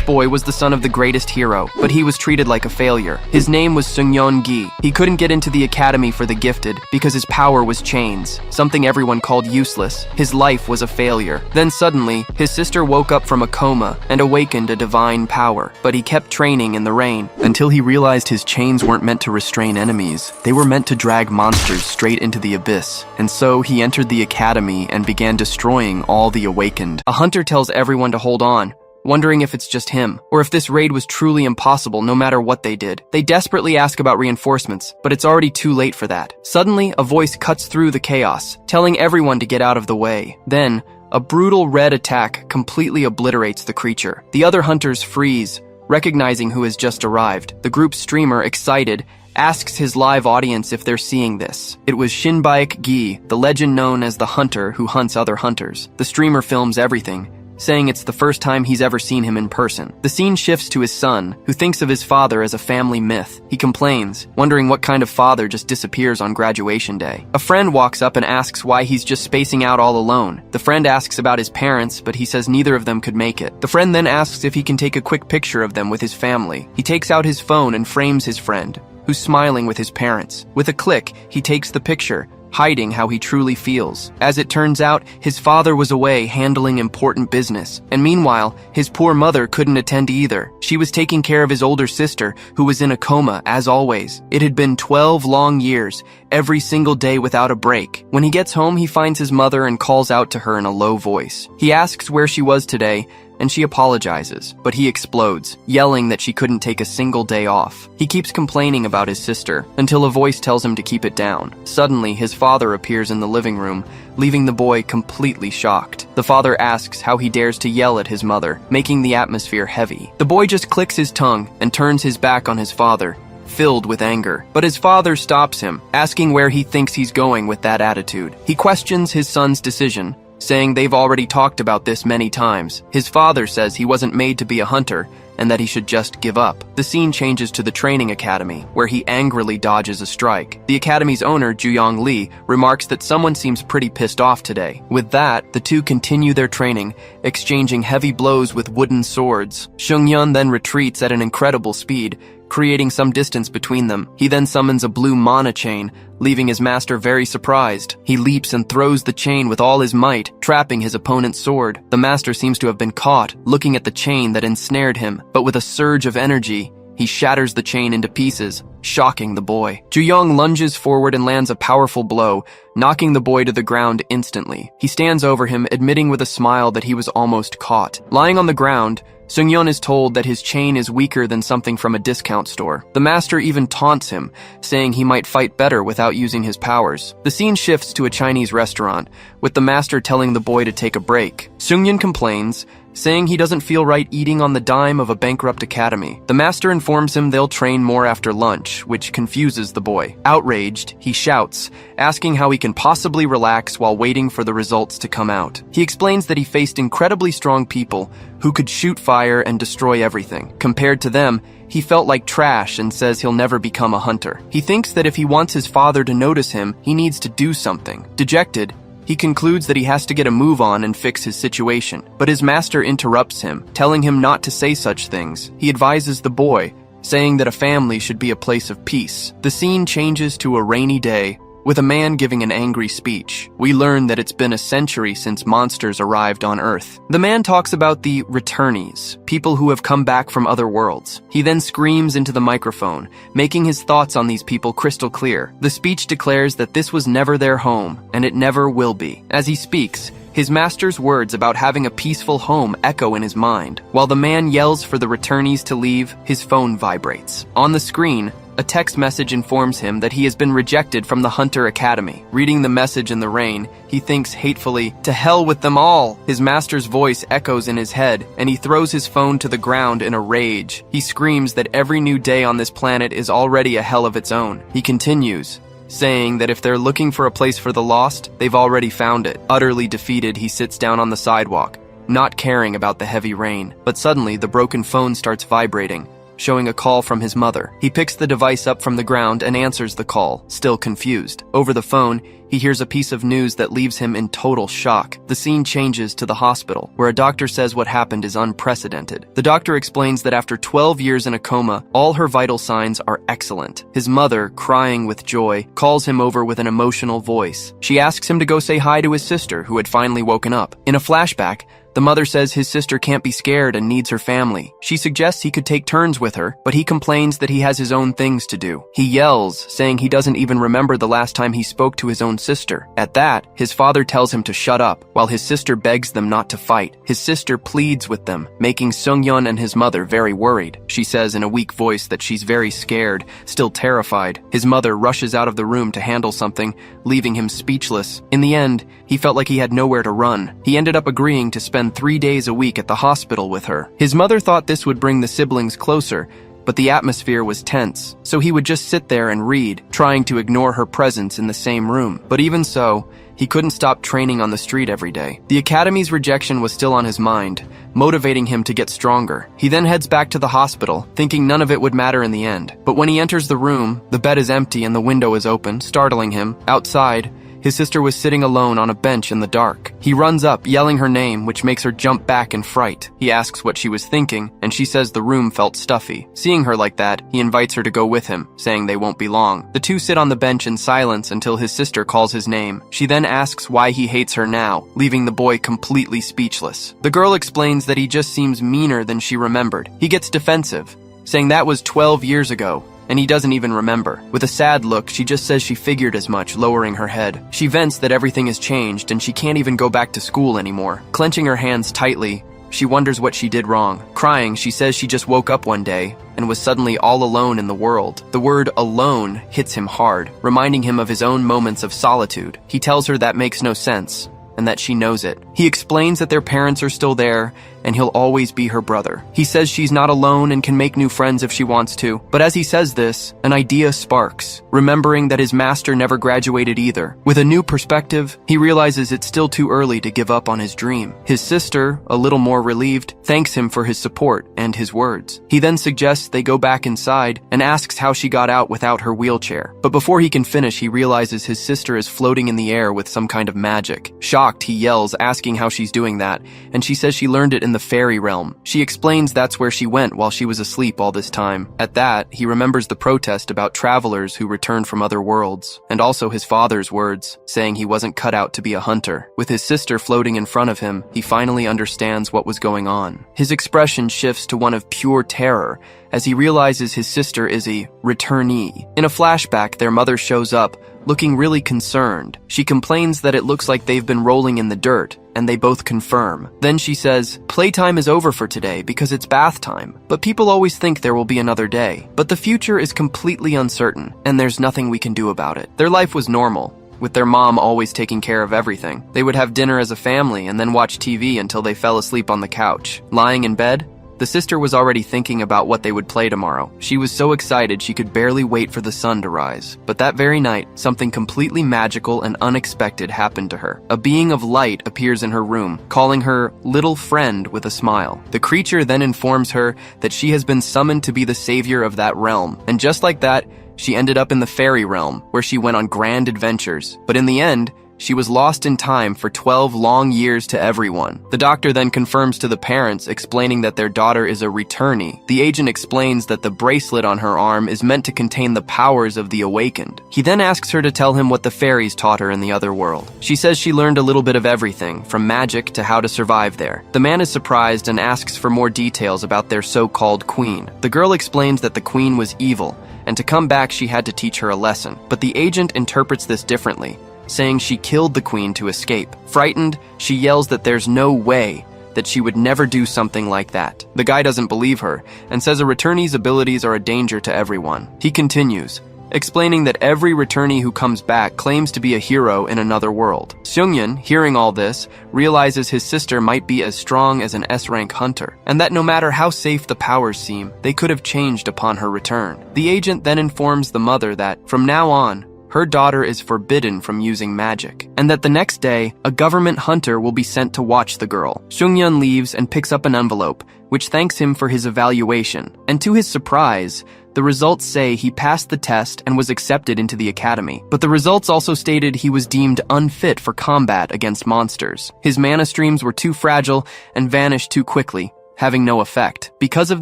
boy was the son of the greatest hero, but he was treated like a failure. His name was Sungnyeon Gi. He couldn't get into the academy for the gifted because his power was chains, something everyone called useless. His life was a failure. Then suddenly, his sister woke up from a coma and awakened a divine power, but he kept training in the rain until he realized his chains weren't meant to restrain enemies. They were meant to drag monsters straight into the abyss. And so he entered the academy and began destroying all the awakened. A hunter tells everyone to hold on, wondering if it's just him, or if this raid was truly impossible no matter what they did. They desperately ask about reinforcements, but it's already too late for that. Suddenly, a voice cuts through the chaos, telling everyone to get out of the way. Then, a brutal red attack completely obliterates the creature. The other hunters freeze, recognizing who has just arrived. The group's streamer, excited, asks his live audience if they're seeing this. It was Shinbaek Gi, the legend known as the hunter who hunts other hunters. The streamer films everything, saying it's the first time he's ever seen him in person. The scene shifts to his son, who thinks of his father as a family myth. He complains, wondering what kind of father just disappears on graduation day. A friend walks up and asks why he's just spacing out all alone. The friend asks about his parents, but he says neither of them could make it. The friend then asks if he can take a quick picture of them with his family. He takes out his phone and frames his friend, who's smiling with his parents. With a click, he takes the picture, hiding how he truly feels. As it turns out, his father was away handling important business, and meanwhile, his poor mother couldn't attend either. She was taking care of his older sister, who was in a coma, as always. It had been 12 long years, every single day without a break. When he gets home, he finds his mother and calls out to her in a low voice. He asks where she was today, and she apologizes, but he explodes, yelling that she couldn't take a single day off. He keeps complaining about his sister, until a voice tells him to keep it down. Suddenly, his father appears in the living room, leaving the boy completely shocked. The father asks how he dares to yell at his mother, making the atmosphere heavy. The boy just clicks his tongue and turns his back on his father, filled with anger. But his father stops him, asking where he thinks he's going with that attitude. He questions his son's decision, saying they've already talked about this many times. His father says he wasn't made to be a hunter and that he should just give up. The scene changes to the training academy, where he angrily dodges a strike. The academy's owner, Juyong Lee, remarks that someone seems pretty pissed off today. With that, the two continue their training, exchanging heavy blows with wooden swords. Seungyeon then retreats at an incredible speed, creating some distance between them. He then summons a blue mana chain, leaving his master very surprised. He leaps and throws the chain with all his might, trapping his opponent's sword. The master seems to have been caught, looking at the chain that ensnared him, but with a surge of energy, he shatters the chain into pieces, shocking the boy. Juyong lunges forward and lands a powerful blow, knocking the boy to the ground instantly. He stands over him, admitting with a smile that he was almost caught. Lying on the ground, Seungyeon is told that his chain is weaker than something from a discount store. The master even taunts him, saying he might fight better without using his powers. The scene shifts to a Chinese restaurant, with the master telling the boy to take a break. Seungyeon complains, saying he doesn't feel right eating on the dime of a bankrupt academy. The master informs him they'll train more after lunch, which confuses the boy. Outraged, he shouts, asking how he can possibly relax while waiting for the results to come out. He explains that he faced incredibly strong people who could shoot fire and destroy everything. Compared to them, he felt like trash and says he'll never become a hunter. He thinks that if he wants his father to notice him, he needs to do something. Dejected, he concludes that he has to get a move on and fix his situation, but his master interrupts him, telling him not to say such things. He advises the boy, saying that a family should be a place of peace. The scene changes to a rainy day, with a man giving an angry speech. We learn that it's been a century since monsters arrived on Earth. The man talks about the returnees, people who have come back from other worlds. He then screams into the microphone, making his thoughts on these people crystal clear. The speech declares that this was never their home, and it never will be. As he speaks, his master's words about having a peaceful home echo in his mind. While the man yells for the returnees to leave, his phone vibrates. On the screen, a text message informs him that he has been rejected from the Hunter Academy. Reading the message in the rain, he thinks hatefully, "To hell with them all!" His master's voice echoes in his head, and he throws his phone to the ground in a rage. He screams that every new day on this planet is already a hell of its own. He continues, saying that if they're looking for a place for the lost, they've already found it. Utterly defeated, he sits down on the sidewalk, not caring about the heavy rain. But suddenly, the broken phone starts vibrating, showing a call from his mother. He picks the device up from the ground and answers the call, still confused. Over the phone, he hears a piece of news that leaves him in total shock. The scene changes to the hospital, where a doctor says what happened is unprecedented. The doctor explains that after 12 years in a coma, all her vital signs are excellent. His mother, crying with joy, calls him over with an emotional voice. She asks him to go say hi to his sister, who had finally woken up. In a flashback, the mother says his sister can't be scared and needs her family. She suggests he could take turns with her, but he complains that he has his own things to do. He yells, saying he doesn't even remember the last time he spoke to his own sister. At that, his father tells him to shut up, while his sister begs them not to fight. His sister pleads with them, making Sungyeon and his mother very worried. She says in a weak voice that she's very scared, still terrified. His mother rushes out of the room to handle something, leaving him speechless. In the end, he felt like he had nowhere to run. He ended up agreeing to spend 3 days a week at the hospital with her. His mother thought this would bring the siblings closer, but the atmosphere was tense, so he would just sit there and read, trying to ignore her presence in the same room. But even so, he couldn't stop training on the street every day. The academy's rejection was still on his mind, motivating him to get stronger. He then heads back to the hospital, thinking none of it would matter in the end. But when he enters the room, the bed is empty and the window is open, startling him. Outside, his sister was sitting alone on a bench in the dark. He runs up, yelling her name, which makes her jump back in fright. He asks what she was thinking, and she says the room felt stuffy. Seeing her like that, he invites her to go with him, saying they won't be long. The two sit on the bench in silence until his sister calls his name. She then asks why he hates her now, leaving the boy completely speechless. The girl explains that he just seems meaner than she remembered. He gets defensive, saying that was 12 years ago, and he doesn't even remember. With a sad look, she just says she figured as much, lowering her head. She vents that everything has changed and she can't even go back to school anymore. Clenching her hands tightly, she wonders what she did wrong. Crying, she says she just woke up one day and was suddenly all alone in the world. The word alone hits him hard, reminding him of his own moments of solitude. He tells her that makes no sense, and that she knows it. He explains that their parents are still there, and he'll always be her brother. He says she's not alone and can make new friends if she wants to. But as he says this, an idea sparks, remembering that his master never graduated either. With a new perspective, he realizes it's still too early to give up on his dream. His sister, a little more relieved, thanks him for his support and his words. He then suggests they go back inside and asks how she got out without her wheelchair. But before he can finish, he realizes his sister is floating in the air with some kind of magic. Shocked, he yells, asking how she's doing that, and she says she learned it in the fairy realm. She explains that's where she went while she was asleep all this time. At that, he remembers the protest about travelers who returned from other worlds, and also his father's words, saying he wasn't cut out to be a hunter. With his sister floating in front of him, he finally understands what was going on. His expression shifts to one of pure terror as he realizes his sister is a returnee. In a flashback, their mother shows up, looking really concerned. She complains that it looks like they've been rolling in the dirt, and they both confirm. Then she says, "Playtime is over for today because it's bath time, but people always think there will be another day. But the future is completely uncertain, and there's nothing we can do about it." Their life was normal, with their mom always taking care of everything. They would have dinner as a family and then watch TV until they fell asleep on the couch. Lying in bed, the sister was already thinking about what they would play tomorrow. She was so excited she could barely wait for the sun to rise. But that very night, something completely magical and unexpected happened to her. A being of light appears in her room, calling her little friend with a smile. The creature then informs her that she has been summoned to be the savior of that realm. And just like that, she ended up in the fairy realm, where she went on grand adventures. But in the end, she was lost in time for 12 long years to everyone. The doctor then confirms to the parents, explaining that their daughter is a returnee. The agent explains that the bracelet on her arm is meant to contain the powers of the awakened. He then asks her to tell him what the fairies taught her in the other world. She says she learned a little bit of everything, from magic to how to survive there. The man is surprised and asks for more details about their so-called queen. The girl explains that the queen was evil, and to come back she had to teach her a lesson. But the agent interprets this differently, saying she killed the queen to escape. Frightened, she yells that there's no way, that she would never do something like that. The guy doesn't believe her, and says a returnee's abilities are a danger to everyone. He continues, explaining that every returnee who comes back claims to be a hero in another world. Seungyeon, hearing all this, realizes his sister might be as strong as an S-rank hunter, and that no matter how safe the powers seem, they could have changed upon her return. The agent then informs the mother that, from now on, her daughter is forbidden from using magic, and that the next day, a government hunter will be sent to watch the girl. Sungyeon leaves and picks up an envelope, which thanks him for his evaluation, and to his surprise, the results say he passed the test and was accepted into the academy. But the results also stated he was deemed unfit for combat against monsters. His mana streams were too fragile and vanished too quickly, having no effect. Because of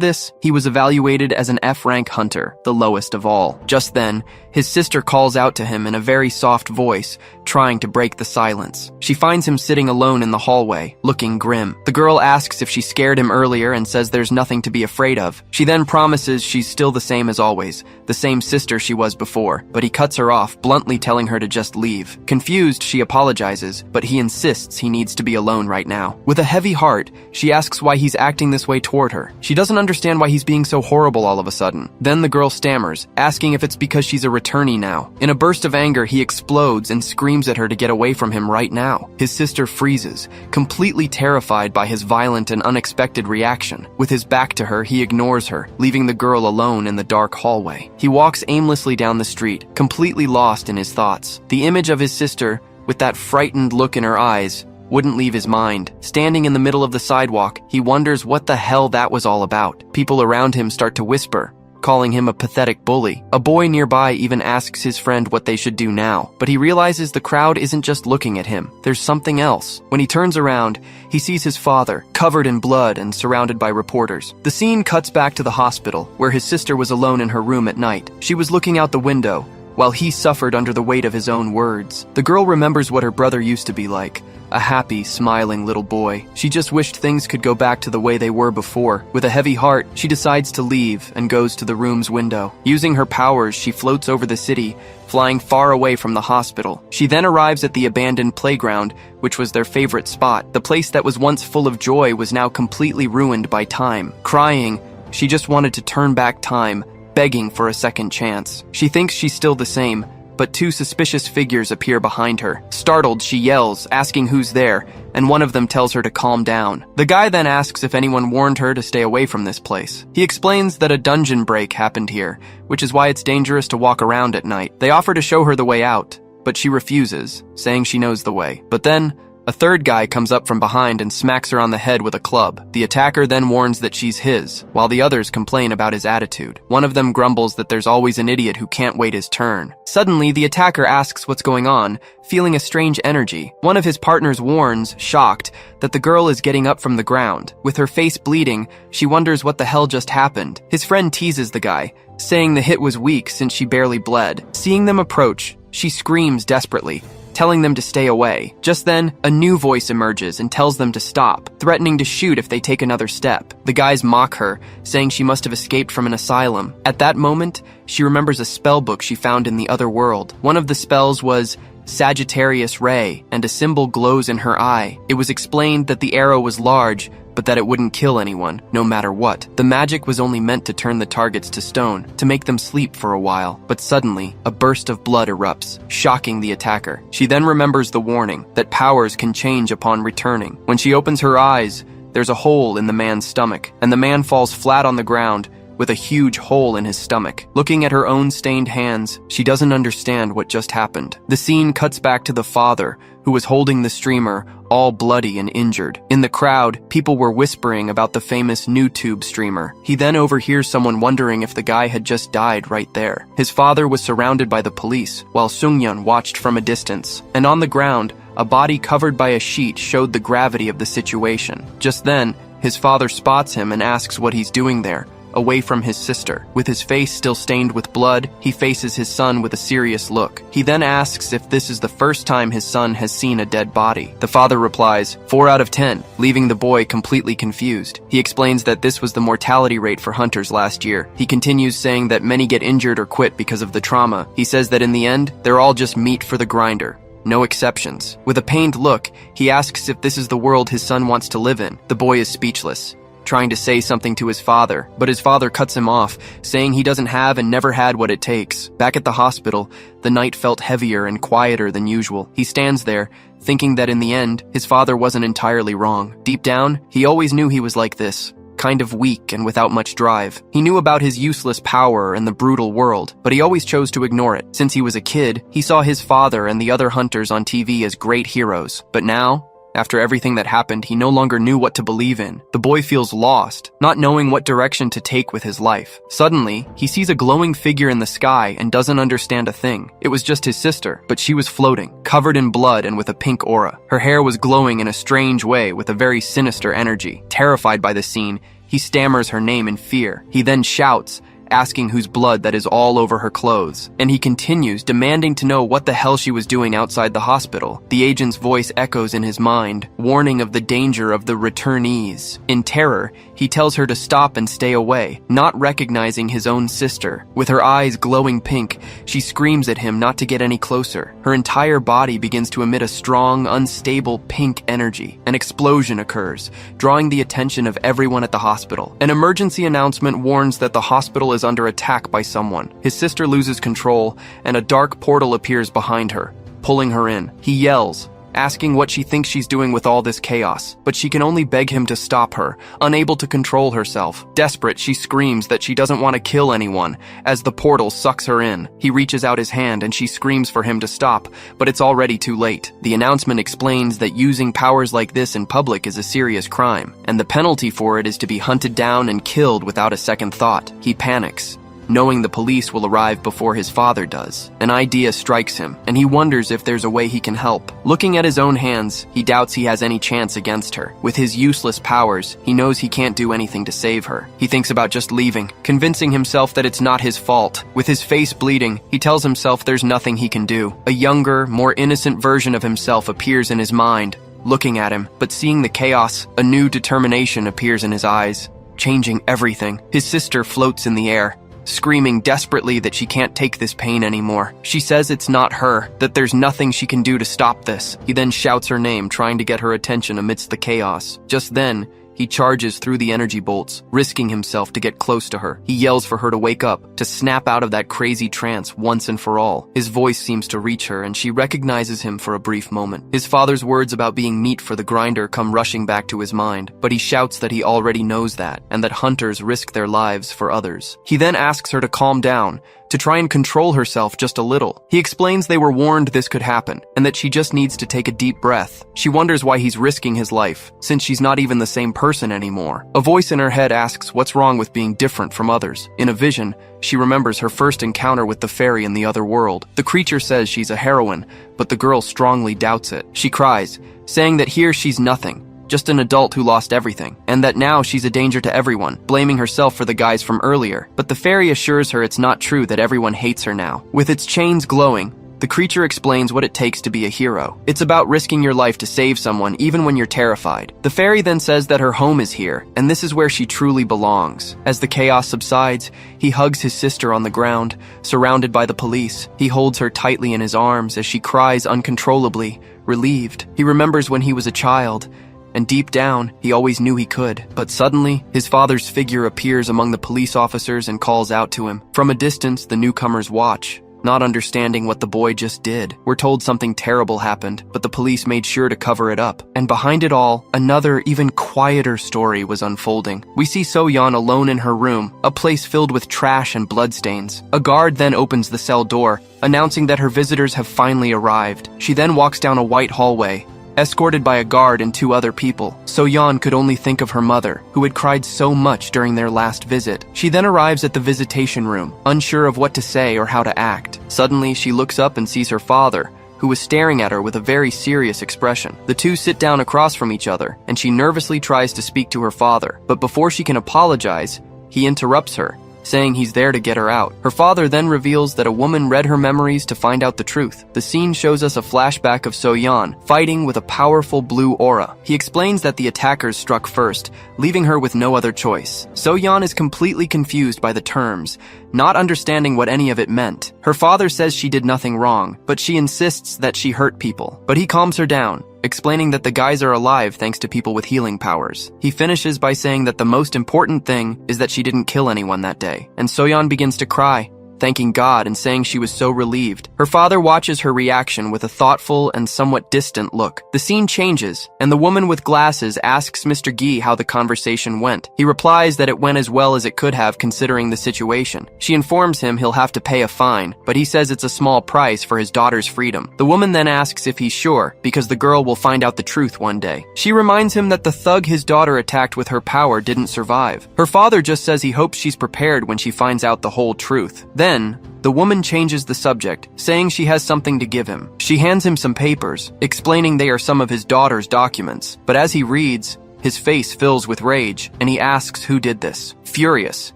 this, he was evaluated as an F-rank hunter, the lowest of all. Just then, his sister calls out to him in a very soft voice, trying to break the silence. She finds him sitting alone in the hallway, looking grim. The girl asks if she scared him earlier and says there's nothing to be afraid of. She then promises she's still the same as always, the same sister she was before, but he cuts her off, bluntly telling her to just leave. Confused, she apologizes, but he insists he needs to be alone right now. With a heavy heart, she asks why he's acting this way toward her. She doesn't understand why he's being so horrible all of a sudden. Then the girl stammers, asking if it's because she's a returnee now. In a burst of anger, he explodes and screams at her to get away from him right now. His sister freezes, completely terrified by his violent and unexpected reaction. With his back to her, he ignores her, leaving the girl alone in the dark hallway. He walks aimlessly down the street, completely lost in his thoughts. The image of his sister, with that frightened look in her eyes, wouldn't leave his mind. Standing in the middle of the sidewalk, he wonders what the hell that was all about. People around him start to whisper, calling him a pathetic bully. A boy nearby even asks his friend what they should do now, but he realizes the crowd isn't just looking at him. There's something else. When he turns around, he sees his father, covered in blood and surrounded by reporters. The scene cuts back to the hospital, where his sister was alone in her room at night. She was looking out the window, while he suffered under the weight of his own words. The girl remembers what her brother used to be like, a happy, smiling little boy. She just wished things could go back to the way they were before. With a heavy heart, she decides to leave and goes to the room's window. Using her powers, she floats over the city, flying far away from the hospital. She then arrives at the abandoned playground, which was their favorite spot. The place that was once full of joy was now completely ruined by time. Crying, she just wanted to turn back time, begging for a second chance. She thinks she's still the same, but two suspicious figures appear behind her. Startled, she yells, asking who's there, and one of them tells her to calm down. The guy then asks if anyone warned her to stay away from this place. He explains that a dungeon break happened here, which is why it's dangerous to walk around at night. They offer to show her the way out, but she refuses, saying she knows the way. But then, a third guy comes up from behind and smacks her on the head with a club. The attacker then warns that she's his, while the others complain about his attitude. One of them grumbles that there's always an idiot who can't wait his turn. Suddenly, the attacker asks what's going on, feeling a strange energy. One of his partners warns, shocked, that the girl is getting up from the ground. With her face bleeding, she wonders what the hell just happened. His friend teases the guy, saying the hit was weak since she barely bled. Seeing them approach, she screams desperately, telling them to stay away. Just then, a new voice emerges and tells them to stop, threatening to shoot if they take another step. The guys mock her, saying she must have escaped from an asylum. At that moment, she remembers a spell book she found in the other world. One of the spells was Sagittarius Ray, and a symbol glows in her eye. It was explained that the arrow was large, but that it wouldn't kill anyone, no matter what. The magic was only meant to turn the targets to stone, to make them sleep for a while. But suddenly, a burst of blood erupts, shocking the attacker. She then remembers the warning, that powers can change upon returning. When she opens her eyes, there's a hole in the man's stomach, and the man falls flat on the ground, with a huge hole in his stomach. Looking at her own stained hands, she doesn't understand what just happened. The scene cuts back to the father, who was holding the streamer, all bloody and injured. In the crowd, people were whispering about the famous NewTube streamer. He then overhears someone wondering if the guy had just died right there. His father was surrounded by the police, while Sungyeon watched from a distance. And on the ground, a body covered by a sheet showed the gravity of the situation. Just then, his father spots him and asks what he's doing there, away from his sister. With his face still stained with blood, he faces his son with a serious look. He then asks if this is the first time his son has seen a dead body. The father replies, 4 out of 10, leaving the boy completely confused. He explains that this was the mortality rate for hunters last year. He continues saying that many get injured or quit because of the trauma. He says that in the end, they're all just meat for the grinder. No exceptions. With a pained look, he asks if this is the world his son wants to live in. The boy is speechless, trying to say something to his father, but his father cuts him off, saying he doesn't have and never had what it takes. Back at the hospital, the night felt heavier and quieter than usual. He stands there, thinking that in the end, his father wasn't entirely wrong. Deep down, he always knew he was like this, kind of weak and without much drive. He knew about his useless power and the brutal world, but he always chose to ignore it. Since he was a kid, he saw his father and the other hunters on TV as great heroes. But now, after everything that happened, he no longer knew what to believe in. The boy feels lost, not knowing what direction to take with his life. Suddenly, he sees a glowing figure in the sky and doesn't understand a thing. It was just his sister, but she was floating, covered in blood and with a pink aura. Her hair was glowing in a strange way with a very sinister energy. Terrified by the scene, he stammers her name in fear. He then shouts, asking whose blood that is all over her clothes. And he continues, demanding to know what the hell she was doing outside the hospital. The agent's voice echoes in his mind, warning of the danger of the returnees. In terror, he tells her to stop and stay away, not recognizing his own sister. With her eyes glowing pink, she screams at him not to get any closer. Her entire body begins to emit a strong, unstable pink energy. An explosion occurs, drawing the attention of everyone at the hospital. An emergency announcement warns that the hospital is under attack by someone. His sister loses control, and a dark portal appears behind her, pulling her in. He yells, asking what she thinks she's doing with all this chaos, but she can only beg him to stop her, unable to control herself. Desperate, she screams that she doesn't want to kill anyone, as the portal sucks her in. He reaches out his hand and she screams for him to stop, but it's already too late. The announcement explains that using powers like this in public is a serious crime, and the penalty for it is to be hunted down and killed without a second thought. He panics, knowing the police will arrive before his father does. An idea strikes him, and he wonders if there's a way he can help. Looking at his own hands, he doubts he has any chance against her. With his useless powers, he knows he can't do anything to save her. He thinks about just leaving, convincing himself that it's not his fault. With his face bleeding, he tells himself there's nothing he can do. A younger, more innocent version of himself appears in his mind, looking at him, but seeing the chaos, a new determination appears in his eyes, changing everything. His sister floats in the air, screaming desperately that she can't take this pain anymore. She says it's not her, that there's nothing she can do to stop this. He then shouts her name, trying to get her attention amidst the chaos. Just then, he charges through the energy bolts, risking himself to get close to her. He yells for her to wake up, to snap out of that crazy trance once and for all. His voice seems to reach her, and she recognizes him for a brief moment. His father's words about being meat for the grinder come rushing back to his mind, but he shouts that he already knows that, and that hunters risk their lives for others. He then asks her to calm down, to try and control herself just a little. He explains they were warned this could happen, and that she just needs to take a deep breath. She wonders why he's risking his life, since she's not even the same person anymore. A voice in her head asks what's wrong with being different from others. In a vision, she remembers her first encounter with the fairy in the other world. The creature says she's a heroine, but the girl strongly doubts it. She cries, saying that here she's nothing, just an adult who lost everything, and that now she's a danger to everyone, blaming herself for the guys from earlier. But the fairy assures her it's not true, that everyone hates her now. With its chains glowing, the creature explains what it takes to be a hero. It's about risking your life to save someone even when you're terrified. The fairy then says that her home is here, and this is where she truly belongs. As the chaos subsides, he hugs his sister on the ground, surrounded by the police. He holds her tightly in his arms as she cries uncontrollably, relieved. He remembers when he was a child, and deep down, he always knew he could. But suddenly, his father's figure appears among the police officers and calls out to him. From a distance, the newcomers watch, not understanding what the boy just did. We're told something terrible happened, but the police made sure to cover it up. And behind it all, another, even quieter story was unfolding. We see So-yeon alone in her room, a place filled with trash and bloodstains. A guard then opens the cell door, announcing that her visitors have finally arrived. She then walks down a white hallway, escorted by a guard and 2 other people. So-yeon could only think of her mother, who had cried so much during their last visit. She then arrives at the visitation room, unsure of what to say or how to act. Suddenly, she looks up and sees her father, who was staring at her with a very serious expression. The two sit down across from each other, and she nervously tries to speak to her father. But before she can apologize, he interrupts her, saying he's there to get her out. Her father then reveals that a woman read her memories to find out the truth. The scene shows us a flashback of So-yeon fighting with a powerful blue aura. He explains that the attackers struck first, leaving her with no other choice. So-yeon is completely confused by the terms, not understanding what any of it meant. Her father says she did nothing wrong, but she insists that she hurt people. But he calms her down, explaining that the guys are alive thanks to people with healing powers. He finishes by saying that the most important thing is that she didn't kill anyone that day, and So-yeon begins to cry, thanking God and saying she was so relieved. Her father watches her reaction with a thoughtful and somewhat distant look. The scene changes, and the woman with glasses asks Mr. Gi how the conversation went. He replies that it went as well as it could have considering the situation. She informs him he'll have to pay a fine, but he says it's a small price for his daughter's freedom. The woman then asks if he's sure, because the girl will find out the truth one day. She reminds him that the thug his daughter attacked with her power didn't survive. Her father just says he hopes she's prepared when she finds out the whole truth. Then, the woman changes the subject, saying she has something to give him. She hands him some papers, explaining they are some of his daughter's documents. But as he reads, his face fills with rage, and he asks who did this. Furious,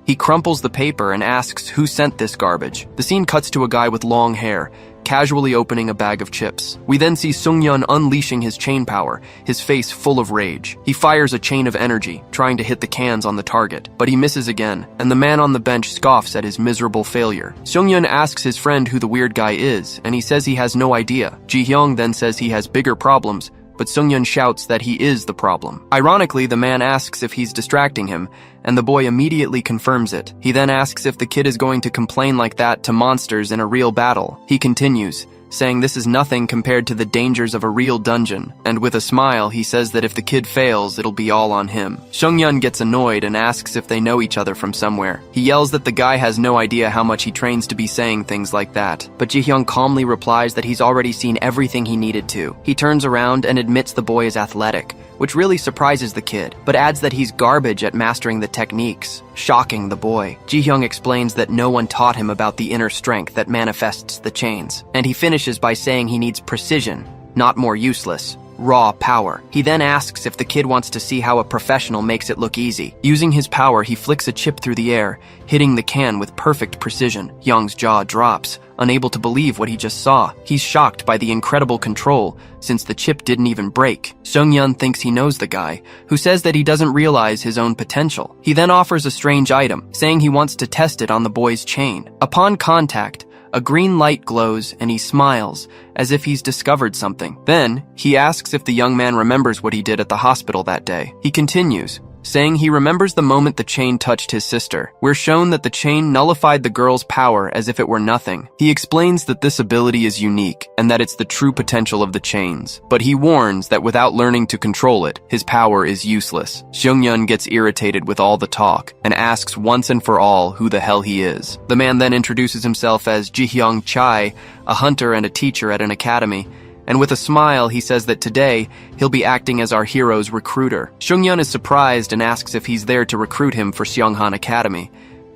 he crumples the paper and asks who sent this garbage. The scene cuts to a guy with long hair, casually opening a bag of chips. We then see Sung-yeon unleashing his chain power, his face full of rage. He fires a chain of energy, trying to hit the cans on the target, but he misses again, and the man on the bench scoffs at his miserable failure. Sung-yeon asks his friend who the weird guy is, and he says he has no idea. Ji-hyung then says he has bigger problems, but Sung-yeon shouts that he is the problem. Ironically, the man asks if he's distracting him, and the boy immediately confirms it. He then asks if the kid is going to complain like that to monsters in a real battle. He continues, saying this is nothing compared to the dangers of a real dungeon, and with a smile he says that if the kid fails, it'll be all on him. Sung-yeon gets annoyed and asks if they know each other from somewhere. He yells that the guy has no idea how much he trains to be saying things like that, but Ji-hyung calmly replies that he's already seen everything he needed to. He turns around and admits the boy is athletic, which really surprises the kid, but adds that he's garbage at mastering the techniques, shocking the boy. Ji-hyung explains that no one taught him about the inner strength that manifests the chains, and he finishes by saying he needs precision, not more useless, raw power. He then asks if the kid wants to see how a professional makes it look easy. Using his power, he flicks a chip through the air, hitting the can with perfect precision. Young's jaw drops, unable to believe what he just saw. He's shocked by the incredible control, since the chip didn't even break. Sung-yeon thinks he knows the guy, who says that he doesn't realize his own potential. He then offers a strange item, saying he wants to test it on the boy's chain. Upon contact, a green light glows and he smiles, as if he's discovered something. Then, he asks if the young man remembers what he did at the hospital that day. He continues, saying he remembers the moment the chain touched his sister. We're shown that the chain nullified the girl's power as if it were nothing. He explains that this ability is unique, and that it's the true potential of the chains. But he warns that without learning to control it, his power is useless. Sung-yeon gets irritated with all the talk, and asks once and for all who the hell he is. The man then introduces himself as Ji-hyung Chai, a hunter and a teacher at an academy, and with a smile, he says that today, he'll be acting as our hero's recruiter. Sung-yeon is surprised and asks if he's there to recruit him for Seonghan Academy.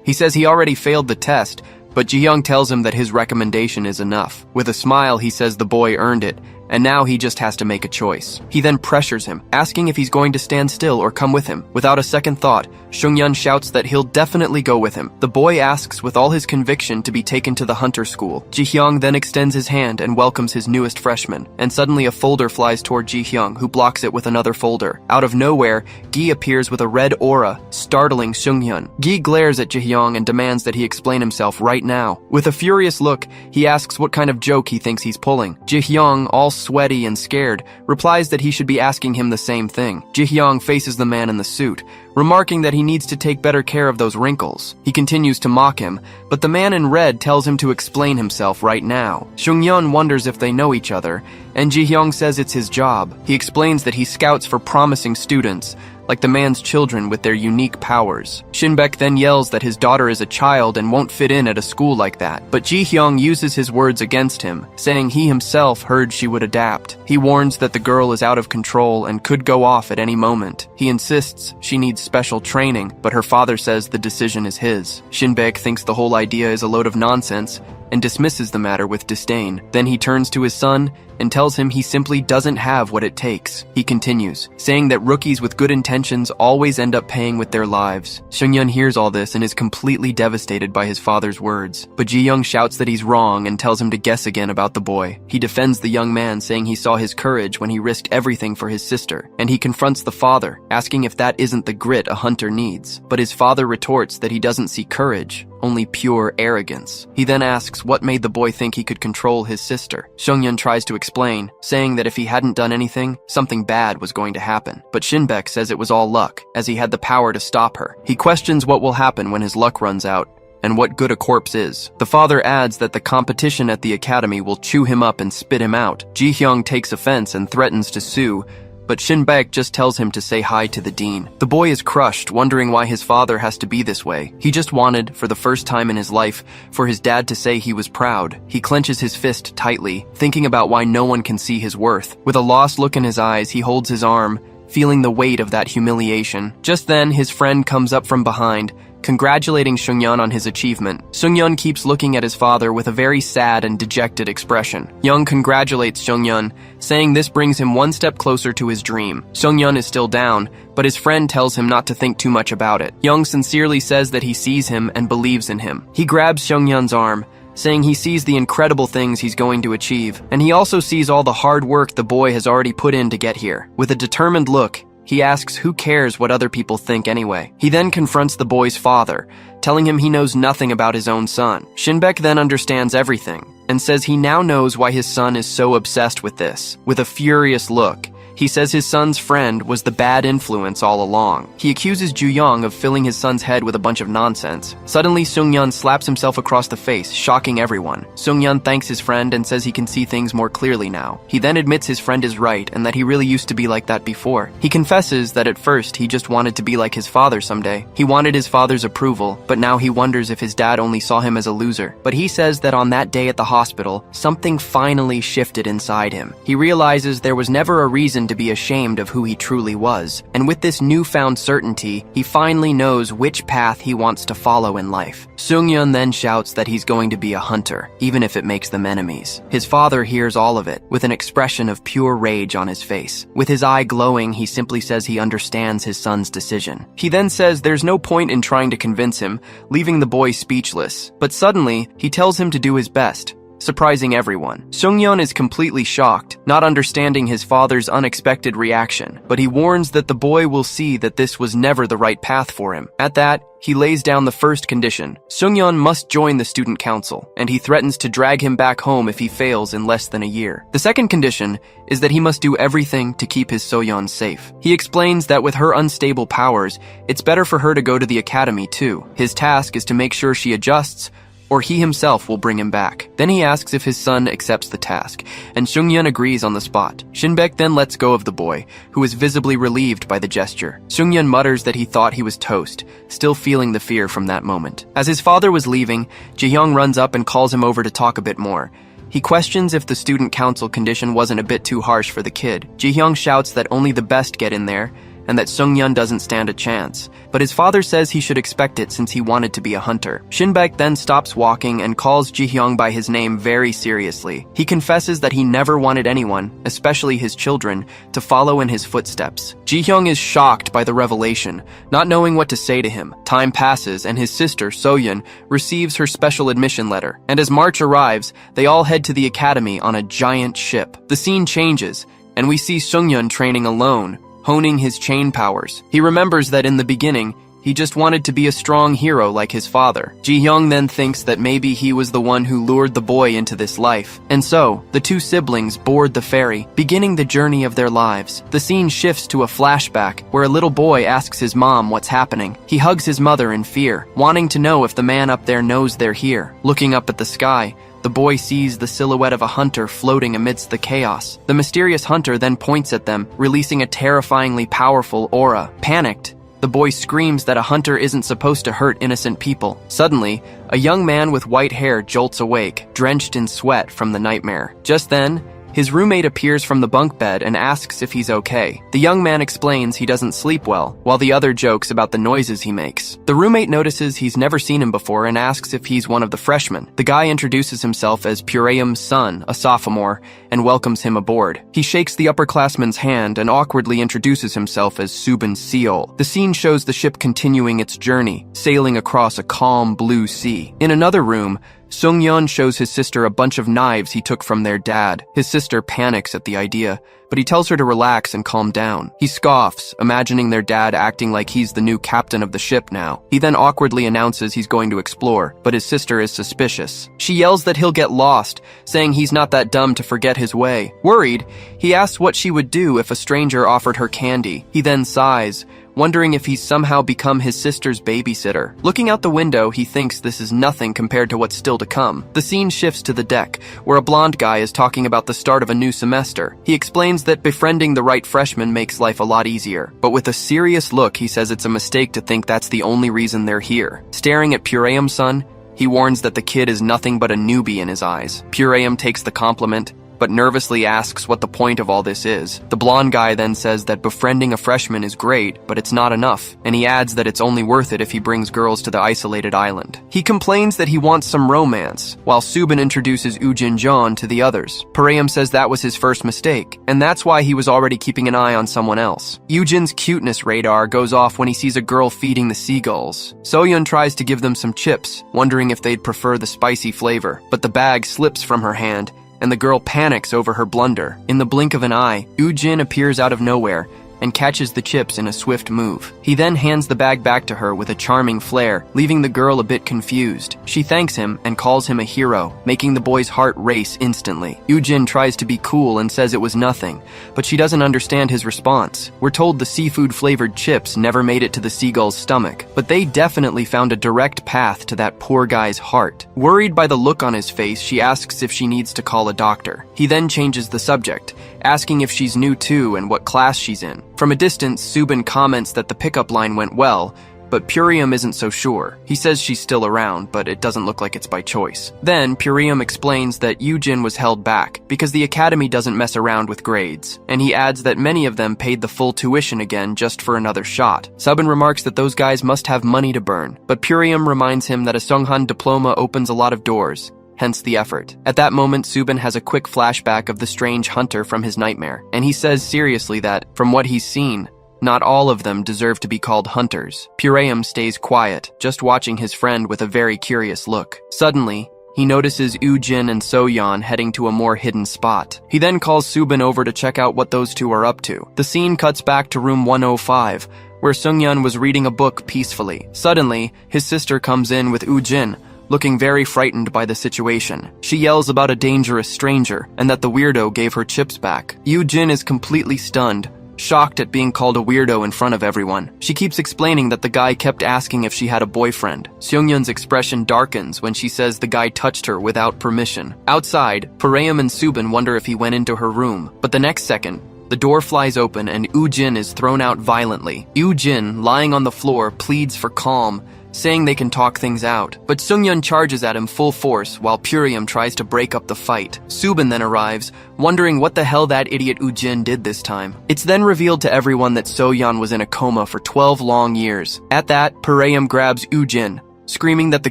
He says he already failed the test, but Ji-hyung tells him that his recommendation is enough. With a smile, he says the boy earned it, and now he just has to make a choice. He then pressures him, asking if he's going to stand still or come with him. Without a second thought, Sung-yeon shouts that he'll definitely go with him. The boy asks with all his conviction to be taken to the hunter school. Ji-hyung then extends his hand and welcomes his newest freshman, and suddenly a folder flies toward Ji-hyung, who blocks it with another folder. Out of nowhere, Gi appears with a red aura, startling Sung-yeon. Gi glares at Ji-hyung and demands that he explain himself right now. With a furious look, he asks what kind of joke he thinks he's pulling. Ji-hyung, all sweaty and scared, replies that he should be asking him the same thing. Ji-hyung faces the man in the suit, remarking that he needs to take better care of those wrinkles. He continues to mock him, but the man in red tells him to explain himself right now. Sung-yeon wonders if they know each other, and Ji-hyung says it's his job. He explains that he scouts for promising students, like the man's children with their unique powers. Shin-baek then yells that his daughter is a child and won't fit in at a school like that, but Ji-hyung uses his words against him, saying he himself heard she would adapt. He warns that the girl is out of control and could go off at any moment. He insists she needs special training, but her father says the decision is his. Shin-baek thinks the whole idea is a load of nonsense and dismisses the matter with disdain. Then he turns to his son and tells him he simply doesn't have what it takes. He continues, saying that rookies with good intentions always end up paying with their lives. Sung-yeon hears all this and is completely devastated by his father's words, but Ji-hyung shouts that he's wrong and tells him to guess again about the boy. He defends the young man, saying he saw his courage when he risked everything for his sister, and he confronts the father, asking if that isn't the grit a hunter needs. But his father retorts that he doesn't see courage, only pure arrogance. He then asks what made the boy think he could control his sister. Sung-yeon tries to explain, saying that if he hadn't done anything, something bad was going to happen. But Shin-baek says it was all luck, as he had the power to stop her. He questions what will happen when his luck runs out, and what good a corpse is. The father adds that the competition at the academy will chew him up and spit him out. Ji-hyung takes offense and threatens to sue, but Shin-baek just tells him to say hi to the dean. The boy is crushed, wondering why his father has to be this way. He just wanted, for the first time in his life, for his dad to say he was proud. He clenches his fist tightly, thinking about why no one can see his worth. With a lost look in his eyes, he holds his arm, feeling the weight of that humiliation. Just then, his friend comes up from behind, congratulating Seungyeon on his achievement. Seungyeon keeps looking at his father with a very sad and dejected expression. Young congratulates Seungyeon, saying this brings him one step closer to his dream. Seungyeon is still down, but his friend tells him not to think too much about it. Young sincerely says that he sees him and believes in him. He grabs Seungyeon's arm, saying he sees the incredible things he's going to achieve, and he also sees all the hard work the boy has already put in to get here. With a determined look, he asks who cares what other people think anyway. He then confronts the boy's father, telling him he knows nothing about his own son. Shin-baek then understands everything, and says he now knows why his son is so obsessed with this. With a furious look, he says his son's friend was the bad influence all along. He accuses Ju-young of filling his son's head with a bunch of nonsense. Suddenly, Seungyeon slaps himself across the face, shocking everyone. Seungyeon thanks his friend and says he can see things more clearly now. He then admits his friend is right and that he really used to be like that before. He confesses that at first he just wanted to be like his father someday. He wanted his father's approval, but now he wonders if his dad only saw him as a loser. But he says that on that day at the hospital, something finally shifted inside him. He realizes there was never a reason to be ashamed of who he truly was, and with this newfound certainty, he finally knows which path he wants to follow in life. Seungyeon then shouts that he's going to be a hunter, even if it makes them enemies. His father hears all of it, with an expression of pure rage on his face. With his eye glowing, he simply says he understands his son's decision. He then says there's no point in trying to convince him, leaving the boy speechless. But suddenly, he tells him to do his best, surprising everyone. Seungyeon is completely shocked, not understanding his father's unexpected reaction, but he warns that the boy will see that this was never the right path for him. At that, he lays down the first condition. Seungyeon must join the student council, and he threatens to drag him back home if he fails in less than a year. The second condition is that he must do everything to keep his Soyeon safe. He explains that with her unstable powers, it's better for her to go to the academy too. His task is to make sure she adjusts, or he himself will bring him back. Then he asks if his son accepts the task, and Seungyeon agrees on the spot. Shin-baek then lets go of the boy, who is visibly relieved by the gesture. Seungyeon mutters that he thought he was toast, still feeling the fear from that moment. As his father was leaving, Ji-hyung runs up and calls him over to talk a bit more. He questions if the student council condition wasn't a bit too harsh for the kid. Ji-hyung shouts that only the best get in there, and that Seungyeon doesn't stand a chance. But his father says he should expect it since he wanted to be a hunter. Shin-baek then stops walking and calls Ji-hyung by his name very seriously. He confesses that he never wanted anyone, especially his children, to follow in his footsteps. Ji-hyung is shocked by the revelation, not knowing what to say to him. Time passes and his sister, Soyeon, receives her special admission letter. And as March arrives, they all head to the academy on a giant ship. The scene changes, and we see Seungyeon training alone, honing his chain powers. He remembers that in the beginning, he just wanted to be a strong hero like his father. Ji-hyung then thinks that maybe he was the one who lured the boy into this life. And so, the two siblings board the ferry, beginning the journey of their lives. The scene shifts to a flashback, where a little boy asks his mom what's happening. He hugs his mother in fear, wanting to know if the man up there knows they're here. Looking up at the sky, the boy sees the silhouette of a hunter floating amidst the chaos. The mysterious hunter then points at them, releasing a terrifyingly powerful aura. Panicked, the boy screams that a hunter isn't supposed to hurt innocent people. Suddenly, a young man with white hair jolts awake, drenched in sweat from the nightmare. Just then, his roommate appears from the bunk bed and asks if he's okay. The young man explains he doesn't sleep well, while the other jokes about the noises he makes. The roommate notices he's never seen him before and asks if he's one of the freshmen. The guy introduces himself as Pureum's son, a sophomore, and welcomes him aboard. He shakes the upperclassman's hand and awkwardly introduces himself as Subin Seol. The scene shows the ship continuing its journey, sailing across a calm blue sea. In another room, Seungyeon shows his sister a bunch of knives he took from their dad. His sister panics at the idea, but he tells her to relax and calm down. He scoffs, imagining their dad acting like he's the new captain of the ship now. He then awkwardly announces he's going to explore, but his sister is suspicious. She yells that he'll get lost, saying he's not that dumb to forget his way. Worried, he asks what she would do if a stranger offered her candy. He then sighs, wondering if he's somehow become his sister's babysitter. Looking out the window, he thinks this is nothing compared to what's still to come. The scene shifts to the deck, where a blonde guy is talking about the start of a new semester. He explains that befriending the right freshman makes life a lot easier, but with a serious look, he says it's a mistake to think that's the only reason they're here. Staring at Pureum-san, he warns that the kid is nothing but a newbie in his eyes. Pureum takes the compliment, but nervously asks what the point of all this is. The blonde guy then says that befriending a freshman is great, but it's not enough, and he adds that it's only worth it if he brings girls to the isolated island. He complains that he wants some romance, while Subin introduces Ujin-jeon to the others. Pureum says that was his first mistake, and that's why he was already keeping an eye on someone else. Ujin's cuteness radar goes off when he sees a girl feeding the seagulls. Soyeon tries to give them some chips, wondering if they'd prefer the spicy flavor, but the bag slips from her hand, and the girl panics over her blunder. In the blink of an eye, Ujin appears out of nowhere and catches the chips in a swift move. He then hands the bag back to her with a charming flair, leaving the girl a bit confused. She thanks him and calls him a hero, making the boy's heart race instantly. Ujin tries to be cool and says it was nothing, but she doesn't understand his response. We're told the seafood-flavored chips never made it to the seagull's stomach, but they definitely found a direct path to that poor guy's heart. Worried by the look on his face, she asks if she needs to call a doctor. He then changes the subject, asking if she's new too and what class she's in. From a distance, Subin comments that the pickup line went well, but Pureum isn't so sure. He says she's still around, but it doesn't look like it's by choice. Then, Pureum explains that Ujin was held back because the academy doesn't mess around with grades, and he adds that many of them paid the full tuition again just for another shot. Subin remarks that those guys must have money to burn, but Pureum reminds him that a Sunghan diploma opens a lot of doors, hence the effort. At that moment, Subin has a quick flashback of the strange hunter from his nightmare, and he says seriously that, from what he's seen, not all of them deserve to be called hunters. Pureum stays quiet, just watching his friend with a very curious look. Suddenly, he notices Ujin and Soyeon heading to a more hidden spot. He then calls Subin over to check out what those two are up to. The scene cuts back to room 105, where Sungyeon was reading a book peacefully. Suddenly, his sister comes in with Ujin, looking very frightened by the situation. She yells about a dangerous stranger and that the weirdo gave her chips back. Ujin is completely stunned, shocked at being called a weirdo in front of everyone. She keeps explaining that the guy kept asking if she had a boyfriend. Seungyeon's expression darkens when she says the guy touched her without permission. Outside, Pureum and Subin wonder if he went into her room, but the next second, the door flies open and Ujin is thrown out violently. Ujin, lying on the floor, pleads for calm, saying they can talk things out, but Sungyeon charges at him full force while Pureum tries to break up the fight. Subin then arrives, wondering what the hell that idiot Ujin did this time. It's then revealed to everyone that Soyeon was in a coma for 12 long years. At that, Pureum grabs Ujin, screaming that the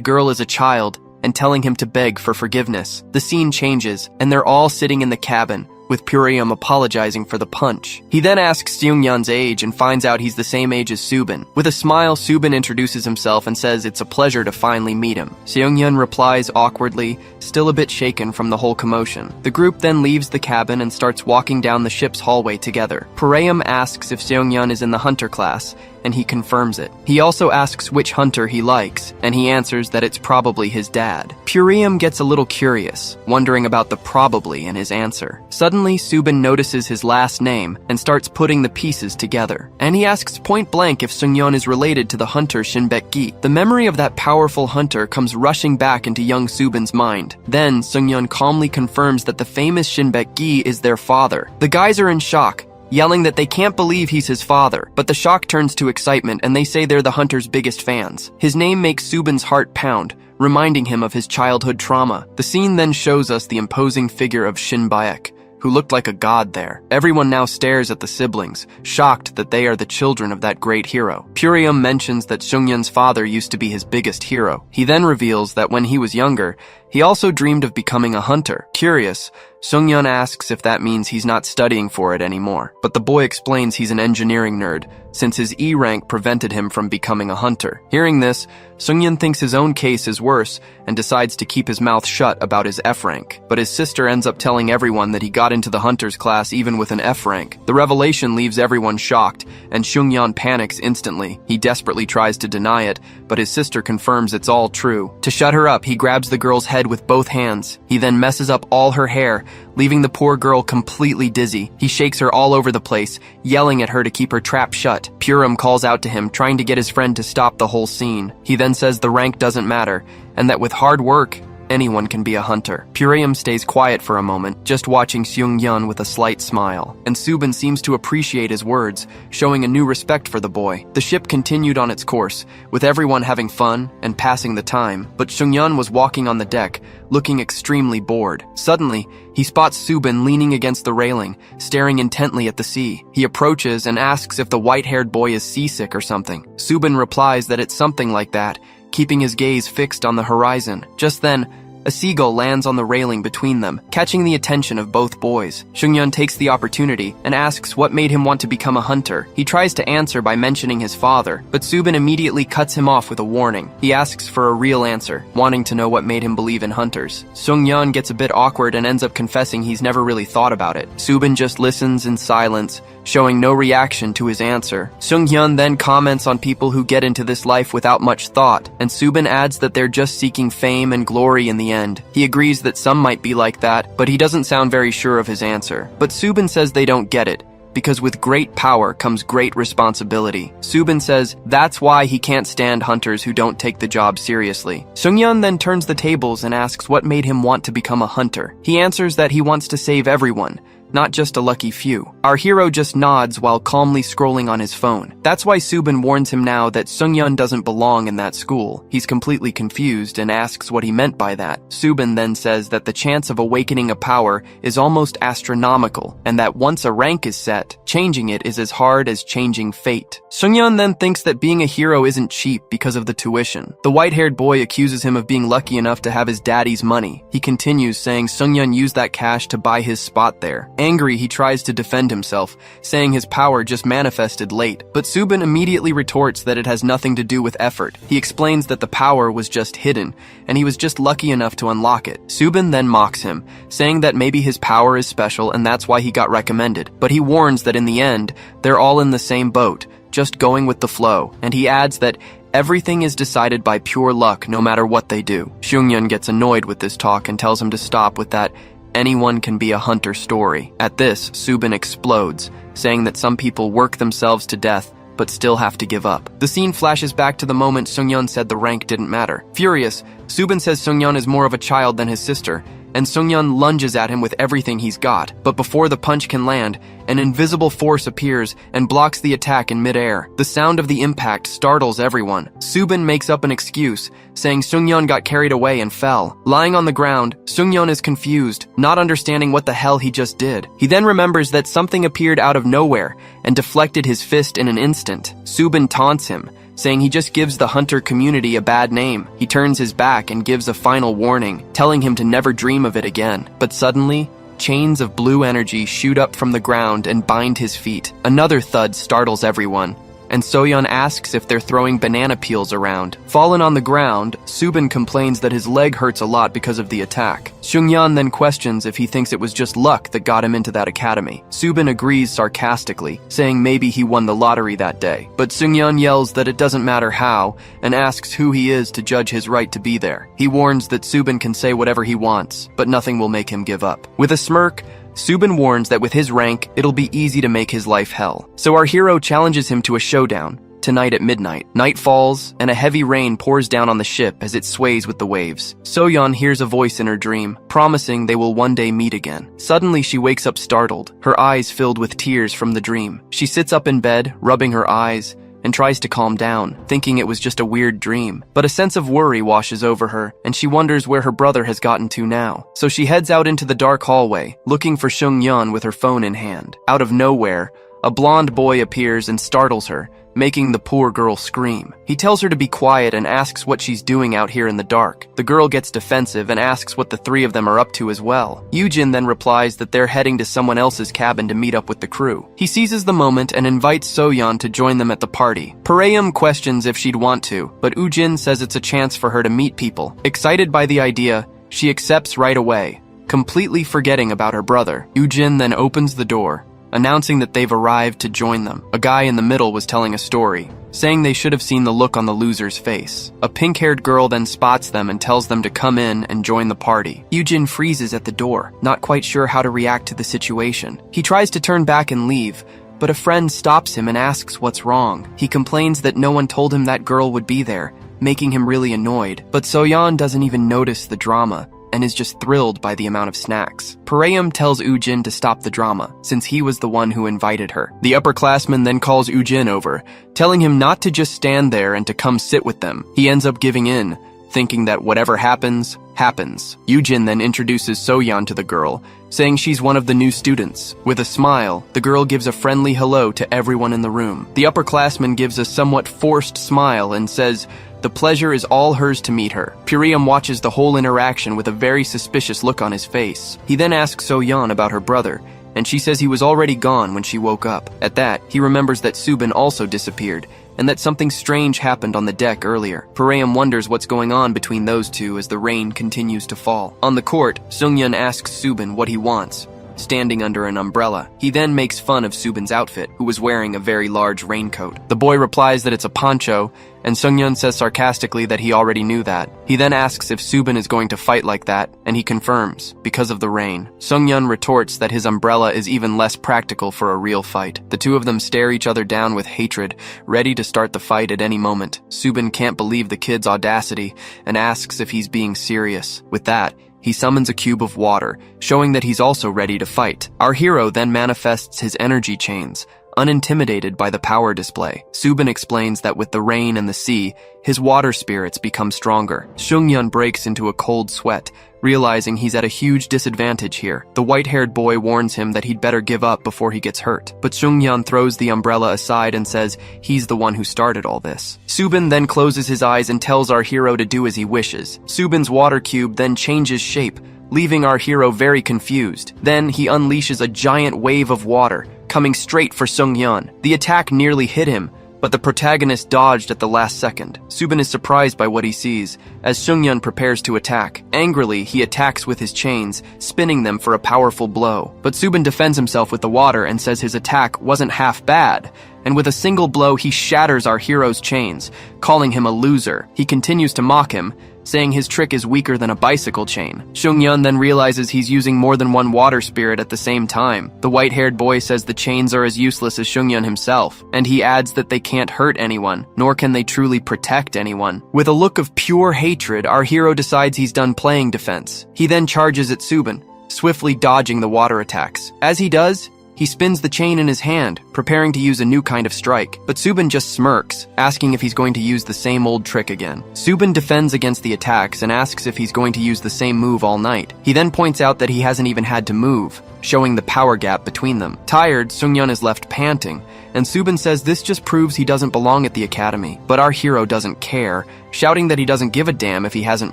girl is a child and telling him to beg for forgiveness. The scene changes, and they're all sitting in the cabin, with Pureum apologizing for the punch. He then asks Seungyeon's age and finds out he's the same age as Subin. With a smile, Subin introduces himself and says it's a pleasure to finally meet him. Seungyeon replies awkwardly, still a bit shaken from the whole commotion. The group then leaves the cabin and starts walking down the ship's hallway together. Pureum asks if Seungyeon is in the hunter class, and he confirms it. He also asks which hunter he likes, and he answers that it's probably his dad. Pureum gets a little curious, wondering about the probably in his answer. Suddenly, Subin notices his last name and starts putting the pieces together. And he asks point blank if Sungyeon is related to the hunter Shinbek-gi. The memory of that powerful hunter comes rushing back into young Subin's mind. Then, Sungyeon calmly confirms that the famous Shinbek-gi is their father. The guys are in shock, yelling that they can't believe he's his father, but the shock turns to excitement and they say they're the hunter's biggest fans. His name makes Subin's heart pound, reminding him of his childhood trauma. The scene then shows us the imposing figure of Shin Baek, who looked like a god there. Everyone now stares at the siblings, shocked that they are the children of that great hero. Pureum mentions that Sungyeon's father used to be his biggest hero. He then reveals that when he was younger, he also dreamed of becoming a hunter. Curious, Sungyeon asks if that means he's not studying for it anymore, but the boy explains he's an engineering nerd, since his E rank prevented him from becoming a hunter. Hearing this, Sungyeon thinks his own case is worse and decides to keep his mouth shut about his F rank, but his sister ends up telling everyone that he got into the hunter's class even with an F rank. The revelation leaves everyone shocked, and Sungyeon panics instantly. He desperately tries to deny it, but his sister confirms it's all true. To shut her up, he grabs the girl's head with both hands. He then messes up all her hair, leaving the poor girl completely dizzy. He shakes her all over the place, yelling at her to keep her trap shut. that. Purim calls out to him, trying to get his friend to stop the whole scene. He then says the rank doesn't matter, and that with hard work, anyone can be a hunter. Purim stays quiet for a moment, just watching Seung-yeon with a slight smile, and Subin seems to appreciate his words, showing a new respect for the boy. The ship continued on its course, with everyone having fun and passing the time, but Seung-yeon was walking on the deck, looking extremely bored. Suddenly, he spots Subin leaning against the railing, staring intently at the sea. He approaches and asks if the white-haired boy is seasick or something. Subin replies that it's something like that, keeping his gaze fixed on the horizon. Just then, a seagull lands on the railing between them, catching the attention of both boys. Seung-yeon takes the opportunity and asks what made him want to become a hunter. He tries to answer by mentioning his father, but Subin immediately cuts him off with a warning. He asks for a real answer, wanting to know what made him believe in hunters. Seung-yeon gets a bit awkward and ends up confessing he's never really thought about it. Subin just listens in silence, showing no reaction to his answer. Seung-yeon then comments on people who get into this life without much thought, and Subin adds that they're just seeking fame and glory in the end. He agrees that some might be like that, but he doesn't sound very sure of his answer. But Subin says they don't get it, because with great power comes great responsibility. Subin says that's why he can't stand hunters who don't take the job seriously. Seung-yeon then turns the tables and asks what made him want to become a hunter. He answers that he wants to save everyone, not just a lucky few. Our hero just nods while calmly scrolling on his phone. That's why Subin warns him now that Seung-yeon doesn't belong in that school. He's completely confused and asks what he meant by that. Subin then says that the chance of awakening a power is almost astronomical, and that once a rank is set, changing it is as hard as changing fate. Seung-yeon then thinks that being a hero isn't cheap because of the tuition. The white-haired boy accuses him of being lucky enough to have his daddy's money. He continues saying Seung-yeon used that cash to buy his spot there. Angry, he tries to defend himself, saying his power just manifested late, but Subin immediately retorts that it has nothing to do with effort. He explains that the power was just hidden, and he was just lucky enough to unlock it. Subin then mocks him, saying that maybe his power is special and that's why he got recommended, but he warns that in the end, they're all in the same boat, just going with the flow, and he adds that everything is decided by pure luck no matter what they do. Seung-yeon gets annoyed with this talk and tells him to stop with that anyone can be a hunter story. At this, Subin explodes, saying that some people work themselves to death but still have to give up. The scene flashes back to the moment Seung-yeon said the rank didn't matter. Furious, Subin says Seung-yeon is more of a child than his sister, and Seung-yeon lunges at him with everything he's got. But before the punch can land, an invisible force appears and blocks the attack in midair. The sound of the impact startles everyone. Subin makes up an excuse, saying Seung-yeon got carried away and fell. Lying on the ground, Seung-yeon is confused, not understanding what the hell he just did. He then remembers that something appeared out of nowhere and deflected his fist in an instant. Subin taunts him, saying he just gives the hunter community a bad name. He turns his back and gives a final warning, telling him to never dream of it again. But suddenly, chains of blue energy shoot up from the ground and bind his feet. Another thud startles everyone, and Soyeon asks if they're throwing banana peels around. Fallen on the ground, Subin complains that his leg hurts a lot because of the attack. Seung-yeon then questions if he thinks it was just luck that got him into that academy. Subin agrees sarcastically, saying maybe he won the lottery that day. But Seung-yeon yells that it doesn't matter how, and asks who he is to judge his right to be there. He warns that Subin can say whatever he wants, but nothing will make him give up. With a smirk, Subin warns that with his rank, it'll be easy to make his life hell. So our hero challenges him to a showdown, tonight at midnight. Night falls, and a heavy rain pours down on the ship as it sways with the waves. Soyeon hears a voice in her dream, promising they will one day meet again. Suddenly she wakes up startled, her eyes filled with tears from the dream. She sits up in bed, rubbing her eyes, and tries to calm down, thinking it was just a weird dream. But a sense of worry washes over her, and she wonders where her brother has gotten to now. So she heads out into the dark hallway, looking for Seung-yeon with her phone in hand. Out of nowhere, a blonde boy appears and startles her, making the poor girl scream. He tells her to be quiet and asks what she's doing out here in the dark. The girl gets defensive and asks what the three of them are up to as well. Yoojin then replies that they're heading to someone else's cabin to meet up with the crew. He seizes the moment and invites Soyeon to join them at the party. Pareum questions if she'd want to, but Woojin says it's a chance for her to meet people. Excited by the idea, she accepts right away, completely forgetting about her brother. Woojin then opens the door, announcing that they've arrived to join them. A guy in the middle was telling a story, saying they should have seen the look on the loser's face. A pink-haired girl then spots them and tells them to come in and join the party. Woojin freezes at the door, not quite sure how to react to the situation. He tries to turn back and leave, but a friend stops him and asks what's wrong. He complains that no one told him that girl would be there, making him really annoyed. But Soyeon doesn't even notice the drama and is just thrilled by the amount of snacks. Parayam tells Ujin to stop the drama, since he was the one who invited her. The upperclassman then calls Ujin over, telling him not to just stand there and to come sit with them. He ends up giving in, thinking that whatever happens, happens. Ujin then introduces Soyeon to the girl, saying she's one of the new students. With a smile, the girl gives a friendly hello to everyone in the room. The upperclassman gives a somewhat forced smile and says, the pleasure is all hers to meet her. Puriam watches the whole interaction with a very suspicious look on his face. He then asks Soyeon about her brother, and she says he was already gone when she woke up. At that, he remembers that Subin also disappeared, and that something strange happened on the deck earlier. Parayam wonders what's going on between those two as the rain continues to fall. On the court, Sungyun asks Subin what he wants, standing under an umbrella. He then makes fun of Subin's outfit, who was wearing a very large raincoat. The boy replies that it's a poncho, and Sungyun says sarcastically that he already knew that. He then asks if Subin is going to fight like that, and he confirms, because of the rain. Sungyun retorts that his umbrella is even less practical for a real fight. The two of them stare each other down with hatred, ready to start the fight at any moment. Subin can't believe the kid's audacity, and asks if he's being serious. With that, he summons a cube of water, showing that he's also ready to fight. Our hero then manifests his energy chains, unintimidated by the power display. Subin explains that with the rain and the sea, his water spirits become stronger. Sungyun breaks into a cold sweat, realizing he's at a huge disadvantage here. The white-haired boy warns him that he'd better give up before he gets hurt. But Sungyun throws the umbrella aside and says he's the one who started all this. Subin then closes his eyes and tells our hero to do as he wishes. Subin's water cube then changes shape, leaving our hero very confused. Then he unleashes a giant wave of water, coming straight for Sungyun. The attack nearly hit him, but the protagonist dodged at the last second. Subin is surprised by what he sees, as Sungyun prepares to attack. Angrily, he attacks with his chains, spinning them for a powerful blow. But Subin defends himself with the water and says his attack wasn't half bad, and with a single blow he shatters our hero's chains, calling him a loser. He continues to mock him, saying his trick is weaker than a bicycle chain. Sungyun then realizes he's using more than one water spirit at the same time. The white-haired boy says the chains are as useless as Sungyun himself, and he adds that they can't hurt anyone, nor can they truly protect anyone. With a look of pure hatred, our hero decides he's done playing defense. He then charges at Subin, swiftly dodging the water attacks. As he does, he spins the chain in his hand, preparing to use a new kind of strike. But Subin just smirks, asking if he's going to use the same old trick again. Subin defends against the attacks and asks if he's going to use the same move all night. He then points out that he hasn't even had to move, showing the power gap between them. Tired, Sungyun is left panting, and Subin says this just proves he doesn't belong at the academy. But our hero doesn't care, shouting that he doesn't give a damn if he hasn't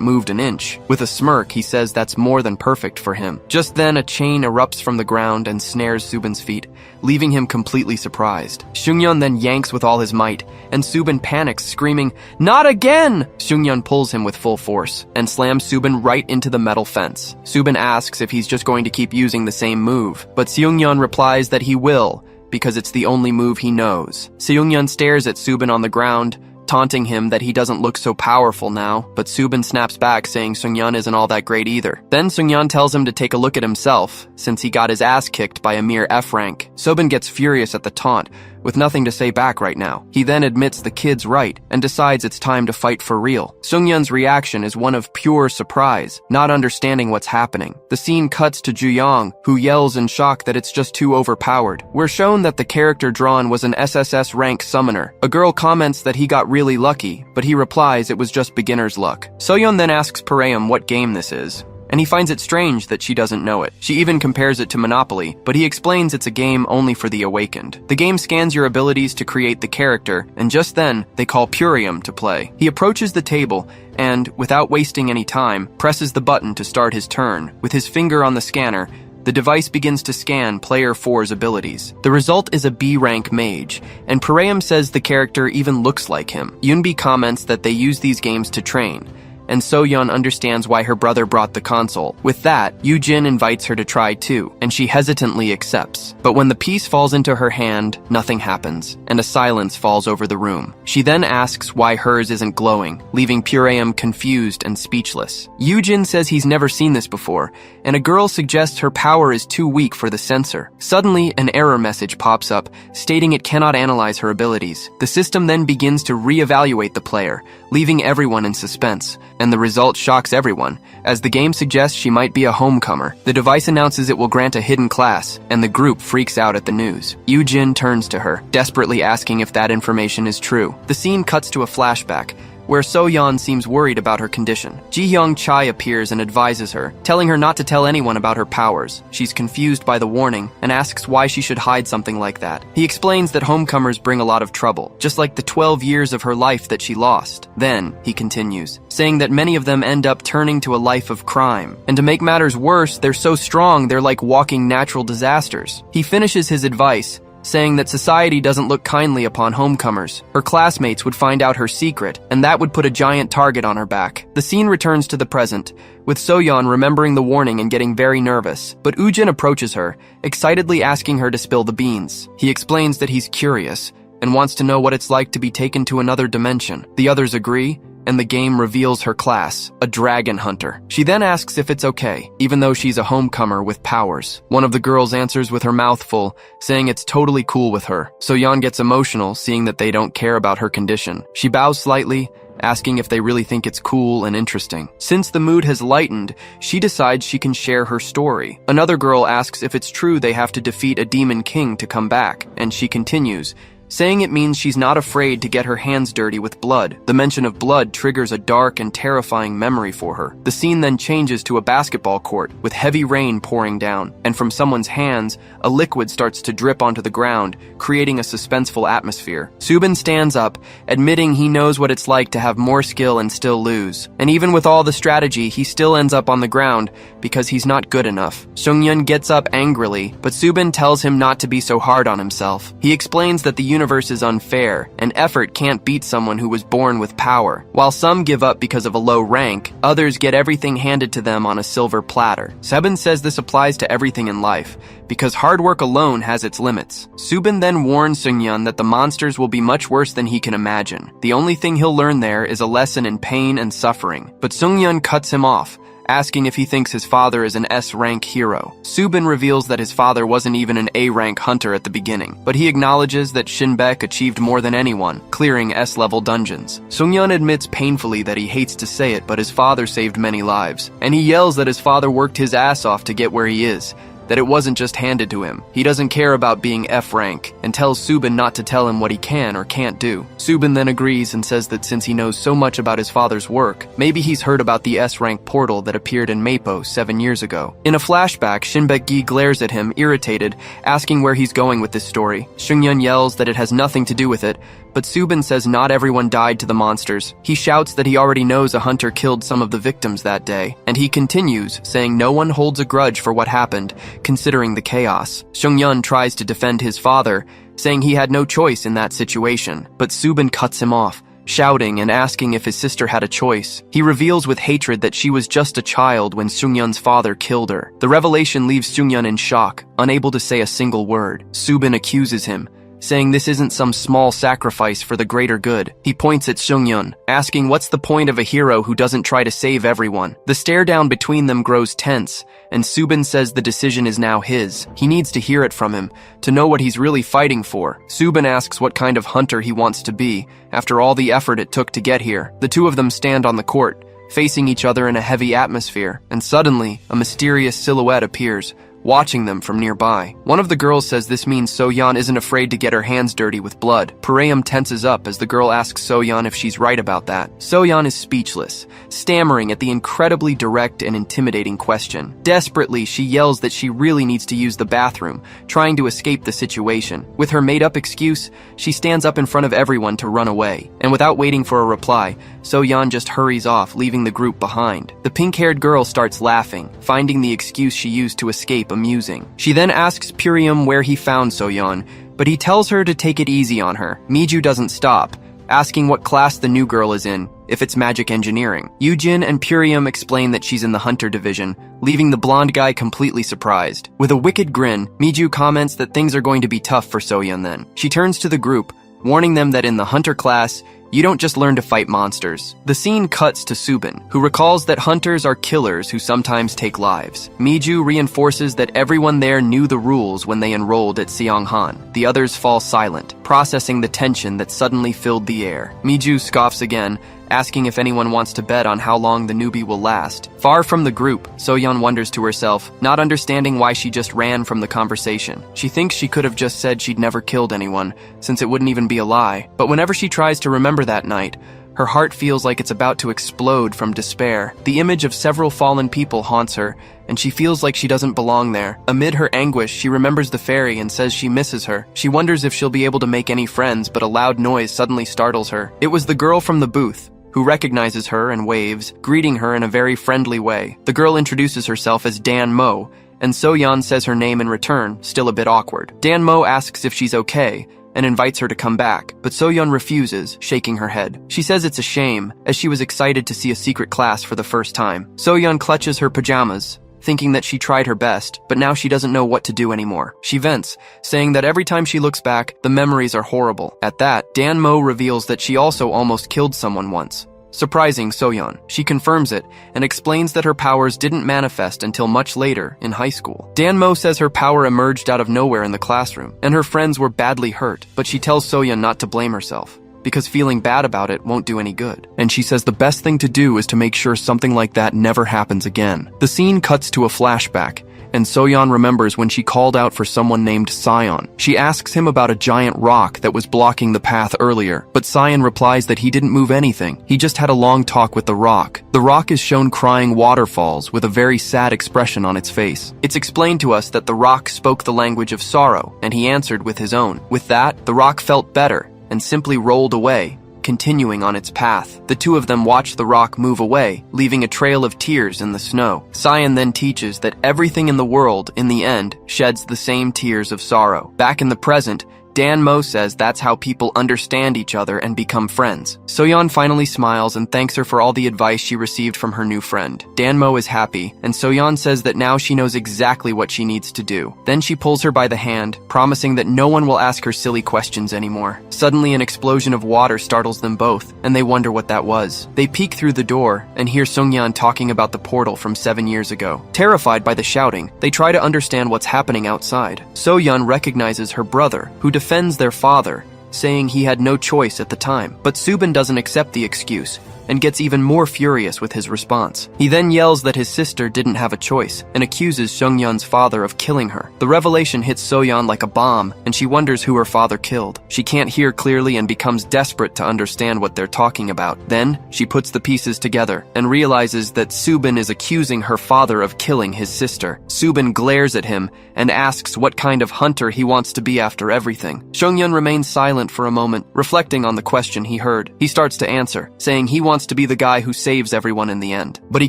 moved an inch. With a smirk, he says that's more than perfect for him. Just then, a chain erupts from the ground and snares Subin's feet, leaving him completely surprised. Sungyun then yanks with all his might, and Subin panics, screaming, "Not again!" Sungyun pulls him with full force, and slams Subin right into the metal fence. Subin asks if he's just going to keep using the same move, but Sungyun replies that he will, because it's the only move he knows. Seungyeon stares at Subin on the ground, taunting him that he doesn't look so powerful now, but Subin snaps back saying Seungyeon isn't all that great either. Then Seungyeon tells him to take a look at himself, since he got his ass kicked by a mere F rank. Subin gets furious at the taunt, with nothing to say back right now. He then admits the kid's right, and decides it's time to fight for real. Seungyeon's reaction is one of pure surprise, not understanding what's happening. The scene cuts to Juyong, who yells in shock that it's just too overpowered. We're shown that the character drawn was an SSS rank summoner. A girl comments that he got really lucky, but he replies it was just beginner's luck. Soyeon then asks Parayam what game this is, and he finds it strange that she doesn't know it. She even compares it to Monopoly, but he explains it's a game only for the awakened. The game scans your abilities to create the character, and just then, they call Purium to play. He approaches the table, and, without wasting any time, presses the button to start his turn. With his finger on the scanner, the device begins to scan Player 4's abilities. The result is a B-rank mage, and Parayam says the character even looks like him. Yunbi comments that they use these games to train, and So-yeon understands why her brother brought the console. With that, Yoo-jin invites her to try too, and she hesitantly accepts. But when the piece falls into her hand, nothing happens, and a silence falls over the room. She then asks why hers isn't glowing, leaving Pureum confused and speechless. Yoo-jin says he's never seen this before, and a girl suggests her power is too weak for the sensor. Suddenly, an error message pops up, stating it cannot analyze her abilities. The system then begins to re-evaluate the player, leaving everyone in suspense, and the result shocks everyone, as the game suggests she might be a homecomer. The device announces it will grant a hidden class, and the group freaks out at the news. Yoo-jin turns to her, desperately asking if that information is true. The scene cuts to a flashback, where So-yeon seems worried about her condition. Ji-hyung Chai appears and advises her, telling her not to tell anyone about her powers. She's confused by the warning and asks why she should hide something like that. He explains that homecomers bring a lot of trouble, just like the 12 years of her life that she lost. Then, he continues, saying that many of them end up turning to a life of crime. And to make matters worse, they're so strong they're like walking natural disasters. He finishes his advice, saying that society doesn't look kindly upon homecomers. Her classmates would find out her secret, and that would put a giant target on her back. The scene returns to the present, with So-yeon remembering the warning and getting very nervous, but Woo-jin approaches her, excitedly asking her to spill the beans. He explains that he's curious, and wants to know what it's like to be taken to another dimension. The others agree, and the game reveals her class, a dragon hunter. She then asks if it's okay, even though she's a homecomer with powers. One of the girls answers with her mouth full, saying it's totally cool with her. So-yeon gets emotional, seeing that they don't care about her condition. She bows slightly, asking if they really think it's cool and interesting. Since the mood has lightened, she decides she can share her story. Another girl asks if it's true they have to defeat a demon king to come back, and she continues, saying it means she's not afraid to get her hands dirty with blood. The mention of blood triggers a dark and terrifying memory for her. The scene then changes to a basketball court, with heavy rain pouring down, and from someone's hands, a liquid starts to drip onto the ground, creating a suspenseful atmosphere. Subin stands up, admitting he knows what it's like to have more skill and still lose. And even with all the strategy, he still ends up on the ground, because he's not good enough. Seungyeon gets up angrily, but Subin tells him not to be so hard on himself. He explains that the universe is unfair, and effort can't beat someone who was born with power. While some give up because of a low rank, others get everything handed to them on a silver platter. Subin says this applies to everything in life, because hard work alone has its limits. Subin then warns Seungyeon that the monsters will be much worse than he can imagine. The only thing he'll learn there is a lesson in pain and suffering. But Seungyeon cuts him off, asking if he thinks his father is an S-rank hero. Subin reveals that his father wasn't even an A-rank hunter at the beginning, but he acknowledges that Shinbek achieved more than anyone, clearing S-level dungeons. Seungyeon admits painfully that he hates to say it, but his father saved many lives, and he yells that his father worked his ass off to get where he is, that it wasn't just handed to him. He doesn't care about being F-rank, and tells Subin not to tell him what he can or can't do. Subin then agrees and says that since he knows so much about his father's work, maybe he's heard about the S-rank portal that appeared in Mappo 7 years ago. In a flashback, Shinbek-gi glares at him, irritated, asking where he's going with this story. Seungyeon yells that it has nothing to do with it, but Subin says not everyone died to the monsters. He shouts that he already knows a hunter killed some of the victims that day, and he continues, saying no one holds a grudge for what happened, considering the chaos. Seungyeon tries to defend his father, saying he had no choice in that situation, but Subin cuts him off, shouting and asking if his sister had a choice. He reveals with hatred that she was just a child when Seungyeon's father killed her. The revelation leaves Seungyeon in shock, unable to say a single word. Subin accuses him, saying this isn't some small sacrifice for the greater good. He points at Seungyeon, asking what's the point of a hero who doesn't try to save everyone. The stare down between them grows tense, and Subin says the decision is now his. He needs to hear it from him, to know what he's really fighting for. Subin asks what kind of hunter he wants to be, after all the effort it took to get here. The two of them stand on the court, facing each other in a heavy atmosphere, and suddenly, a mysterious silhouette appears, watching them from nearby. One of the girls says this means So-yeon isn't afraid to get her hands dirty with blood. Pareum tenses up as the girl asks So-yeon if she's right about that. So-yeon is speechless, stammering at the incredibly direct and intimidating question. Desperately, she yells that she really needs to use the bathroom, trying to escape the situation. With her made-up excuse, she stands up in front of everyone to run away, and without waiting for a reply, So-yeon just hurries off, leaving the group behind. The pink-haired girl starts laughing, finding the excuse she used to escape amusing. She then asks Purium where he found So-yeon, but he tells her to take it easy on her. Miju doesn't stop, asking what class the new girl is in, if it's magic engineering. Yujin and Purium explain that she's in the Hunter division, leaving the blonde guy completely surprised. With a wicked grin, Miju comments that things are going to be tough for Soyeon then. She turns to the group, warning them that in the Hunter class, you don't just learn to fight monsters. The scene cuts to Subin, who recalls that hunters are killers who sometimes take lives. Miju reinforces that everyone there knew the rules when they enrolled at Seonghan. The others fall silent, processing the tension that suddenly filled the air. Miju scoffs again, asking if anyone wants to bet on how long the newbie will last. Far from the group, Soyeon wonders to herself, not understanding why she just ran from the conversation. She thinks she could have just said she'd never killed anyone, since it wouldn't even be a lie. But whenever she tries to remember that night, her heart feels like it's about to explode from despair. The image of several fallen people haunts her, and she feels like she doesn't belong there. Amid her anguish, she remembers the fairy and says she misses her. She wonders if she'll be able to make any friends, but a loud noise suddenly startles her. It was the girl from the booth, who recognizes her and waves, greeting her in a very friendly way. The girl introduces herself as Dan Mo, and Soyeon says her name in return, still a bit awkward. Dan Mo asks if she's okay, and invites her to come back, but Soyeon refuses, shaking her head. She says it's a shame, as she was excited to see a secret class for the first time. Soyeon clutches her pajamas, thinking that she tried her best, but now she doesn't know what to do anymore. She vents, saying that every time she looks back, the memories are horrible. At that, Dan Mo reveals that she also almost killed someone once, surprising Soyeon. She confirms it and explains that her powers didn't manifest until much later in high school. Dan Mo says her power emerged out of nowhere in the classroom, and her friends were badly hurt, but she tells Soyeon not to blame herself, because feeling bad about it won't do any good. And she says the best thing to do is to make sure something like that never happens again. The scene cuts to a flashback, and Soyeon remembers when she called out for someone named Sion. She asks him about a giant rock that was blocking the path earlier, but Sion replies that he didn't move anything. He just had a long talk with the rock. The rock is shown crying waterfalls with a very sad expression on its face. It's explained to us that the rock spoke the language of sorrow, and he answered with his own. With that, the rock felt better and simply rolled away, continuing on its path. The two of them watch the rock move away, leaving a trail of tears in the snow. Sion then teaches that everything in the world, in the end, sheds the same tears of sorrow. Back in the present, Dan Mo says that's how people understand each other and become friends. Soyeon finally smiles and thanks her for all the advice she received from her new friend. Dan Mo is happy, and Soyeon says that now she knows exactly what she needs to do. Then she pulls her by the hand, promising that no one will ask her silly questions anymore. Suddenly, an explosion of water startles them both, and they wonder what that was. They peek through the door and hear Sungyeon talking about the portal from 7 years ago. Terrified by the shouting, they try to understand what's happening outside. Soyeon recognizes her brother, who defends their father, saying he had no choice at the time. But Subin doesn't accept the excuse and gets even more furious with his response. He then yells that his sister didn't have a choice and accuses Sungyeon's father of killing her. The revelation hits Soyeon like a bomb, and she wonders who her father killed. She can't hear clearly and becomes desperate to understand what they're talking about. Then, she puts the pieces together and realizes that Subin is accusing her father of killing his sister. Subin glares at him and asks what kind of hunter he wants to be after everything. Sungyeon remains silent for a moment, reflecting on the question he heard. He starts to answer, saying he wants to be the guy who saves everyone in the end. But he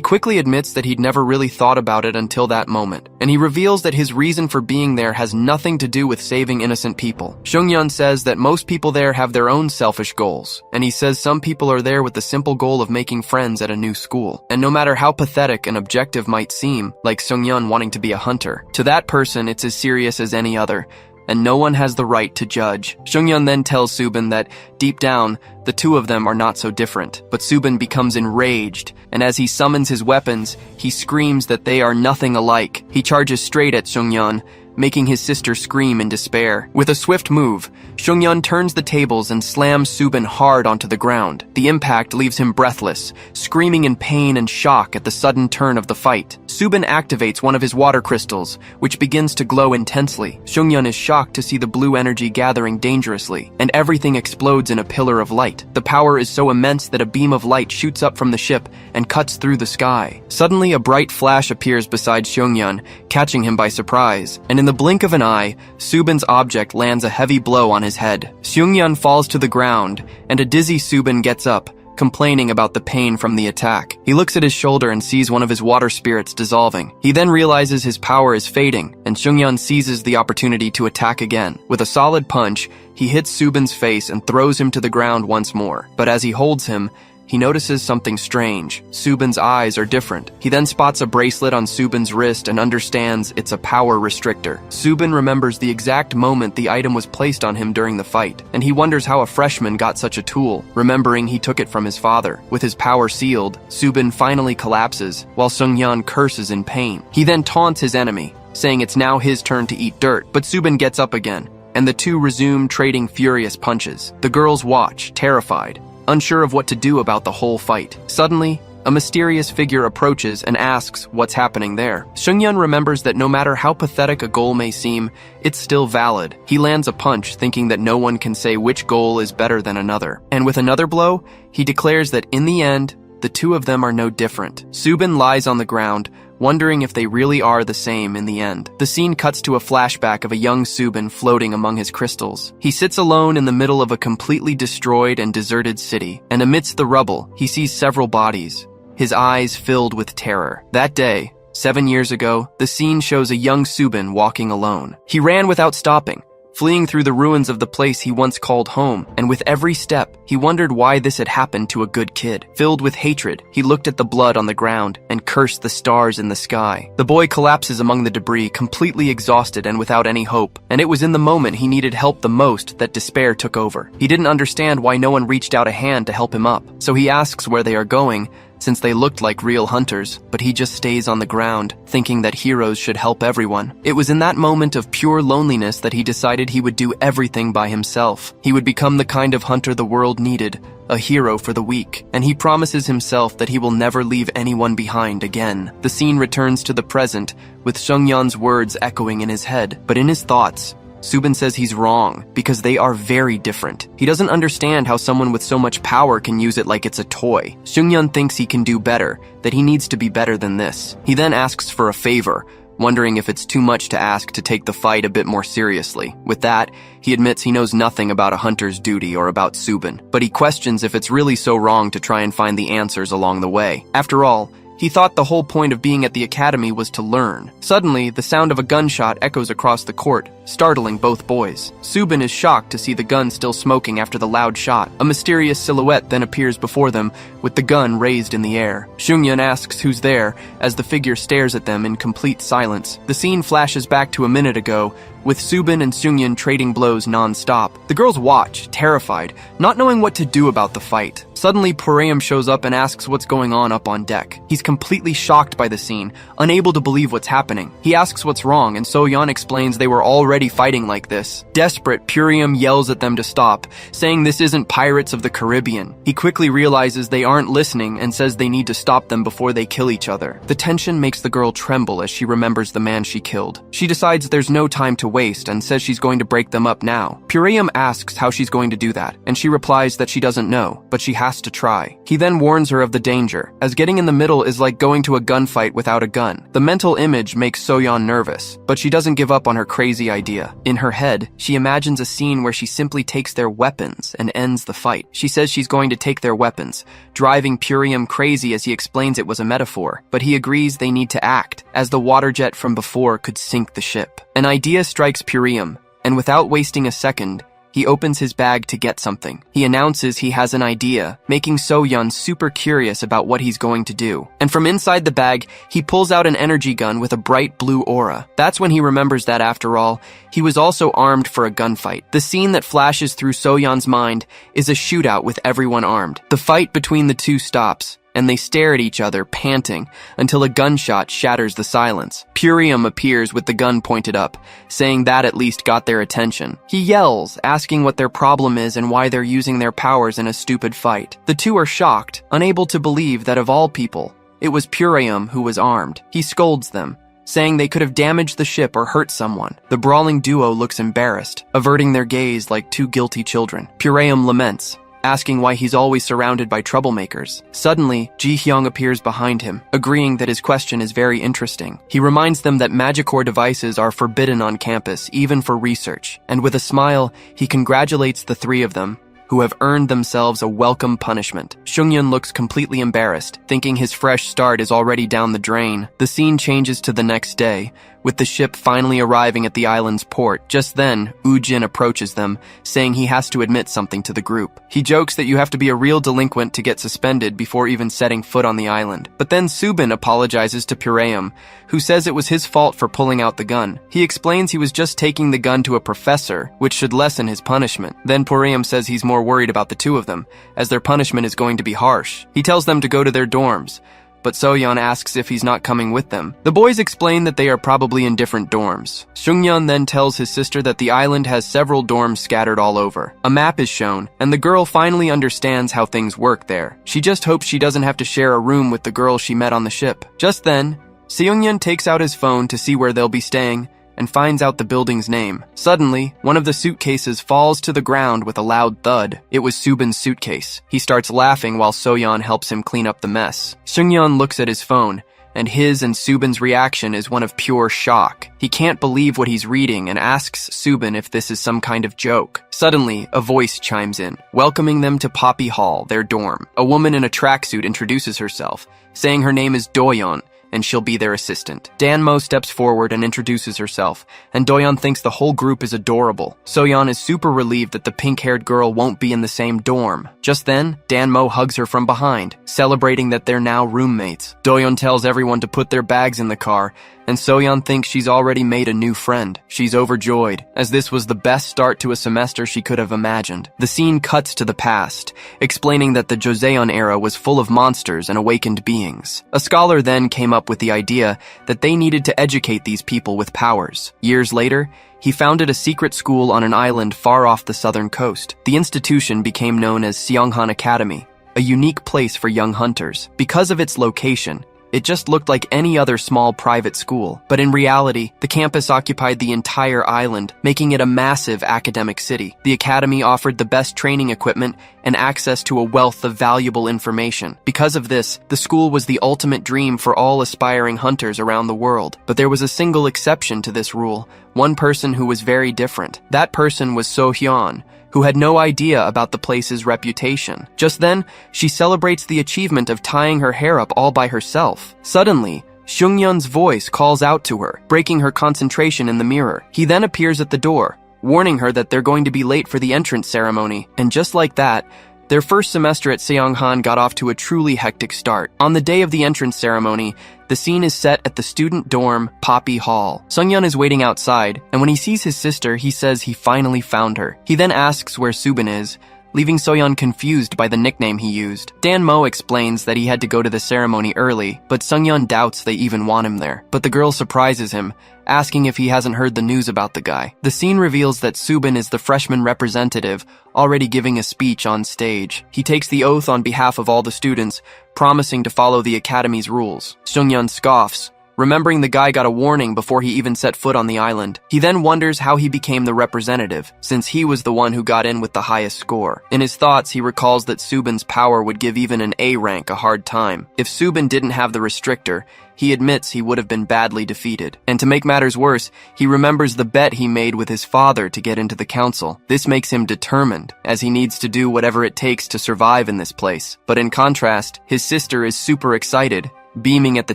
quickly admits that he'd never really thought about it until that moment, and he reveals that his reason for being there has nothing to do with saving innocent people. Sungyeon says that most people there have their own selfish goals, and he says some people are there with the simple goal of making friends at a new school. And no matter how pathetic an objective might seem, like Sungyeon wanting to be a hunter, to that person it's as serious as any other, and no one has the right to judge. Sungyeon then tells Subin that, deep down, the two of them are not so different. But Subin becomes enraged, and as he summons his weapons, he screams that they are nothing alike. He charges straight at Sungyeon, making his sister scream in despair. With a swift move, Sungyeon turns the tables and slams Subin hard onto the ground. The impact leaves him breathless, screaming in pain and shock at the sudden turn of the fight. Subin activates one of his water crystals, which begins to glow intensely. Sungyeon is shocked to see the blue energy gathering dangerously, and everything explodes in a pillar of light. The power is so immense that a beam of light shoots up from the ship and cuts through the sky. Suddenly, a bright flash appears beside Sungyeon, catching him by surprise, and in the blink of an eye, Subin's object lands a heavy blow on his head. Sungyeon falls to the ground, and a dizzy Subin gets up, complaining about the pain from the attack. He looks at his shoulder and sees one of his water spirits dissolving. He then realizes his power is fading, and Sungyeon seizes the opportunity to attack again. With a solid punch, he hits Subin's face and throws him to the ground once more. But as he holds him, he notices something strange. Subin's eyes are different. He then spots a bracelet on Subin's wrist and understands it's a power restrictor. Subin remembers the exact moment the item was placed on him during the fight, and he wonders how a freshman got such a tool, remembering he took it from his father. With his power sealed, Subin finally collapses, while Seungyeon curses in pain. He then taunts his enemy, saying it's now his turn to eat dirt, but Subin gets up again, and the two resume trading furious punches. The girls watch, terrified, unsure of what to do about the whole fight. Suddenly, a mysterious figure approaches and asks what's happening there. Seungyeon remembers that no matter how pathetic a goal may seem, it's still valid. He lands a punch, thinking that no one can say which goal is better than another. And with another blow, he declares that in the end, the two of them are no different. Subin lies on the ground, wondering if they really are the same in the end. The scene cuts to a flashback of a young Subin floating among his crystals. He sits alone in the middle of a completely destroyed and deserted city, and amidst the rubble, he sees several bodies, his eyes filled with terror. That day, 7 years ago, the scene shows a young Subin walking alone. He ran without stopping, fleeing through the ruins of the place he once called home, and with every step, he wondered why this had happened to a good kid. Filled with hatred, he looked at the blood on the ground and cursed the stars in the sky. The boy collapses among the debris, completely exhausted and without any hope, and it was in the moment he needed help the most that despair took over. He didn't understand why no one reached out a hand to help him up, so he asks where they are going, since they looked like real hunters, but he just stays on the ground, thinking that heroes should help everyone. It was in that moment of pure loneliness that he decided he would do everything by himself. He would become the kind of hunter the world needed, a hero for the weak, and he promises himself that he will never leave anyone behind again. The scene returns to the present, with Seungyeon's words echoing in his head, but in his thoughts, Subin says he's wrong, because they are very different. He doesn't understand how someone with so much power can use it like it's a toy. Seungyeon thinks he can do better, that he needs to be better than this. He then asks for a favor, wondering if it's too much to ask to take the fight a bit more seriously. With that, he admits he knows nothing about a hunter's duty or about Subin, but he questions if it's really so wrong to try and find the answers along the way. After all, he thought the whole point of being at the academy was to learn. Suddenly, the sound of a gunshot echoes across the court, startling both boys. Subin is shocked to see the gun still smoking after the loud shot. A mysterious silhouette then appears before them, with the gun raised in the air. Seungyeon asks who's there, as the figure stares at them in complete silence. The scene flashes back to a minute ago, with Subin and Seungyeon trading blows non-stop. The girls watch, terrified, not knowing what to do about the fight. Suddenly, Pureum shows up and asks what's going on up on deck. He's completely shocked by the scene, unable to believe what's happening. He asks what's wrong, and Soyeon explains they were already fighting like this. Desperate, Pureum yells at them to stop, saying this isn't Pirates of the Caribbean. He quickly realizes they aren't listening and says they need to stop them before they kill each other. The tension makes the girl tremble as she remembers the man she killed. She decides there's no time to waste and says she's going to break them up now. Pureum asks how she's going to do that, and she replies that she doesn't know, but she has to try. He then warns her of the danger, as getting in the middle is like going to a gunfight without a gun. The mental image makes Soyeon nervous, but she doesn't give up on her crazy idea. In her head, she imagines a scene where she simply takes their weapons and ends the fight. She says she's going to take their weapons, driving Pureum crazy as he explains it was a metaphor, but he agrees they need to act, as the water jet from before could sink the ship. An idea strikes Pureum, and without wasting a second, he opens his bag to get something. He announces he has an idea, making Soyeon super curious about what he's going to do. And from inside the bag, he pulls out an energy gun with a bright blue aura. That's when he remembers that, after all, he was also armed for a gunfight. The scene that flashes through Soyeon's mind is a shootout with everyone armed. The fight between the two stops, and they stare at each other, panting, until a gunshot shatters the silence. Pureum appears with the gun pointed up, saying that at least got their attention. He yells, asking what their problem is and why they're using their powers in a stupid fight. The two are shocked, unable to believe that of all people, it was Pureum who was armed. He scolds them, saying they could have damaged the ship or hurt someone. The brawling duo looks embarrassed, averting their gaze like two guilty children. Pureum laments, asking why he's always surrounded by troublemakers. Suddenly, Ji-hyung appears behind him, agreeing that his question is very interesting. He reminds them that Magicore devices are forbidden on campus, even for research, and with a smile, he congratulates the three of them, who have earned themselves a welcome punishment. Seungyeon looks completely embarrassed, thinking his fresh start is already down the drain. The scene changes to the next day, with the ship finally arriving at the island's port. Just then, Ujin approaches them, saying he has to admit something to the group. He jokes that you have to be a real delinquent to get suspended before even setting foot on the island. But then Subin apologizes to Pureum, who says it was his fault for pulling out the gun. He explains he was just taking the gun to a professor, which should lessen his punishment. Then Pureum says he's more worried about the two of them, as their punishment is going to be harsh. He tells them to go to their dorms, but Soyeon asks if he's not coming with them. The boys explain that they are probably in different dorms. Seungyeon then tells his sister that the island has several dorms scattered all over. A map is shown, and the girl finally understands how things work there. She just hopes she doesn't have to share a room with the girl she met on the ship. Just then, Seungyeon takes out his phone to see where they'll be staying, and finds out the building's name. Suddenly, one of the suitcases falls to the ground with a loud thud. It was Subin's suitcase. He starts laughing while Soyeon helps him clean up the mess. Seungyeon looks at his phone, and his and Subin's reaction is one of pure shock. He can't believe what he's reading and asks Subin if this is some kind of joke. Suddenly, a voice chimes in, welcoming them to Poppy Hall, their dorm. A woman in a tracksuit introduces herself, saying her name is Doyeon, and she'll be their assistant. Danmo steps forward and introduces herself, and Doyeon thinks the whole group is adorable. Soyeon is super relieved that the pink-haired girl won't be in the same dorm. Just then, Danmo hugs her from behind, celebrating that they're now roommates. Doyeon tells everyone to put their bags in the car, and Soyeon thinks she's already made a new friend. She's overjoyed, as this was the best start to a semester she could have imagined. The scene cuts to the past, explaining that the Joseon era was full of monsters and awakened beings. A scholar then came up with the idea that they needed to educate these people with powers. Years later, he founded a secret school on an island far off the southern coast. The institution became known as Seonghan Academy, a unique place for young hunters. Because of its location, it just looked like any other small private school, but in reality, the campus occupied the entire island, making it a massive academic city. The academy offered the best training equipment and access to a wealth of valuable information. Because of this, the school was the ultimate dream for all aspiring hunters around the world. But there was a single exception to this rule, one person who was very different. That person was So Hyun, who had no idea about the place's reputation. Just then, she celebrates the achievement of tying her hair up all by herself. Suddenly, Seungyeon's voice calls out to her, breaking her concentration in the mirror. He then appears at the door, warning her that they're going to be late for the entrance ceremony. And just like that, their first semester at Seonghan got off to a truly hectic start. On the day of the entrance ceremony, the scene is set at the student dorm, Poppy Hall. Seungyeon is waiting outside, and when he sees his sister, he says he finally found her. He then asks where Subin is, leaving Soyeon confused by the nickname he used. Danmo explains that he had to go to the ceremony early, but Seungyeon doubts they even want him there. But the girl surprises him, asking if he hasn't heard the news about the guy. The scene reveals that Subin is the freshman representative, already giving a speech on stage. He takes the oath on behalf of all the students, promising to follow the academy's rules. Seungyeon scoffs, remembering the guy got a warning before he even set foot on the island. He then wonders how he became the representative, since he was the one who got in with the highest score. In his thoughts, he recalls that Subin's power would give even an A rank a hard time. If Subin didn't have the restrictor, he admits he would have been badly defeated. And to make matters worse, he remembers the bet he made with his father to get into the council. This makes him determined, as he needs to do whatever it takes to survive in this place. But in contrast, his sister is super excited, beaming at the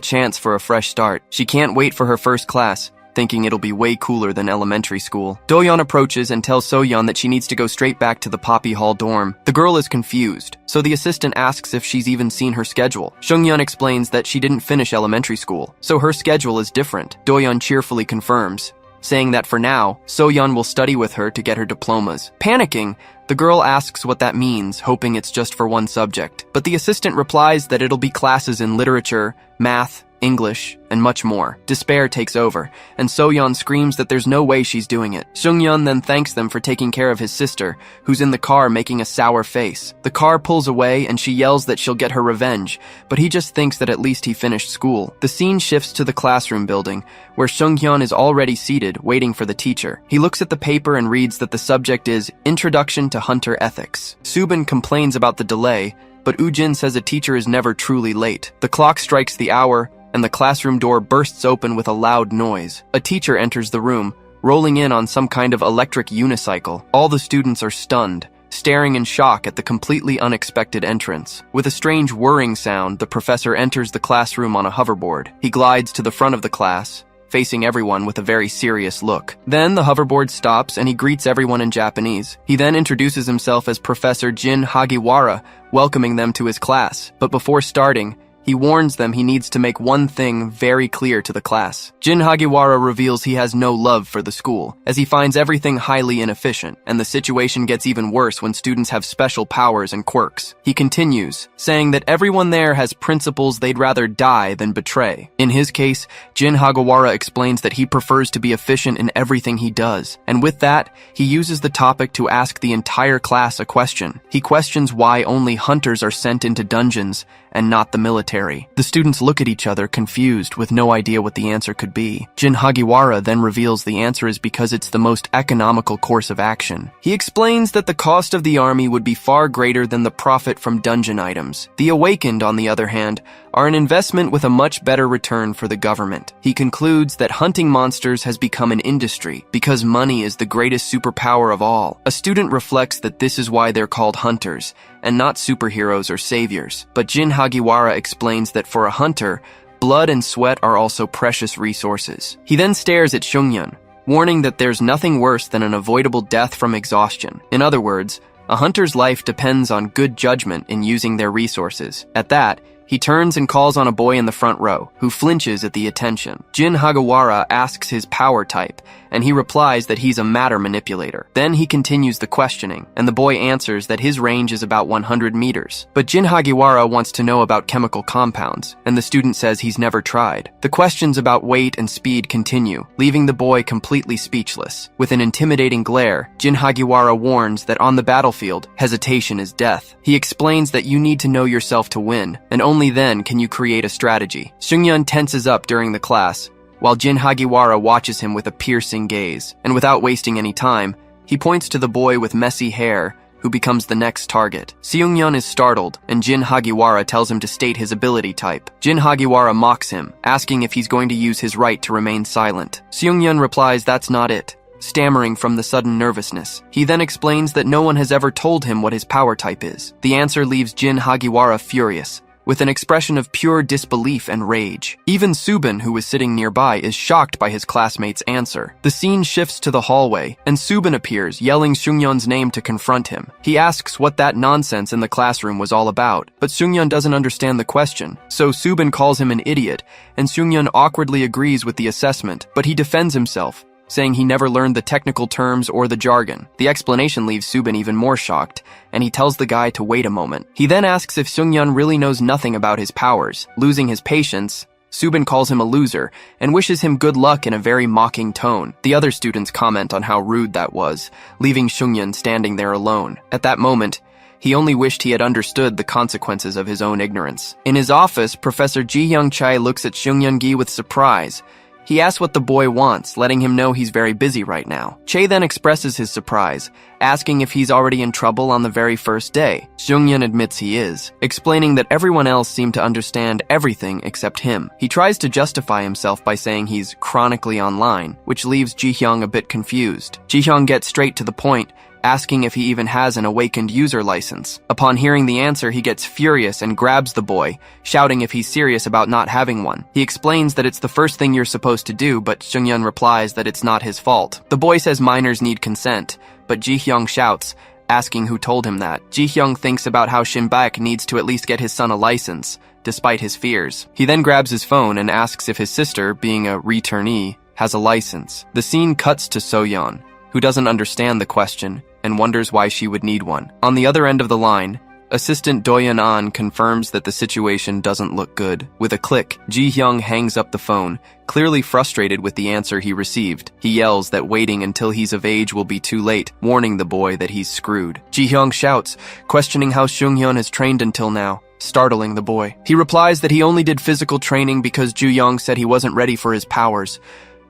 chance for a fresh start. She can't wait for her first class, thinking it'll be way cooler than elementary school. Doyeon approaches and tells Soyeon that she needs to go straight back to the Poppy Hall dorm. The girl is confused, so the assistant asks if she's even seen her schedule. Seungyeon explains that she didn't finish elementary school, so her schedule is different. Doyeon cheerfully confirms, saying that for now, Soyeon will study with her to get her diplomas. Panicking, the girl asks what that means, hoping it's just for one subject. But the assistant replies that it'll be classes in literature, math, English, and much more. Despair takes over, and Soyeon screams that there's no way she's doing it. Seungyeon then thanks them for taking care of his sister, who's in the car making a sour face. The car pulls away, and she yells that she'll get her revenge, but he just thinks that at least he finished school. The scene shifts to the classroom building, where Seungyeon is already seated, waiting for the teacher. He looks at the paper and reads that the subject is Introduction to Hunter Ethics. Subin complains about the delay, but Ujin says a teacher is never truly late. The clock strikes the hour, and the classroom door bursts open with a loud noise. A teacher enters the room, rolling in on some kind of electric unicycle. All the students are stunned, staring in shock at the completely unexpected entrance. With a strange whirring sound, the professor enters the classroom on a hoverboard. He glides to the front of the class, facing everyone with a very serious look. Then the hoverboard stops and he greets everyone in Japanese. He then introduces himself as Professor Jin Hagiwara, welcoming them to his class. But before starting, he warns them he needs to make one thing very clear to the class. Jin Hagiwara reveals he has no love for the school, as he finds everything highly inefficient, and the situation gets even worse when students have special powers and quirks. He continues, saying that everyone there has principles they'd rather die than betray. In his case, Jin Hagiwara explains that he prefers to be efficient in everything he does, and with that, he uses the topic to ask the entire class a question. He questions why only hunters are sent into dungeons and not the military. The students look at each other confused with no idea what the answer could be. Jin Hagiwara then reveals the answer is because it's the most economical course of action. He explains that the cost of the army would be far greater than the profit from dungeon items. The Awakened, on the other hand, are an investment with a much better return for the government. He concludes that hunting monsters has become an industry because money is the greatest superpower of all. A student reflects that this is why they're called hunters and not superheroes or saviors. But Jin Hagiwara explains that for a hunter, blood and sweat are also precious resources. He then stares at Seungyeon, warning that there's nothing worse than an avoidable death from exhaustion. In other words, a hunter's life depends on good judgment in using their resources. At that, he turns and calls on a boy in the front row, who flinches at the attention. Jin Hagiwara asks his power type, and he replies that he's a matter manipulator. Then he continues the questioning, and the boy answers that his range is about 100 meters. But Jin Hagiwara wants to know about chemical compounds, and the student says he's never tried. The questions about weight and speed continue, leaving the boy completely speechless. With an intimidating glare, Jin Hagiwara warns that on the battlefield, hesitation is death. He explains that you need to know yourself to win, and only then can you create a strategy. Seungyeon tenses up during the class, while Jin Hagiwara watches him with a piercing gaze, and without wasting any time, he points to the boy with messy hair, who becomes the next target. Seungyeon is startled, and Jin Hagiwara tells him to state his ability type. Jin Hagiwara mocks him, asking if he's going to use his right to remain silent. Seungyeon replies that's not it, stammering from the sudden nervousness. He then explains that no one has ever told him what his power type is. The answer leaves Jin Hagiwara furious, with an expression of pure disbelief and rage. Even Subin, who was sitting nearby, is shocked by his classmate's answer. The scene shifts to the hallway, and Subin appears, yelling Seungyeon's name to confront him. He asks what that nonsense in the classroom was all about, but Seungyeon doesn't understand the question. So Subin calls him an idiot, and Seungyeon awkwardly agrees with the assessment, but he defends himself, saying he never learned the technical terms or the jargon. The explanation leaves Subin even more shocked, and he tells the guy to wait a moment. He then asks if Seungyeon really knows nothing about his powers. Losing his patience, Subin calls him a loser and wishes him good luck in a very mocking tone. The other students comment on how rude that was, leaving Seungyeon standing there alone. At that moment, he only wished he had understood the consequences of his own ignorance. In his office, Professor Ji-Hyung Chai looks at Seungyeon-gi with surprise. He asks what the boy wants, letting him know he's very busy right now. Che then expresses his surprise, asking if he's already in trouble on the very first day. Seungyeon admits he is, explaining that everyone else seemed to understand everything except him. He tries to justify himself by saying he's chronically online, which leaves Ji-Hyung a bit confused. Ji-Hyung gets straight to the point, asking if he even has an awakened user license. Upon hearing the answer, he gets furious and grabs the boy, shouting if he's serious about not having one. He explains that it's the first thing you're supposed to do, but Seungyeon replies that it's not his fault. The boy says minors need consent, but Ji-Hyung shouts, asking who told him that. Ji-Hyung thinks about how Shin-baek needs to at least get his son a license, despite his fears. He then grabs his phone and asks if his sister, being a returnee, has a license. The scene cuts to So-yeon, who doesn't understand the question and wonders why she would need one. On the other end of the line, Assistant Doyeon-an confirms that the situation doesn't look good. With a click, Ji-Hyung hangs up the phone, clearly frustrated with the answer he received. He yells that waiting until he's of age will be too late, warning the boy that he's screwed. Ji-Hyung shouts, questioning how Seungyeon has trained until now, startling the boy. He replies that he only did physical training because Ju-Young said he wasn't ready for his powers.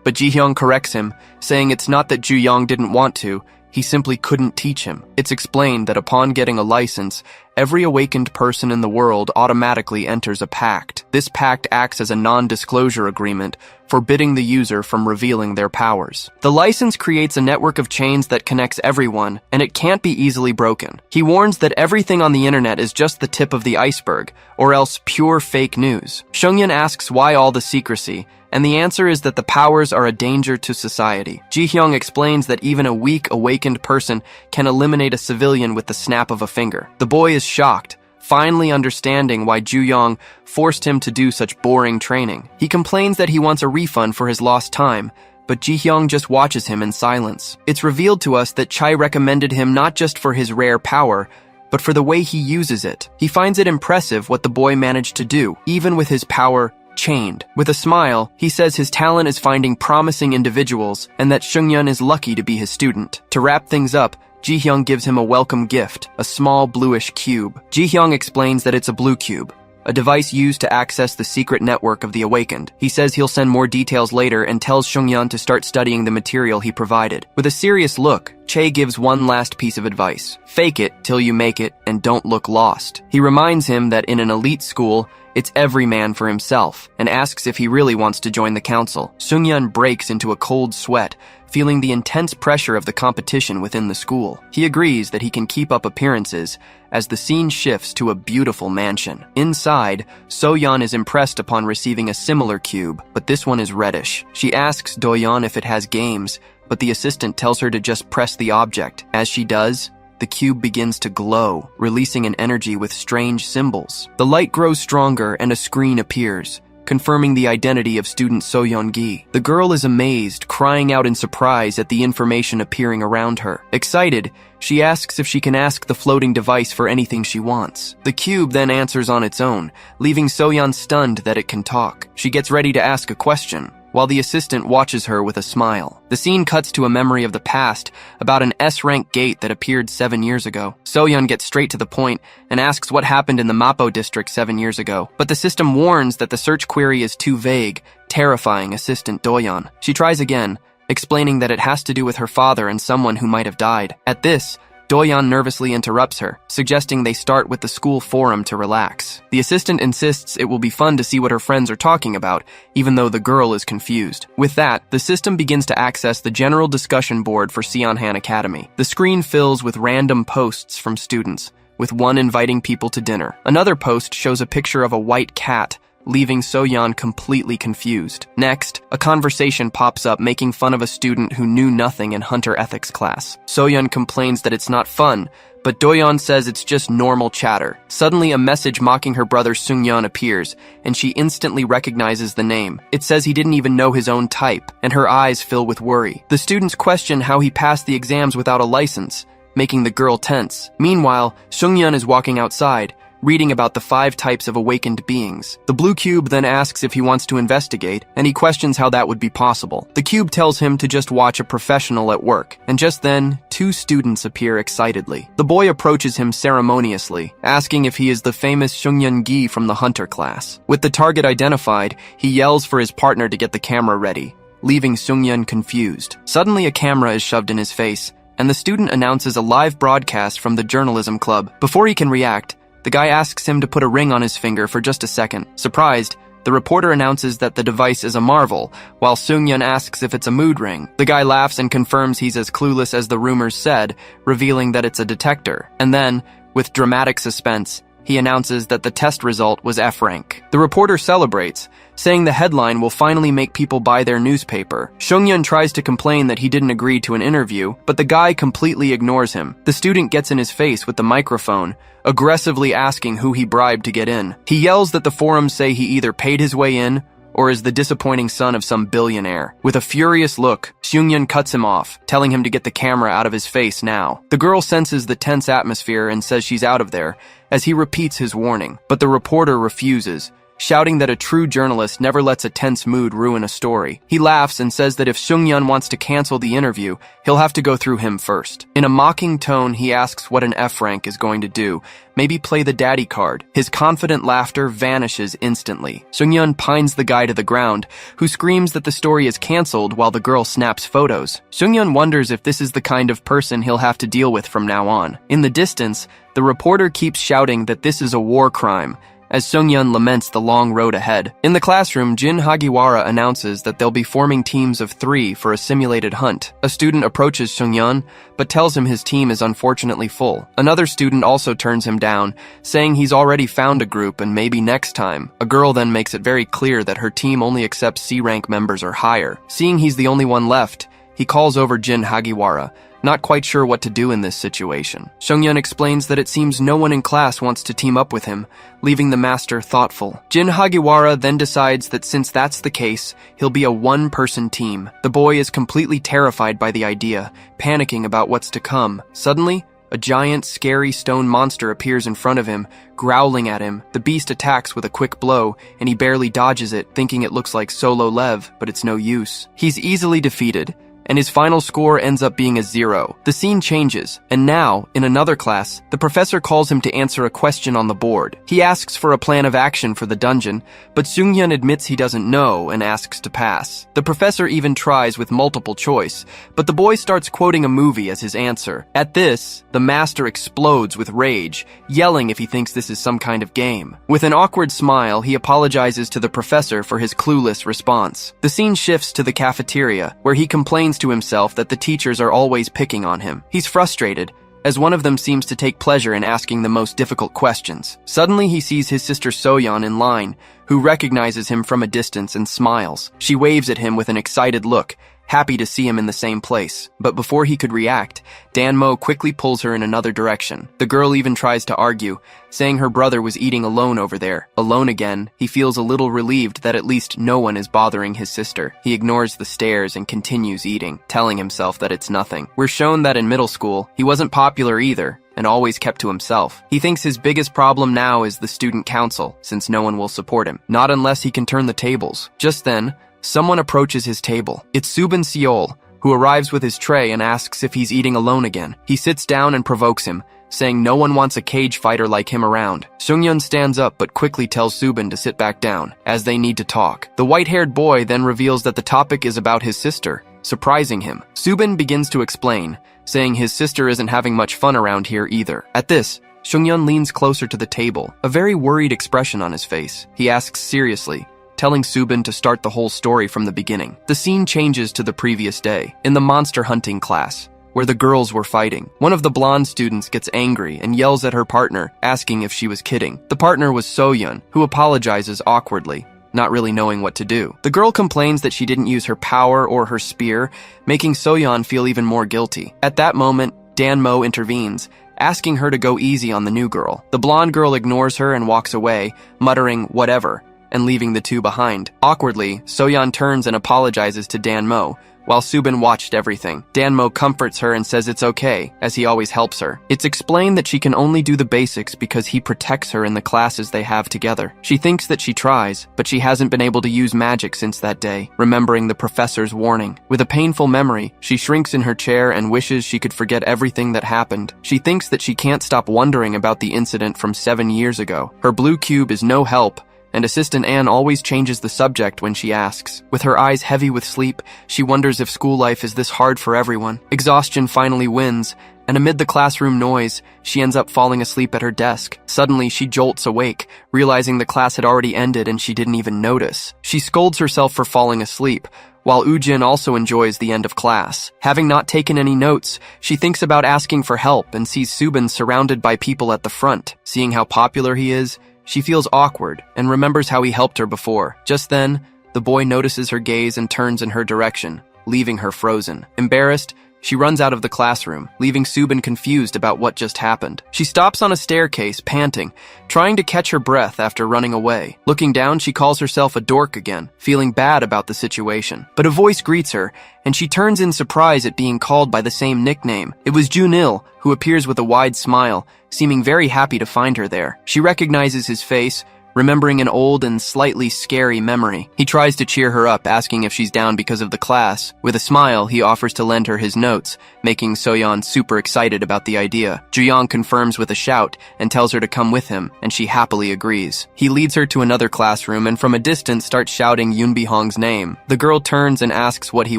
But Ji-Hyung corrects him, saying it's not that Ju-Young didn't want to, he simply couldn't teach him. It's explained that upon getting a license, every awakened person in the world automatically enters a pact. This pact acts as a non-disclosure agreement, forbidding the user from revealing their powers. The license creates a network of chains that connects everyone, and it can't be easily broken. He warns that everything on the internet is just the tip of the iceberg, or else pure fake news. Seungyeon asks why all the secrecy, and the answer is that the powers are a danger to society. Ji-hyung explains that even a weak, awakened person can eliminate a civilian with the snap of a finger. The boy is shocked, finally understanding why Ju-young forced him to do such boring training. He complains that he wants a refund for his lost time, but Ji-hyung just watches him in silence. It's revealed to us that Chai recommended him not just for his rare power, but for the way he uses it. He finds it impressive what the boy managed to do, even with his power chained. With a smile, he says his talent is finding promising individuals and that Seungyeon is lucky to be his student. To wrap things up, Ji-hyung gives him a welcome gift, a small bluish cube. Ji-hyung explains that it's a blue cube, a device used to access the secret network of the awakened. He says he'll send more details later and tells Seungyeon to start studying the material he provided. With a serious look, Chae gives one last piece of advice. Fake it till you make it and don't look lost. He reminds him that in an elite school, it's every man for himself, and asks if he really wants to join the council. Seungyeon breaks into a cold sweat, feeling the intense pressure of the competition within the school. He agrees that he can keep up appearances as the scene shifts to a beautiful mansion. Inside, So-yeon is impressed upon receiving a similar cube, but this one is reddish. She asks Do-yeon if it has games, but the assistant tells her to just press the object. As she does, the cube begins to glow, releasing an energy with strange symbols. The light grows stronger and a screen appears, confirming the identity of student So-yeon-gi. The girl is amazed, crying out in surprise at the information appearing around her. Excited, she asks if she can ask the floating device for anything she wants. The cube then answers on its own, leaving So-yeon stunned that it can talk. She gets ready to ask a question, while the assistant watches her with a smile. The scene cuts to a memory of the past about an S-rank gate that appeared 7 years ago. So-yeon gets straight to the point and asks what happened in the Mapo district 7 years ago, but the system warns that the search query is too vague, terrifying assistant Do-yeon. She tries again, explaining that it has to do with her father and someone who might have died. At this, Do-yeon nervously interrupts her, suggesting they start with the school forum to relax. The assistant insists it will be fun to see what her friends are talking about, even though the girl is confused. With that, the system begins to access the general discussion board for Seonhan Academy. The screen fills with random posts from students, with one inviting people to dinner. Another post shows a picture of a white cat, leaving So-yeon completely confused. Next, a conversation pops up making fun of a student who knew nothing in hunter ethics class. So-yeon complains that it's not fun, but Do-yeon says it's just normal chatter. Suddenly, a message mocking her brother Seungyeon appears, and she instantly recognizes the name. It says he didn't even know his own type, and her eyes fill with worry. The students question how he passed the exams without a license, making the girl tense. Meanwhile, Seungyeon is walking outside, reading about the 5 types of awakened beings. The blue cube then asks if he wants to investigate, and he questions how that would be possible. The cube tells him to just watch a professional at work, and just then, 2 students appear excitedly. The boy approaches him ceremoniously, asking if he is the famous Seungyeon-gi from the hunter class. With the target identified, he yells for his partner to get the camera ready, leaving Seungyeon confused. Suddenly, a camera is shoved in his face, and the student announces a live broadcast from the journalism club. Before he can react, the guy asks him to put a ring on his finger for just a second. Surprised, the reporter announces that the device is a marvel, while Seungyeon asks if it's a mood ring. The guy laughs and confirms he's as clueless as the rumors said, revealing that it's a detector. And then, with dramatic suspense, he announces that the test result was F rank. The reporter celebrates, saying the headline will finally make people buy their newspaper. Seungyeon tries to complain that he didn't agree to an interview, but the guy completely ignores him. The student gets in his face with the microphone, aggressively asking who he bribed to get in. He yells that the forums say he either paid his way in or is the disappointing son of some billionaire. With a furious look, Seungyeon cuts him off, telling him to get the camera out of his face now. The girl senses the tense atmosphere and says she's out of there, as he repeats his warning. But the reporter refuses, shouting that a true journalist never lets a tense mood ruin a story. He laughs and says that if Seungyeon wants to cancel the interview, he'll have to go through him first. In a mocking tone, he asks what an F rank is going to do. Maybe play the daddy card. His confident laughter vanishes instantly. Seungyeon pines the guy to the ground, who screams that the story is canceled while the girl snaps photos. Seungyeon wonders if this is the kind of person he'll have to deal with from now on. In the distance, the reporter keeps shouting that this is a war crime, as Seungyeon laments the long road ahead. In the classroom, Jin Hagiwara announces that they'll be forming teams of 3 for a simulated hunt. A student approaches Seungyeon, but tells him his team is unfortunately full. Another student also turns him down, saying he's already found a group and maybe next time. A girl then makes it very clear that her team only accepts C-rank members or higher. Seeing he's the only one left, he calls over Jin Hagiwara, not quite sure what to do in this situation. Seungyeon explains that it seems no one in class wants to team up with him, leaving the master thoughtful. Jin Hagiwara then decides that since that's the case, he'll be a one-person team. The boy is completely terrified by the idea, panicking about what's to come. Suddenly, a giant, scary stone monster appears in front of him, growling at him. The beast attacks with a quick blow, and he barely dodges it, thinking it looks like Solo Lev, but it's no use. He's easily defeated, and his final score ends up being a 0. The scene changes, and now, in another class, the professor calls him to answer a question on the board. He asks for a plan of action for the dungeon, but Seungyeon admits he doesn't know and asks to pass. The professor even tries with multiple choice, but the boy starts quoting a movie as his answer. At this, the master explodes with rage, yelling if he thinks this is some kind of game. With an awkward smile, he apologizes to the professor for his clueless response. The scene shifts to the cafeteria, where he complains to himself that the teachers are always picking on him. He's frustrated, as one of them seems to take pleasure in asking the most difficult questions. Suddenly he sees his sister Soyeon in line, who recognizes him from a distance and smiles. She waves at him with an excited look, happy to see him in the same place. But before he could react, Danmo quickly pulls her in another direction. The girl even tries to argue, saying her brother was eating alone over there. Alone again, he feels a little relieved that at least no one is bothering his sister. He ignores the stares and continues eating, telling himself that it's nothing. We're shown that in middle school, he wasn't popular either, and always kept to himself. He thinks his biggest problem now is the student council, since no one will support him. Not unless he can turn the tables. Just then, someone approaches his table. It's Subin Seol, who arrives with his tray and asks if he's eating alone again. He sits down and provokes him, saying no one wants a cage fighter like him around. Seungyeon stands up but quickly tells Subin to sit back down, as they need to talk. The white-haired boy then reveals that the topic is about his sister, surprising him. Subin begins to explain, saying his sister isn't having much fun around here either. At this, Seungyeon leans closer to the table, a very worried expression on his face. He asks seriously, telling Subin to start the whole story from the beginning. The scene changes to the previous day, in the monster hunting class, where the girls were fighting. One of the blonde students gets angry and yells at her partner, asking if she was kidding. The partner was Soyeon, who apologizes awkwardly, not really knowing what to do. The girl complains that she didn't use her power or her spear, making Soyeon feel even more guilty. At that moment, Danmo intervenes, asking her to go easy on the new girl. The blonde girl ignores her and walks away, muttering, "Whatever," and leaving the two behind. Awkwardly, Soyeon turns and apologizes to Danmo, while Subin watched everything. Danmo comforts her and says it's okay, as he always helps her. It's explained that she can only do the basics because he protects her in the classes they have together. She thinks that she tries, but she hasn't been able to use magic since that day, remembering the professor's warning. With a painful memory, she shrinks in her chair and wishes she could forget everything that happened. She thinks that she can't stop wondering about the incident from 7 years ago. Her blue cube is no help, and Assistant Anne always changes the subject when she asks. With her eyes heavy with sleep, she wonders if school life is this hard for everyone. Exhaustion finally wins, and amid the classroom noise, she ends up falling asleep at her desk. Suddenly, she jolts awake, realizing the class had already ended and she didn't even notice. She scolds herself for falling asleep, while Ujin also enjoys the end of class. Having not taken any notes, she thinks about asking for help and sees Subin surrounded by people at the front. Seeing how popular he is, she feels awkward and remembers how he helped her before. Just then, the boy notices her gaze and turns in her direction, leaving her frozen. Embarrassed, she runs out of the classroom, leaving Subin confused about what just happened. She stops on a staircase, panting, trying to catch her breath after running away. Looking down, she calls herself a dork again, feeling bad about the situation. But a voice greets her, and she turns in surprise at being called by the same nickname. It was Junil, who appears with a wide smile, seeming very happy to find her there. She recognizes his face, remembering an old and slightly scary memory. He tries to cheer her up, asking if she's down because of the class. With a smile, he offers to lend her his notes, making Soyeon super excited about the idea. Ju-young confirms with a shout and tells her to come with him, and she happily agrees. He leads her to another classroom and from a distance starts shouting Yoonbi-hong's name. The girl turns and asks what he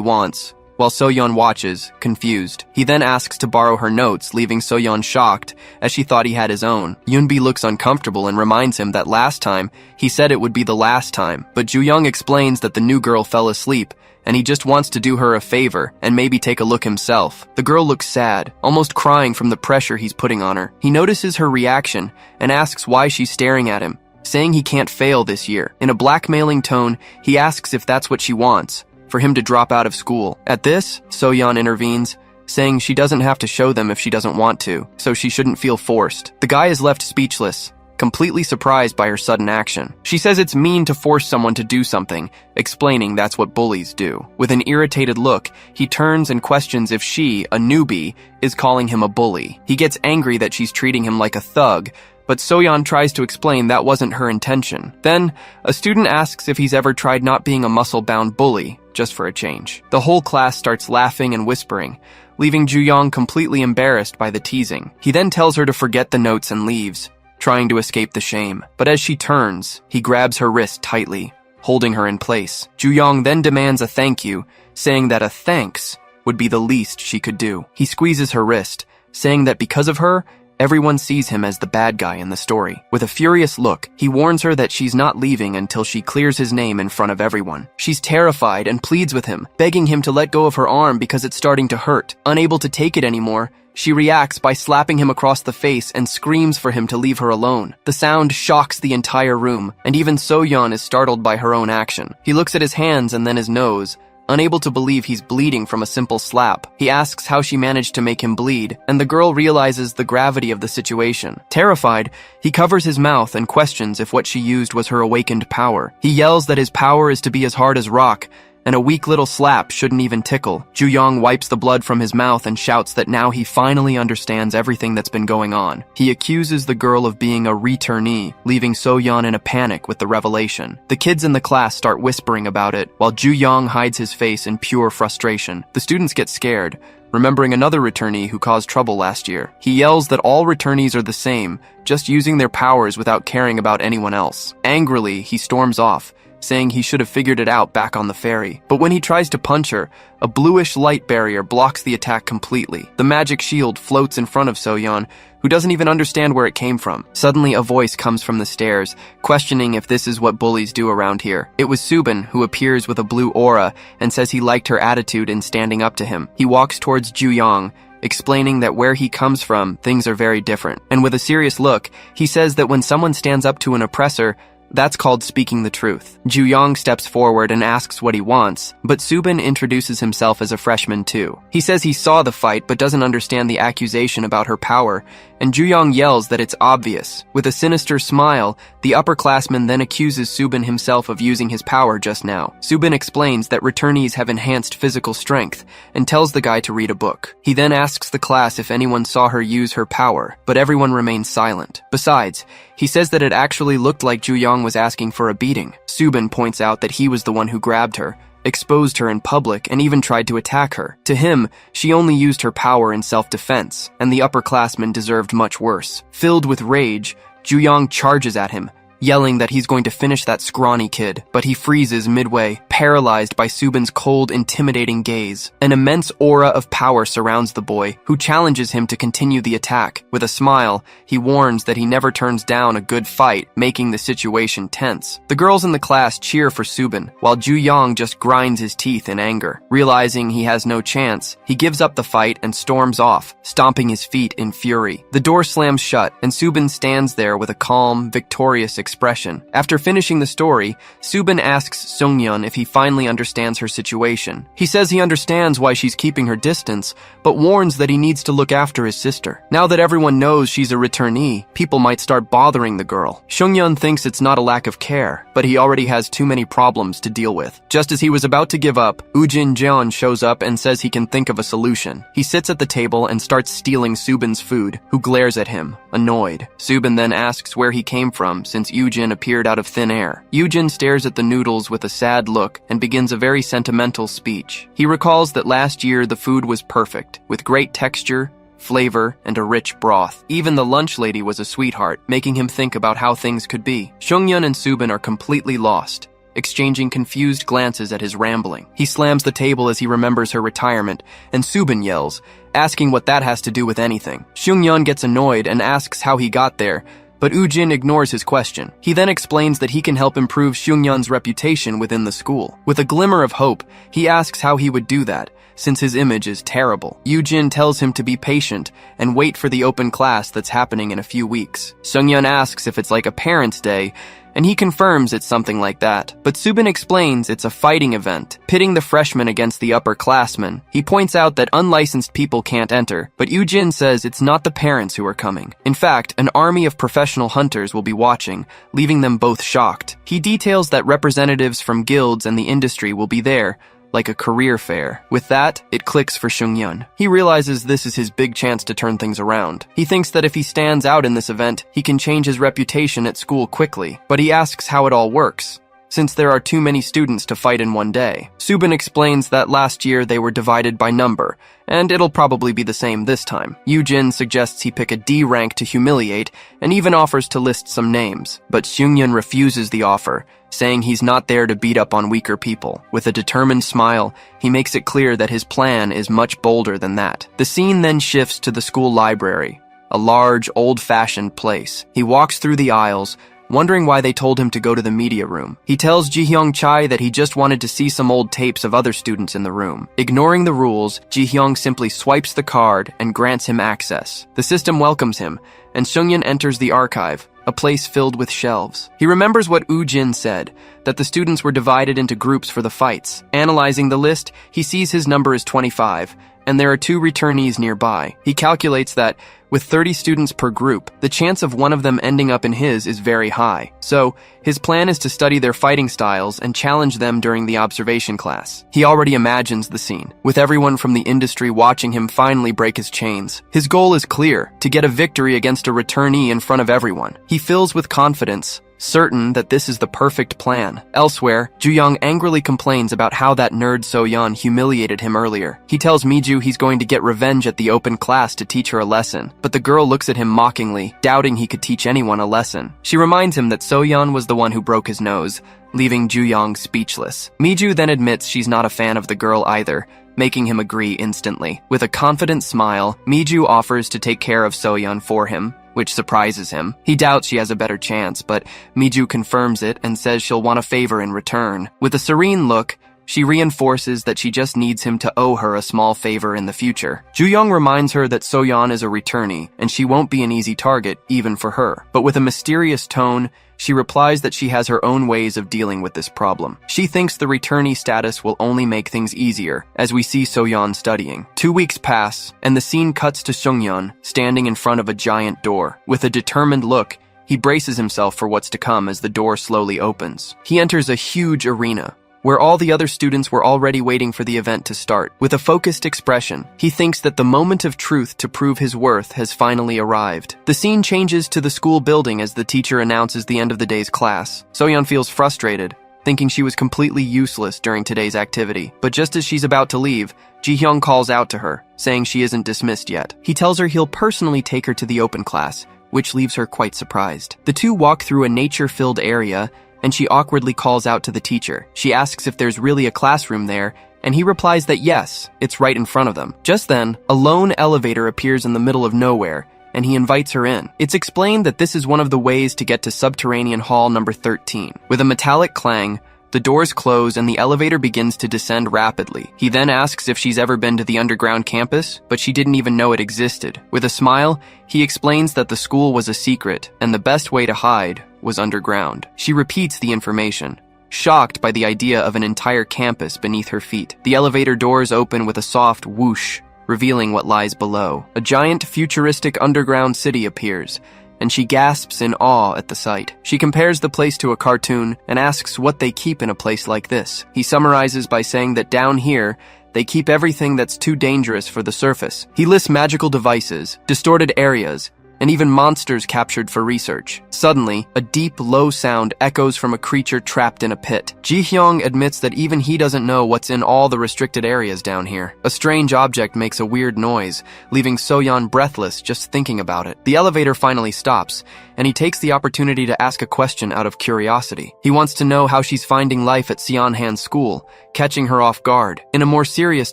wants, while Soyeon watches, confused. He then asks to borrow her notes, leaving Soyeon shocked, as she thought he had his own. Yoonbi looks uncomfortable and reminds him that last time, he said it would be the last time, but Ju-young explains that the new girl fell asleep, and he just wants to do her a favor and maybe take a look himself. The girl looks sad, almost crying from the pressure he's putting on her. He notices her reaction and asks why she's staring at him, saying he can't fail this year. In a blackmailing tone, he asks if that's what she wants, for him to drop out of school. At this, Soyeon intervenes, saying she doesn't have to show them if she doesn't want to, so she shouldn't feel forced. The guy is left speechless, completely surprised by her sudden action. She says it's mean to force someone to do something, explaining that's what bullies do. With an irritated look, he turns and questions if she, a newbie, is calling him a bully. He gets angry that she's treating him like a thug, but Soyeon tries to explain that wasn't her intention. Then, a student asks if he's ever tried not being a muscle-bound bully, just for a change. The whole class starts laughing and whispering, leaving Ju-young completely embarrassed by the teasing. He then tells her to forget the notes and leaves, trying to escape the shame. But as she turns, he grabs her wrist tightly, holding her in place. Ju-young then demands a thank you, saying that a thanks would be the least she could do. He squeezes her wrist, saying that because of her, everyone sees him as the bad guy in the story. With a furious look, he warns her that she's not leaving until she clears his name in front of everyone. She's terrified and pleads with him, begging him to let go of her arm because it's starting to hurt. Unable to take it anymore, she reacts by slapping him across the face and screams for him to leave her alone. The sound shocks the entire room, and even Soyeon is startled by her own action. He looks at his hands and then his nose, unable to believe he's bleeding from a simple slap. He asks how she managed to make him bleed, and the girl realizes the gravity of the situation. Terrified, he covers his mouth and questions if what she used was her awakened power. He yells that his power is to be as hard as rock, and a weak little slap shouldn't even tickle. Ju-young wipes the blood from his mouth and shouts that now he finally understands everything that's been going on. He accuses the girl of being a returnee, leaving Soyeon in a panic with the revelation. The kids in the class start whispering about it, while Ju-young hides his face in pure frustration. The students get scared, remembering another returnee who caused trouble last year. He yells that all returnees are the same, just using their powers without caring about anyone else. Angrily, he storms off, saying he should have figured it out back on the ferry. But when he tries to punch her, a bluish light barrier blocks the attack completely. The magic shield floats in front of Soyeon, who doesn't even understand where it came from. Suddenly, a voice comes from the stairs, questioning if this is what bullies do around here. It was Subin, who appears with a blue aura and says he liked her attitude in standing up to him. He walks towards Ju-young, explaining that where he comes from, things are very different. And with a serious look, he says that when someone stands up to an oppressor, that's called speaking the truth. Ju-young steps forward and asks what he wants, but Subin introduces himself as a freshman too. He says he saw the fight but doesn't understand the accusation about her power, and Ju-young yells that it's obvious. With a sinister smile, the upperclassman then accuses Subin himself of using his power just now. Subin explains that returnees have enhanced physical strength and tells the guy to read a book. He then asks the class if anyone saw her use her power, but everyone remains silent. Besides, he says that it actually looked like Ju-young was asking for a beating. Subin points out that he was the one who grabbed her, exposed her in public, and even tried to attack her. To him, she only used her power in self-defense, and the upperclassman deserved much worse. Filled with rage, Ju-young charges at him, yelling that he's going to finish that scrawny kid, but he freezes midway, paralyzed by Subin's cold, intimidating gaze. An immense aura of power surrounds the boy, who challenges him to continue the attack. With a smile, he warns that he never turns down a good fight, making the situation tense. The girls in the class cheer for Subin, while Ju-young just grinds his teeth in anger. Realizing he has no chance, he gives up the fight and storms off, stomping his feet in fury. The door slams shut, and Subin stands there with a calm, victorious expression. After finishing the story, Subin asks Sungyeon if he finally understands her situation. He says he understands why she's keeping her distance, but warns that he needs to look after his sister. Now that everyone knows she's a returnee, people might start bothering the girl. Seungyeon thinks it's not a lack of care, but he already has too many problems to deal with. Just as he was about to give up, Woojin Jeon shows up and says he can think of a solution. He sits at the table and starts stealing Subin's food, who glares at him, annoyed. Subin then asks where he came from since Woojin appeared out of thin air. Woojin stares at the noodles with a sad look and begins a very sentimental speech. He recalls that last year the food was perfect, with great texture, flavor, and a rich broth. Even the lunch lady was a sweetheart, making him think about how things could be. Seungyeon and Subin are completely lost, exchanging confused glances at his rambling. He slams the table as he remembers her retirement, and Subin yells, asking what that has to do with anything. Seungyeon gets annoyed and asks how he got there, but Woojin ignores his question. He then explains that he can help improve Seungyeon's reputation within the school. With a glimmer of hope, he asks how he would do that, since his image is terrible. Woojin tells him to be patient and wait for the open class that's happening in a few weeks. Seungyeon asks if it's like a parents' day, and he confirms it's something like that. But Subin explains it's a fighting event, pitting the freshmen against the upperclassmen. He points out that unlicensed people can't enter, but Woojin says it's not the parents who are coming. In fact, an army of professional hunters will be watching, leaving them both shocked. He details that representatives from guilds and the industry will be there, like a career fair. With that, it clicks for Seungyeon. He realizes this is his big chance to turn things around. He thinks that if he stands out in this event, he can change his reputation at school quickly, but he asks how it all works, since there are too many students to fight in one day. Subin explains that last year they were divided by number, and it'll probably be the same this time. Woojin suggests he pick a D rank to humiliate, and even offers to list some names, but Seungyeon refuses the offer, saying he's not there to beat up on weaker people. With a determined smile, he makes it clear that his plan is much bolder than that. The scene then shifts to the school library, a large, old-fashioned place. He walks through the aisles, wondering why they told him to go to the media room. He tells Ji-hyung Chai that he just wanted to see some old tapes of other students in the room. Ignoring the rules, Ji-hyung simply swipes the card and grants him access. The system welcomes him, and Seungyeon enters the archive, a place filled with shelves. He remembers what Woojin said, that the students were divided into groups for the fights. Analyzing the list, he sees his number is 25, and there are 2 returnees nearby. He calculates that, with 30 students per group, the chance of one of them ending up in his is very high. So, his plan is to study their fighting styles and challenge them during the observation class. He already imagines the scene, with everyone from the industry watching him finally break his chains. His goal is clear, to get a victory against a returnee in front of everyone. He fills with confidence, certain that this is the perfect plan. Elsewhere, Ju-young angrily complains about how that nerd So-yeon humiliated him earlier. He tells Miju he's going to get revenge at the open class to teach her a lesson, but the girl looks at him mockingly, doubting he could teach anyone a lesson. She reminds him that So-yeon was the one who broke his nose, leaving Ju-young speechless. Miju then admits she's not a fan of the girl either, making him agree instantly. With a confident smile, Miju offers to take care of So-yeon for him, which surprises him. He doubts she has a better chance, but Miju confirms it and says she'll want a favor in return. With a serene look, she reinforces that she just needs him to owe her a small favor in the future. Ju-young reminds her that So-yeon is a returnee, and she won't be an easy target, even for her. But with a mysterious tone, she replies that she has her own ways of dealing with this problem. She thinks the returnee status will only make things easier, as we see So-yeon studying. 2 weeks pass, and the scene cuts to Seungyeon, standing in front of a giant door. With a determined look, he braces himself for what's to come as the door slowly opens. He enters a huge arena, where all the other students were already waiting for the event to start. With a focused expression, he thinks that the moment of truth to prove his worth has finally arrived. The scene changes to the school building as the teacher announces the end of the day's class. So-yeon feels frustrated, thinking she was completely useless during today's activity. But just as she's about to leave, Ji-hyung calls out to her, saying she isn't dismissed yet. He tells her he'll personally take her to the open class, which leaves her quite surprised. The two walk through a nature-filled area, and she awkwardly calls out to the teacher. She asks if there's really a classroom there, and he replies that yes, it's right in front of them. Just then, a lone elevator appears in the middle of nowhere, and he invites her in. It's explained that this is one of the ways to get to subterranean hall number 13. With a metallic clang, the doors close and the elevator begins to descend rapidly. He then asks if she's ever been to the underground campus, but she didn't even know it existed. With a smile, he explains that the school was a secret, and the best way to hide was underground. She repeats the information, shocked by the idea of an entire campus beneath her feet. The elevator doors open with a soft whoosh, revealing what lies below. A giant futuristic underground city appears, and she gasps in awe at the sight. She compares the place to a cartoon and asks what they keep in a place like this. He summarizes by saying that down here, they keep everything that's too dangerous for the surface. He lists magical devices, distorted areas, and even monsters captured for research. Suddenly, a deep, low sound echoes from a creature trapped in a pit. Ji-hyung admits that even he doesn't know what's in all the restricted areas down here. A strange object makes a weird noise, leaving So-yeon breathless just thinking about it. The elevator finally stops, and he takes the opportunity to ask a question out of curiosity. He wants to know how she's finding life at Seonhan's school, catching her off guard. In a more serious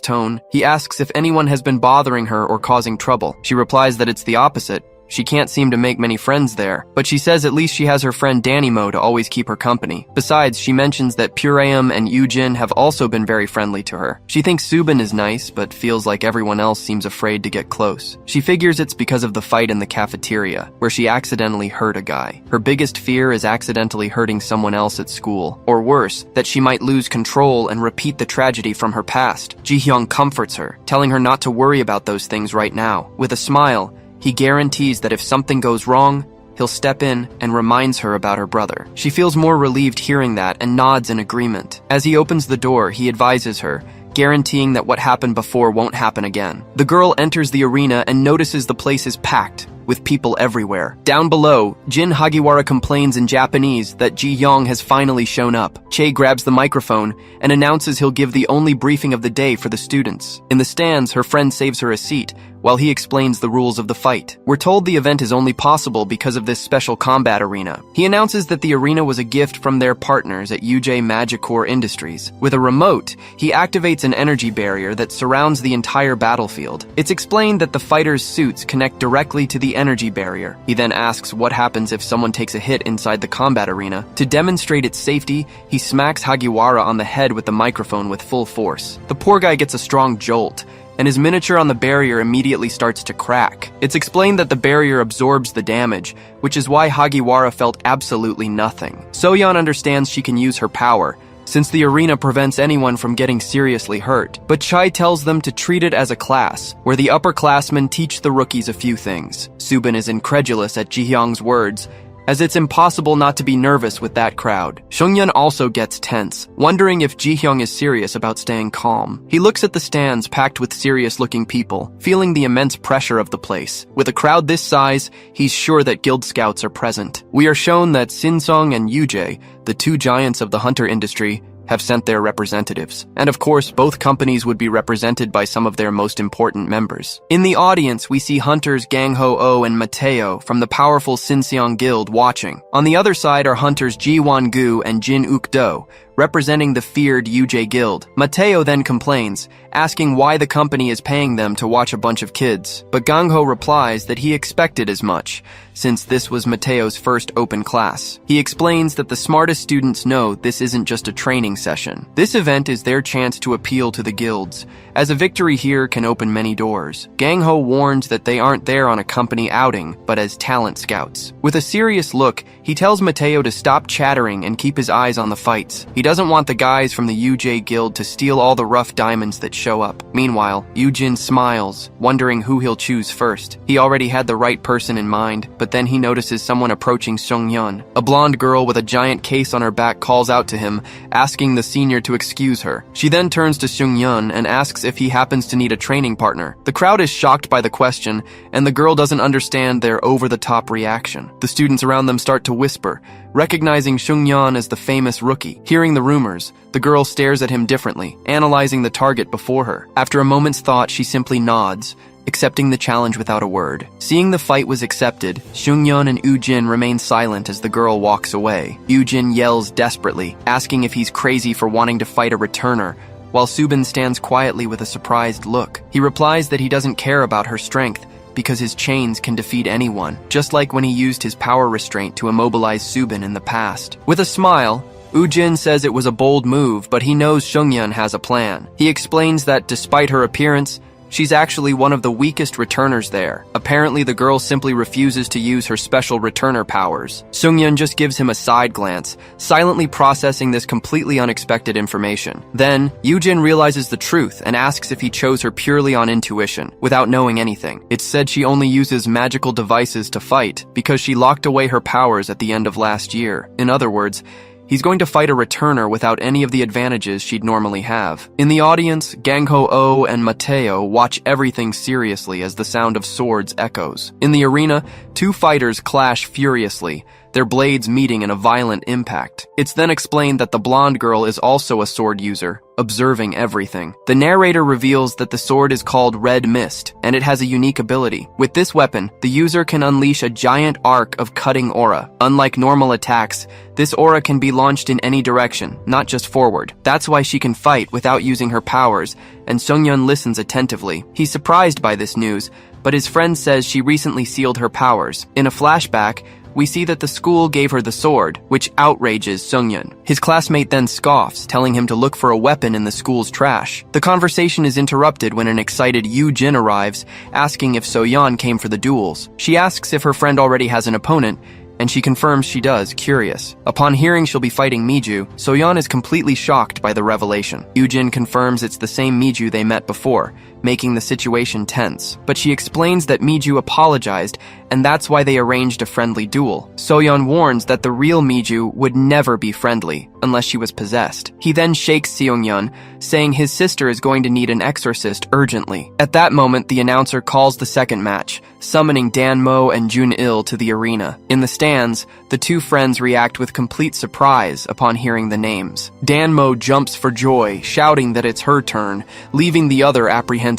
tone, he asks if anyone has been bothering her or causing trouble. She replies that it's the opposite. She can't seem to make many friends there, but she says at least she has her friend Danimo to always keep her company. Besides, she mentions that Pureum and Yoojin have also been very friendly to her. She thinks Subin is nice, but feels like everyone else seems afraid to get close. She figures it's because of the fight in the cafeteria, where she accidentally hurt a guy. Her biggest fear is accidentally hurting someone else at school, or worse, that she might lose control and repeat the tragedy from her past. Ji-hyung comforts her, telling her not to worry about those things right now. With a smile, he guarantees that if something goes wrong, he'll step in and reminds her about her brother. She feels more relieved hearing that and nods in agreement. As he opens the door, he advises her, guaranteeing that what happened before won't happen again. The girl enters the arena and notices the place is packed, with people everywhere. Down below, Jin Hagiwara complains in Japanese that Ji-hyung has finally shown up. Che grabs the microphone and announces he'll give the only briefing of the day for the students. In the stands, her friend saves her a seat, while he explains the rules of the fight. We're told the event is only possible because of this special combat arena. He announces that the arena was a gift from their partners at UJ Magicore Industries. With a remote, he activates an energy barrier that surrounds the entire battlefield. It's explained that the fighters' suits connect directly to the energy barrier. He then asks what happens if someone takes a hit inside the combat arena. To demonstrate its safety, he smacks Hagiwara on the head with the microphone with full force. The poor guy gets a strong jolt, and his miniature on the barrier immediately starts to crack. It's explained that the barrier absorbs the damage, which is why Hagiwara felt absolutely nothing. So-yeon understands she can use her power, since the arena prevents anyone from getting seriously hurt. But Chai tells them to treat it as a class, where the upperclassmen teach the rookies a few things. Subin is incredulous at Ji-hyung's words, as it's impossible not to be nervous with that crowd. Seongyun also gets tense, wondering if Ji-hyung is serious about staying calm. He looks at the stands packed with serious-looking people, feeling the immense pressure of the place. With a crowd this size, he's sure that guild scouts are present. We are shown that Sinsong and Yujay, the two giants of the hunter industry, have sent their representatives. And of course, both companies would be represented by some of their most important members. In the audience, we see hunters Gang Ho-oh and Mateo from the powerful Sinseong Guild watching. On the other side are hunters Ji Won-gu and Jin Uk-do, representing the feared UJ Guild. Mateo then complains, asking why the company is paying them to watch a bunch of kids. But Gang-ho replies that he expected as much, since this was Mateo's first open class. He explains that the smartest students know this isn't just a training session. This event is their chance to appeal to the guilds, as a victory here can open many doors. Gang-ho warns that they aren't there on a company outing, but as talent scouts. With a serious look, he tells Mateo to stop chattering and keep his eyes on the fights. He doesn't want the guys from the UJ Guild to steal all the rough diamonds that show up. Meanwhile, Yoojin smiles, wondering who he'll choose first. He already had the right person in mind, but then he notices someone approaching Seongyun. A blonde girl with a giant case on her back calls out to him, asking the senior to excuse her. She then turns to Seongyun and asks if he happens to need a training partner. The crowd is shocked by the question, and the girl doesn't understand their over-the-top reaction. The students around them start to whisper, recognizing Seongyun as the famous rookie. Hearing the rumors, the girl stares at him differently, analyzing the target before her. After a moment's thought, she simply nods, accepting the challenge without a word. Seeing the fight was accepted, Seongyun and Woojin remain silent as the girl walks away. Woojin yells desperately, asking if he's crazy for wanting to fight a returner, while Subin stands quietly with a surprised look. He replies that he doesn't care about her strength, because his chains can defeat anyone, just like when he used his power restraint to immobilize Subin in the past. With a smile, Woojin says it was a bold move, but he knows Seongyun has a plan. He explains that despite her appearance, She's actually one of the weakest returners there. Apparently, the girl simply refuses to use her special returner powers. Sungyun just gives him a side glance, silently processing this completely unexpected information. Then, Yujin realizes the truth and asks if he chose her purely on intuition, without knowing anything. It's said she only uses magical devices to fight because she locked away her powers at the end of last year. In other words, he's going to fight a returner without any of the advantages she'd normally have. In the audience, Gangho-oh and Mateo watch everything seriously as the sound of swords echoes. In the arena, two fighters clash furiously, their blades meeting in a violent impact. It's then explained that the blonde girl is also a sword user, observing everything. The narrator reveals that the sword is called Red Mist, and it has a unique ability. With this weapon, the user can unleash a giant arc of cutting aura. Unlike normal attacks, this aura can be launched in any direction, not just forward. That's why she can fight without using her powers, and Sungyun listens attentively. He's surprised by this news, but his friend says she recently sealed her powers. In a flashback, we see that the school gave her the sword, which outrages Sungyun. His classmate then scoffs, telling him to look for a weapon in the school's trash. The conversation is interrupted when an excited Yujin arrives, asking if Soyeon came for the duels. She asks if her friend already has an opponent, and she confirms she does, curious. Upon hearing she'll be fighting Miju, Soyeon is completely shocked by the revelation. Yujin confirms it's the same Miju they met before, making the situation tense. But she explains that Miju apologized, and that's why they arranged a friendly duel. Soyeon warns that the real Miju would never be friendly, unless she was possessed. He then shakes Seongyun, saying his sister is going to need an exorcist urgently. At that moment, the announcer calls the second match, summoning Danmo and Jun-il to the arena. In the stands, the two friends react with complete surprise upon hearing the names. Danmo jumps for joy, shouting that it's her turn, leaving the other apprehensive.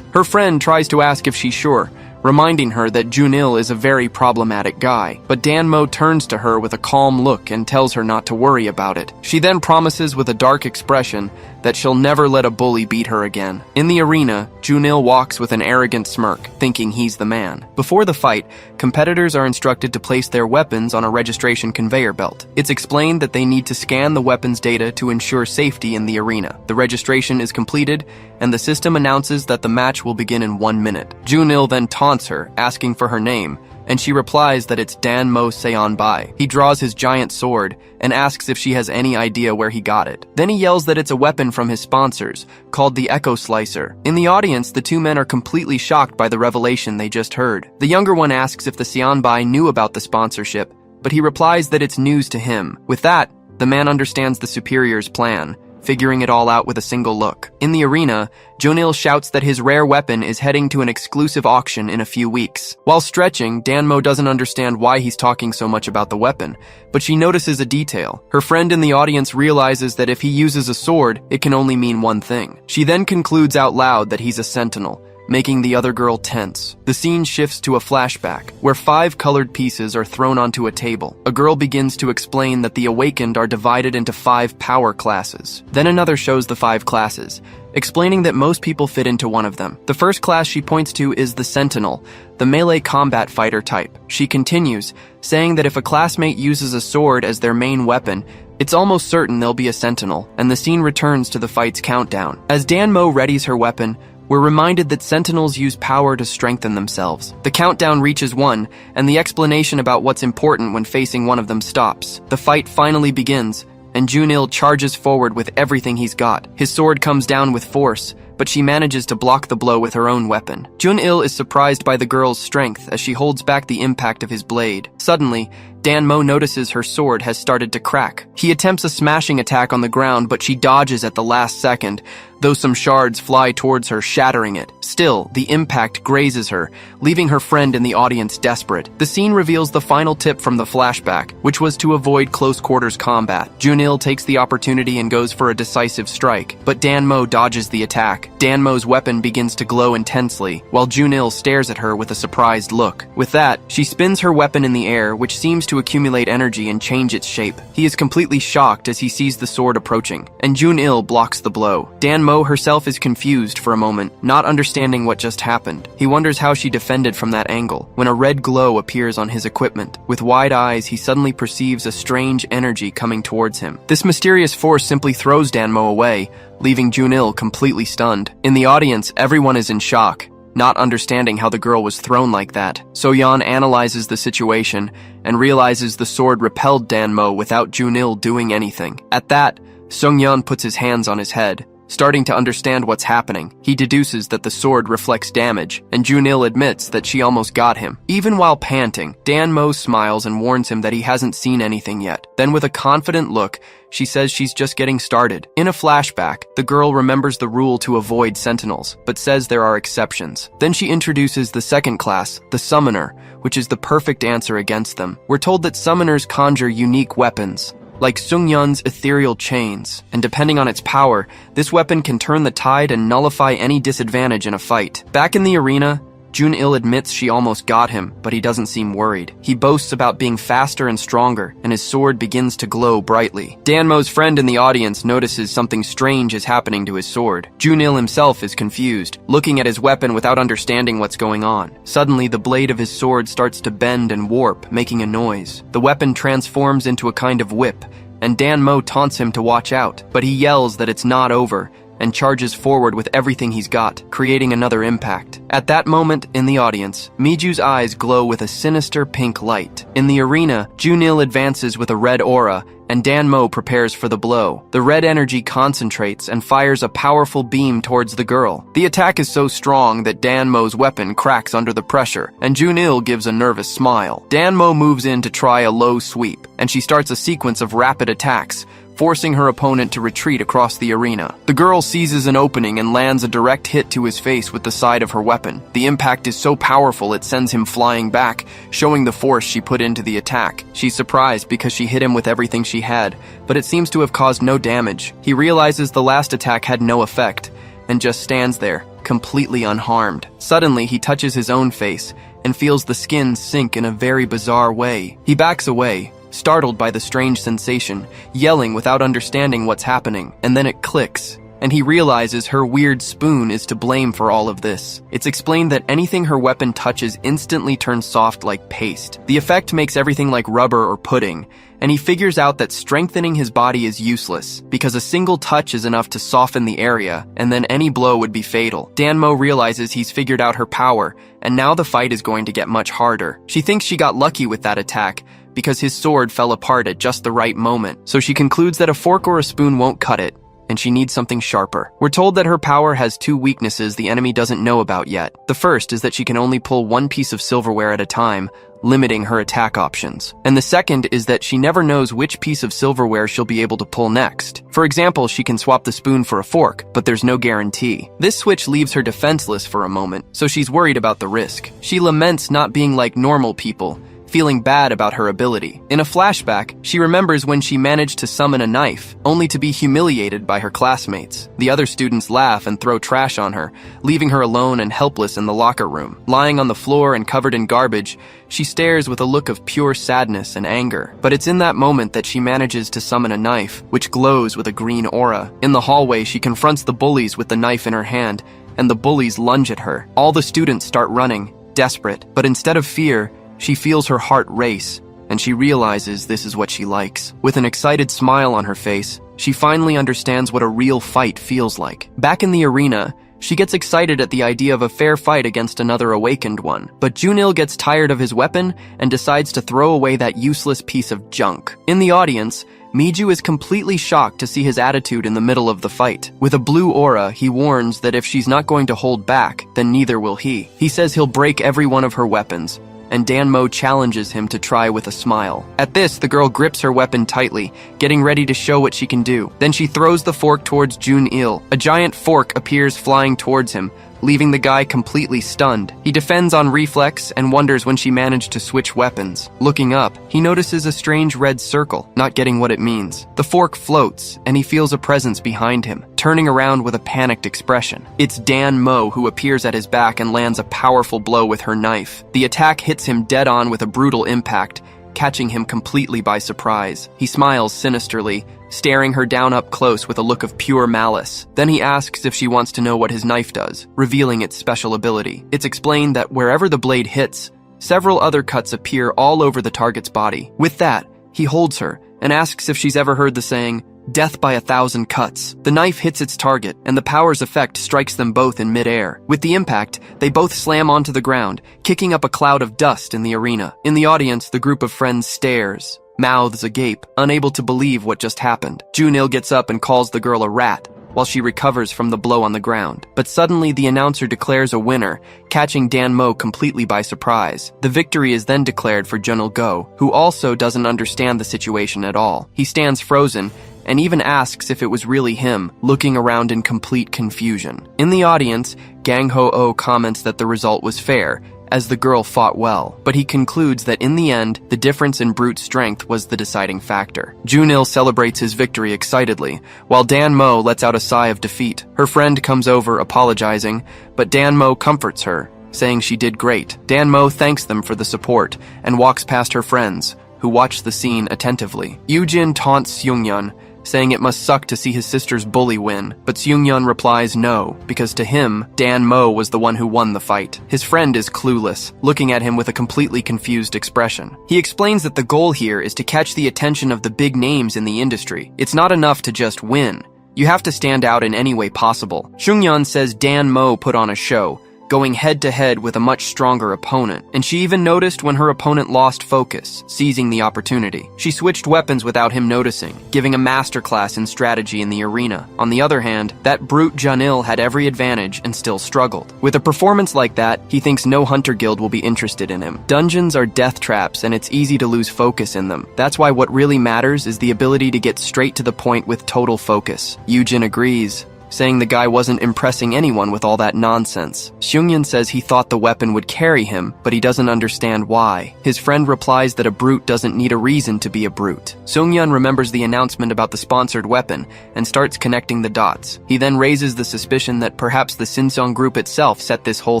Her friend tries to ask if she's sure, reminding her that Jun-il is a very problematic guy. But Danmo turns to her with a calm look and tells her not to worry about it. She then promises with a dark expression that she'll never let a bully beat her again. In the arena, Jun-il walks with an arrogant smirk, thinking he's the man. Before the fight, competitors are instructed to place their weapons on a registration conveyor belt. It's explained that they need to scan the weapons data to ensure safety in the arena. The registration is completed, and the system announces that the match will begin in 1 minute. Jun-il then taunts her, asking for her name, and she replies that it's Danmo Seonbai. He draws his giant sword and asks if she has any idea where he got it. Then he yells that it's a weapon from his sponsors, called the Echo Slicer. In the audience, the two men are completely shocked by the revelation they just heard. The younger one asks if the Seonbai knew about the sponsorship, but he replies that it's news to him. With that, the man understands the superior's plan, figuring it all out with a single look. In the arena, Jun-il shouts that his rare weapon is heading to an exclusive auction in a few weeks. While stretching, Danmo doesn't understand why he's talking so much about the weapon, but she notices a detail. Her friend in the audience realizes that if he uses a sword, it can only mean one thing. She then concludes out loud that he's a sentinel, making the other girl tense. The scene shifts to a flashback, where 5 colored pieces are thrown onto a table. A girl begins to explain that the awakened are divided into 5 power classes. Then another shows the 5 classes, explaining that most people fit into one of them. The first class she points to is the Sentinel, the melee combat fighter type. She continues, saying that if a classmate uses a sword as their main weapon, it's almost certain they'll be a Sentinel, and the scene returns to the fight's countdown. As Danmo readies her weapon, we're reminded that Sentinels use power to strengthen themselves. The countdown reaches 1, and the explanation about what's important when facing one of them stops. The fight finally begins, and Jun-il charges forward with everything he's got. His sword comes down with force, but she manages to block the blow with her own weapon. Jun-il is surprised by the girl's strength as she holds back the impact of his blade. Suddenly, Danmo notices her sword has started to crack. He attempts a smashing attack on the ground, but she dodges at the last second, though some shards fly towards her, shattering it. Still, the impact grazes her, leaving her friend in the audience desperate. The scene reveals the final tip from the flashback, which was to avoid close-quarters combat. Jun-il takes the opportunity and goes for a decisive strike, but Danmo dodges the attack. Danmo's weapon begins to glow intensely, while Jun-il stares at her with a surprised look. With that, she spins her weapon in the air, which seems to to accumulate energy and change its shape. He is completely shocked as he sees the sword approaching, and Jun-il blocks the blow. Dan-mo herself is confused for a moment, not understanding what just happened. He wonders how she defended from that angle, when a red glow appears on his equipment. With wide eyes, he suddenly perceives a strange energy coming towards him. This mysterious force simply throws Dan-mo away, leaving Jun-il completely stunned. In the audience, everyone is in shock, not understanding how the girl was thrown like that. So-yeon analyzes the situation and realizes the sword repelled Dan-mo without Jun-il doing anything. At that, Sung-yeon puts his hands on his head. Starting to understand what's happening, he deduces that the sword reflects damage, and Jun-il admits that she almost got him. Even while panting, Dan-mo smiles and warns him that he hasn't seen anything yet. Then with a confident look, she says she's just getting started. In a flashback, the girl remembers the rule to avoid sentinels, but says there are exceptions. Then she introduces the second class, the summoner, which is the perfect answer against them. We're told that summoners conjure unique weapons, like Sung-yeon's ethereal chains, and depending on its power, this weapon can turn the tide and nullify any disadvantage in a fight. Back in the arena, Jun-il admits she almost got him, but he doesn't seem worried. He boasts about being faster and stronger, and his sword begins to glow brightly. Dan-mo's friend in the audience notices something strange is happening to his sword. Jun-il himself is confused, looking at his weapon without understanding what's going on. Suddenly, the blade of his sword starts to bend and warp, making a noise. The weapon transforms into a kind of whip, and Dan-mo taunts him to watch out, but he yells that it's not over, and charges forward with everything he's got, creating another impact. At that moment, in the audience, Miju's eyes glow with a sinister pink light. In the arena, Jun-il advances with a red aura, and Dan-mo prepares for the blow. The red energy concentrates and fires a powerful beam towards the girl. The attack is so strong that Dan-mo's weapon cracks under the pressure, and Jun-il gives a nervous smile. Dan-mo moves in to try a low sweep, and she starts a sequence of rapid attacks, forcing her opponent to retreat across the arena. The girl seizes an opening and lands a direct hit to his face with the side of her weapon. The impact is so powerful it sends him flying back, showing the force she put into the attack. She's surprised because she hit him with everything she had, but it seems to have caused no damage. He realizes the last attack had no effect, and just stands there, completely unharmed. Suddenly, he touches his own face, and feels the skin sink in a very bizarre way. He backs away, startled by the strange sensation, yelling without understanding what's happening, and then it clicks, and he realizes her weird spoon is to blame for all of this. It's explained that anything her weapon touches instantly turns soft like paste. The effect makes everything like rubber or pudding, and he figures out that strengthening his body is useless, because a single touch is enough to soften the area, and then any blow would be fatal. Dan-mo realizes he's figured out her power, and now the fight is going to get much harder. She thinks she got lucky with that attack, because his sword fell apart at just the right moment, so she concludes that a fork or a spoon won't cut it, and she needs something sharper. We're told that her power has two weaknesses the enemy doesn't know about yet. The first is that she can only pull one piece of silverware at a time, limiting her attack options. And the second is that she never knows which piece of silverware she'll be able to pull next. For example, she can swap the spoon for a fork, but there's no guarantee. This switch leaves her defenseless for a moment, so she's worried about the risk. She laments not being like normal people, feeling bad about her ability. In a flashback, she remembers when she managed to summon a knife, only to be humiliated by her classmates. The other students laugh and throw trash on her, leaving her alone and helpless in the locker room. Lying on the floor and covered in garbage, she stares with a look of pure sadness and anger. But it's in that moment that she manages to summon a knife, which glows with a green aura. In the hallway, she confronts the bullies with the knife in her hand, and the bullies lunge at her. All the students start running, desperate, but instead of fear, she feels her heart race, and she realizes this is what she likes. With an excited smile on her face, she finally understands what a real fight feels like. Back in the arena, she gets excited at the idea of a fair fight against another awakened one. But Jun-il gets tired of his weapon and decides to throw away that useless piece of junk. In the audience, Miju is completely shocked to see his attitude in the middle of the fight. With a blue aura, he warns that if she's not going to hold back, then neither will he. He says he'll break every one of her weapons, and Dan-mo challenges him to try with a smile. At this, the girl grips her weapon tightly, getting ready to show what she can do. Then she throws the fork towards Jun-il. A giant fork appears flying towards him, leaving the guy completely stunned. He defends on reflex and wonders when she managed to switch weapons. Looking up, he notices a strange red circle, not getting what it means. The fork floats, and he feels a presence behind him, turning around with a panicked expression. It's Dan-mo who appears at his back and lands a powerful blow with her knife. The attack hits him dead on with a brutal impact, catching him completely by surprise. He smiles sinisterly, staring her down up close with a look of pure malice. Then he asks if she wants to know what his knife does, revealing its special ability. It's explained that wherever the blade hits, several other cuts appear all over the target's body. With that, he holds her and asks if she's ever heard the saying, "Death by 1,000 cuts." The knife hits its target, and the power's effect strikes them both in midair. With the impact, they both slam onto the ground, kicking up a cloud of dust in the arena. In the audience, the group of friends stares, mouths agape, unable to believe what just happened. Junil gets up and calls the girl a rat, while she recovers from the blow on the ground. But suddenly the announcer declares a winner, catching Dan Mo completely by surprise. The victory is then declared for Junil Go, who also doesn't understand the situation at all. He stands frozen, and even asks if it was really him, looking around in complete confusion. In the audience, Gang Ho-Oh comments that the result was fair, as the girl fought well, but he concludes that in the end, the difference in brute strength was the deciding factor. Junil celebrates his victory excitedly, while Dan Mo lets out a sigh of defeat. Her friend comes over apologizing, but Dan Mo comforts her, saying she did great. Dan Mo thanks them for the support and walks past her friends, who watch the scene attentively. Yoojin taunts Seungyeon, saying it must suck to see his sister's bully win, but Seungyeon replies no, because to him, Dan Mo was the one who won the fight. His friend is clueless, looking at him with a completely confused expression. He explains that the goal here is to catch the attention of the big names in the industry. It's not enough to just win. You have to stand out in any way possible. Seungyeon says Dan Mo put on a show, going head-to-head with a much stronger opponent, and she even noticed when her opponent lost focus, seizing the opportunity. She switched weapons without him noticing, giving a masterclass in strategy in the arena. On the other hand, that brute Junil had every advantage and still struggled. With a performance like that, he thinks no hunter guild will be interested in him. Dungeons are death traps, and it's easy to lose focus in them. That's why what really matters is the ability to get straight to the point with total focus. Yoojin agrees, saying the guy wasn't impressing anyone with all that nonsense. Seungyeon says he thought the weapon would carry him, but he doesn't understand why. His friend replies that a brute doesn't need a reason to be a brute. Seungyeon remembers the announcement about the sponsored weapon and starts connecting the dots. He then raises the suspicion that perhaps the Sinseong group itself set this whole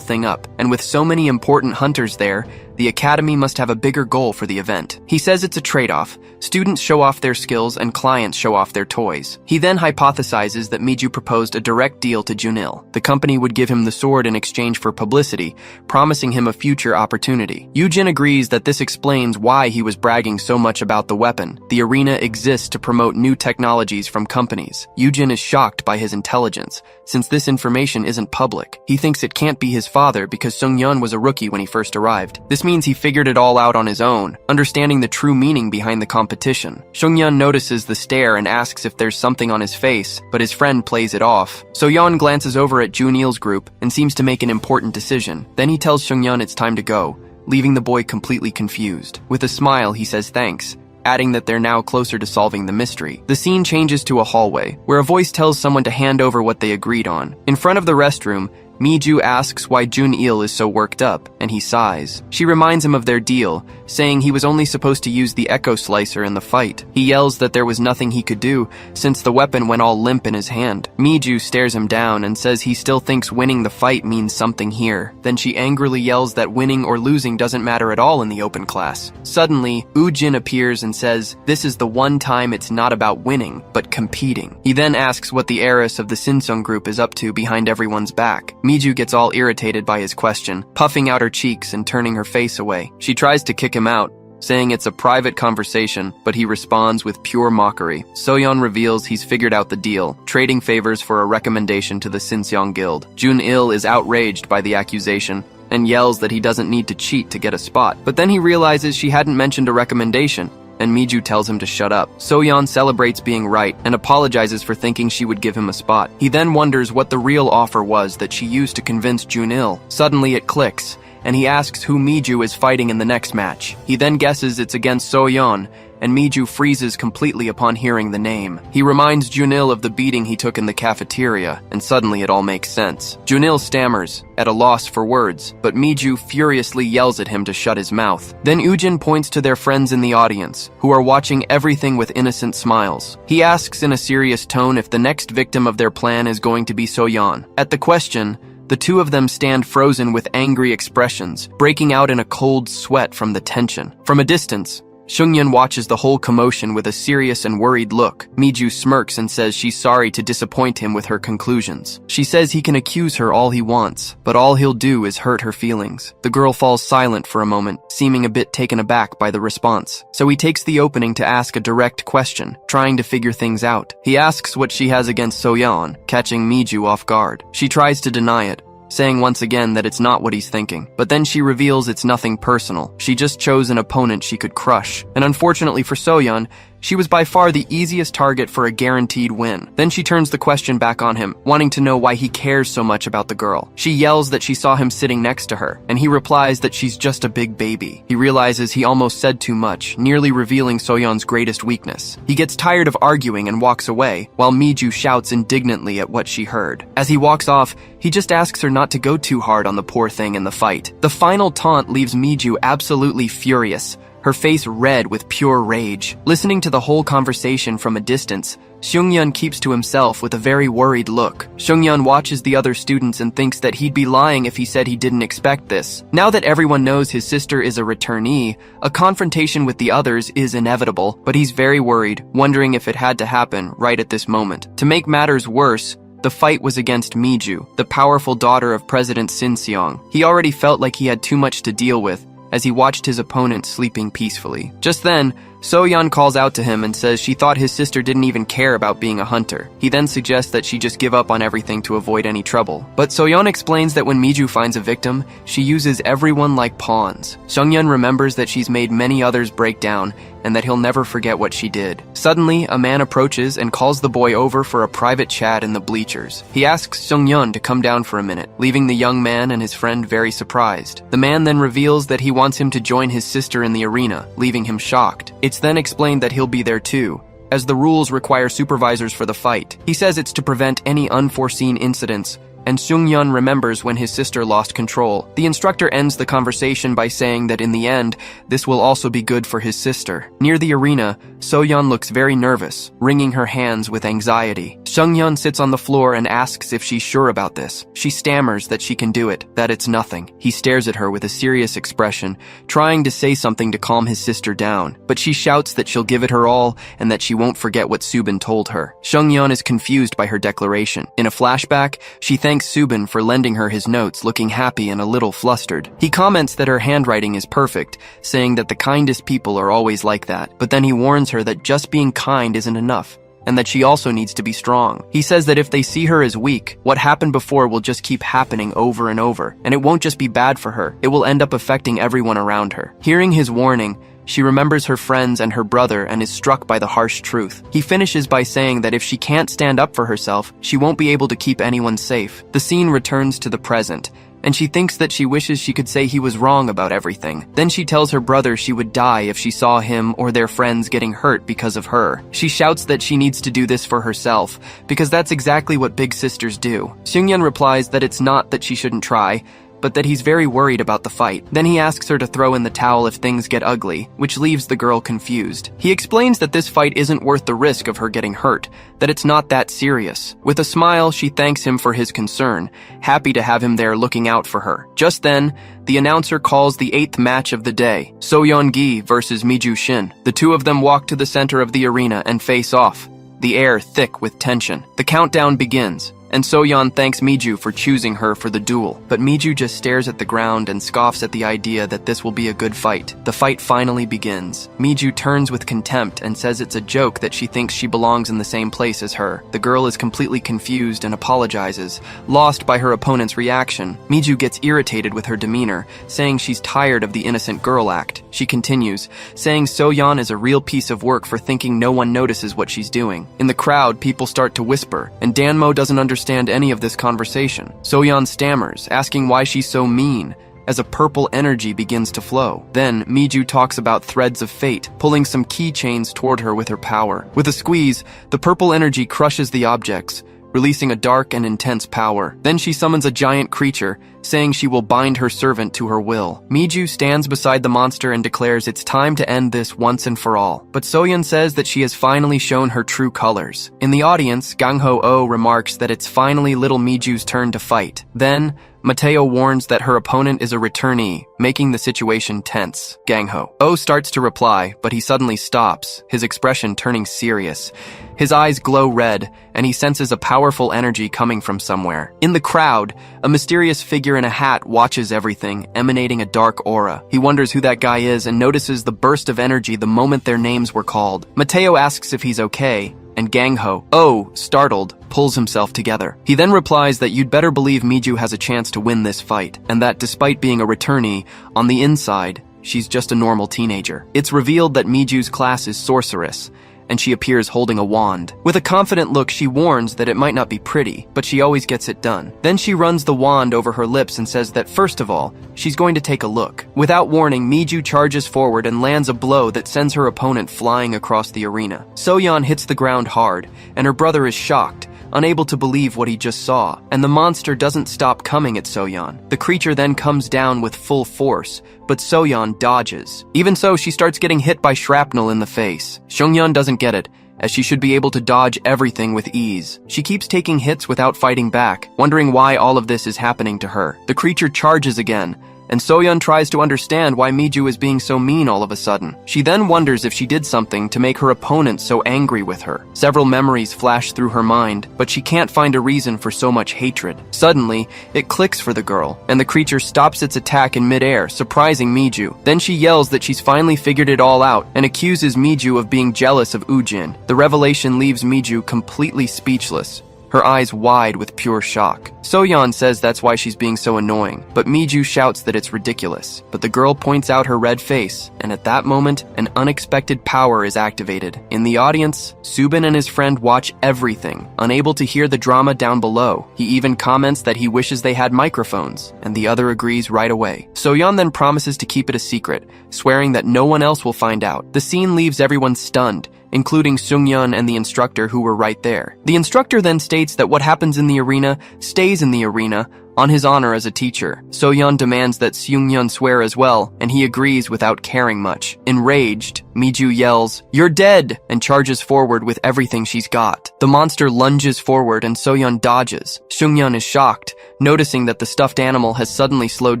thing up, and with so many important hunters there, the academy must have a bigger goal for the event. He says it's a trade-off. Students show off their skills and clients show off their toys. He then hypothesizes that Miju proposed a direct deal to Junil. The company would give him the sword in exchange for publicity, promising him a future opportunity. Yoojin agrees that this explains why he was bragging so much about the weapon. The arena exists to promote new technologies from companies. Yoojin is shocked by his intelligence, since this information isn't public. He thinks it can't be his father because Seungyeon was a rookie when he first arrived. This means he figured it all out on his own, understanding the true meaning behind the competition. Seungyeon notices the stare and asks if there's something on his face, but his friend plays it off. Soyeon glances over at Junil's group and seems to make an important decision. Then he tells Seungyeon it's time to go, leaving the boy completely confused. With a smile, he says thanks, adding that they're now closer to solving the mystery. The scene changes to a hallway, where a voice tells someone to hand over what they agreed on. In front of the restroom, Miju asks why Jun-il is so worked up, and he sighs. She reminds him of their deal, saying he was only supposed to use the Echo Slicer in the fight. He yells that there was nothing he could do, since the weapon went all limp in his hand. Miju stares him down and says he still thinks winning the fight means something here. Then she angrily yells that winning or losing doesn't matter at all in the open class. Suddenly, Ujin appears and says this is the one time it's not about winning, but competing. He then asks what the heiress of the Sinsung group is up to behind everyone's back. Miju gets all irritated by his question, puffing out her cheeks and turning her face away. She tries to kick him out, saying it's a private conversation, but he responds with pure mockery. Soyeon reveals he's figured out the deal, trading favors for a recommendation to the Sinseong Guild. Jun-il is outraged by the accusation and yells that he doesn't need to cheat to get a spot. But then he realizes she hadn't mentioned a recommendation, and Miju tells him to shut up. Soyeon celebrates being right and apologizes for thinking she would give him a spot. He then wonders what the real offer was that she used to convince Jun-il. Suddenly it clicks, and he asks who Miju is fighting in the next match. He then guesses it's against Soyeon, and Miju freezes completely upon hearing the name. He reminds Jun-il of the beating he took in the cafeteria, and suddenly it all makes sense. Jun-il stammers, at a loss for words, but Miju furiously yells at him to shut his mouth. Then Ujin points to their friends in the audience, who are watching everything with innocent smiles. He asks in a serious tone if the next victim of their plan is going to be Soyeon. At the question, the two of them stand frozen with angry expressions, breaking out in a cold sweat from the tension. From a distance, Seungyeon watches the whole commotion with a serious and worried look. Miju smirks and says she's sorry to disappoint him with her conclusions. She says he can accuse her all he wants, but all he'll do is hurt her feelings. The girl falls silent for a moment, seeming a bit taken aback by the response. So he takes the opening to ask a direct question, trying to figure things out. He asks what she has against Soyeon, catching Miju off guard. She tries to deny it, saying once again that it's not what he's thinking. But then she reveals it's nothing personal. She just chose an opponent she could crush. And unfortunately for Soyeon, she was by far the easiest target for a guaranteed win. Then she turns the question back on him, wanting to know why he cares so much about the girl. She yells that she saw him sitting next to her, and he replies that she's just a big baby. He realizes he almost said too much, nearly revealing Soyeon's greatest weakness. He gets tired of arguing and walks away, while Miju shouts indignantly at what she heard. As he walks off, he just asks her not to go too hard on the poor thing in the fight. The final taunt leaves Miju absolutely furious, her face red with pure rage. Listening to the whole conversation from a distance, Seungyeon keeps to himself with a very worried look. Seungyeon watches the other students and thinks that he'd be lying if he said he didn't expect this. Now that everyone knows his sister is a returnee, a confrontation with the others is inevitable, but he's very worried, wondering if it had to happen right at this moment. To make matters worse, the fight was against Miju, the powerful daughter of President Sinseong. He already felt like he had too much to deal with as he watched his opponent sleeping peacefully. Just then, Soyeon calls out to him and says she thought his sister didn't even care about being a hunter. He then suggests that she just give up on everything to avoid any trouble. But Soyeon explains that when Miju finds a victim, she uses everyone like pawns. Seungyeon remembers that she's made many others break down and that he'll never forget what she did. Suddenly, a man approaches and calls the boy over for a private chat in the bleachers. He asks Seungyeon to come down for a minute, leaving the young man and his friend very surprised. The man then reveals that he wants him to join his sister in the arena, leaving him shocked. It's then explained that he'll be there too, as the rules require supervisors for the fight. He says it's to prevent any unforeseen incidents, and Seungyeon remembers when his sister lost control. The instructor ends the conversation by saying that in the end, this will also be good for his sister. Near the arena, Soyeon looks very nervous, wringing her hands with anxiety. Seungyeon sits on the floor and asks if she's sure about this. She stammers that she can do it, that it's nothing. He stares at her with a serious expression, trying to say something to calm his sister down, but she shouts that she'll give it her all and that she won't forget what Subin told her. Seungyeon is confused by her declaration. In a flashback, she thanks Subin for lending her his notes, looking happy and a little flustered. He comments that her handwriting is perfect, saying that the kindest people are always like that, but then he warns her that just being kind isn't enough, and that she also needs to be strong. He says that if they see her as weak, what happened before will just keep happening over and over, and it won't just be bad for her, it will end up affecting everyone around her. Hearing his warning, she remembers her friends and her brother and is struck by the harsh truth. He finishes by saying that if she can't stand up for herself, she won't be able to keep anyone safe. The scene returns to the present, and she thinks that she wishes she could say he was wrong about everything. Then she tells her brother she would die if she saw him or their friends getting hurt because of her. She shouts that she needs to do this for herself, because that's exactly what big sisters do. Seungyeon replies that it's not that she shouldn't try, but that he's very worried about the fight. Then he asks her to throw in the towel if things get ugly, which leaves the girl confused. He explains that this fight isn't worth the risk of her getting hurt, that it's not that serious. With a smile, she thanks him for his concern, happy to have him there looking out for her. Just then, the announcer calls the 8th match of the day, Soyeon-gi versus Miju Shin. The two of them walk to the center of the arena and face off, the air thick with tension. The countdown begins, and Soyeon thanks Miju for choosing her for the duel. But Miju just stares at the ground and scoffs at the idea that this will be a good fight. The fight finally begins. Miju turns with contempt and says it's a joke that she thinks she belongs in the same place as her. The girl is completely confused and apologizes, lost by her opponent's reaction. Miju gets irritated with her demeanor, saying she's tired of the innocent girl act. She continues, saying Soyeon is a real piece of work for thinking no one notices what she's doing. In the crowd, people start to whisper, and Danmo doesn't understand any of this conversation. Soyeon stammers, asking why she's so mean, as a purple energy begins to flow. Then, Miju talks about threads of fate, pulling some keychains toward her with her power. With a squeeze, the purple energy crushes the objects, releasing a dark and intense power. Then she summons a giant creature, saying she will bind her servant to her will. Miju stands beside the monster and declares it's time to end this once and for all. But Soyeon says that she has finally shown her true colors. In the audience, Gangho-oh remarks that it's finally little Miju's turn to fight. Then, Mateo warns that her opponent is a returnee, making the situation tense. Gangho-oh starts to reply, but he suddenly stops, his expression turning serious. His eyes glow red, and he senses a powerful energy coming from somewhere. In the crowd, a mysterious figure in a hat watches everything, emanating a dark aura. He wonders who that guy is and notices the burst of energy the moment their names were called. Mateo asks if he's okay, and Gangho-oh, startled, pulls himself together. He then replies that you'd better believe Miju has a chance to win this fight, and that despite being a returnee, on the inside, she's just a normal teenager. It's revealed that Miju's class is sorceress, and she appears holding a wand. With a confident look, she warns that it might not be pretty, but she always gets it done. Then she runs the wand over her lips and says that first of all, she's going to take a look. Without warning, Miju charges forward and lands a blow that sends her opponent flying across the arena. Soyeon hits the ground hard, and her brother is shocked, unable to believe what he just saw, and the monster doesn't stop coming at Soyeon. The creature then comes down with full force, but Soyeon dodges. Even so, she starts getting hit by shrapnel in the face. Seungyeon doesn't get it, as she should be able to dodge everything with ease. She keeps taking hits without fighting back, wondering why all of this is happening to her. The creature charges again, and Soyeon tries to understand why Miju is being so mean all of a sudden. She then wonders if she did something to make her opponent so angry with her. Several memories flash through her mind, but she can't find a reason for so much hatred. Suddenly, it clicks for the girl, and the creature stops its attack in midair, surprising Miju. Then she yells that she's finally figured it all out, and accuses Miju of being jealous of Ujin. The revelation leaves Miju completely speechless, her eyes wide with pure shock. Soyeon says that's why she's being so annoying, but Miju shouts that it's ridiculous. But the girl points out her red face, and at that moment, an unexpected power is activated. In the audience, Subin and his friend watch everything, unable to hear the drama down below. He even comments that he wishes they had microphones, and the other agrees right away. Soyeon then promises to keep it a secret, swearing that no one else will find out. The scene leaves everyone stunned, including Seungyeon and the instructor who were right there. The instructor then states that what happens in the arena stays in the arena, on his honor as a teacher. Soyeon demands that Seungyeon swear as well, and he agrees without caring much. Enraged, Miju yells, "You're dead!" and charges forward with everything she's got. The monster lunges forward and Soyeon dodges. Seungyeon is shocked, noticing that the stuffed animal has suddenly slowed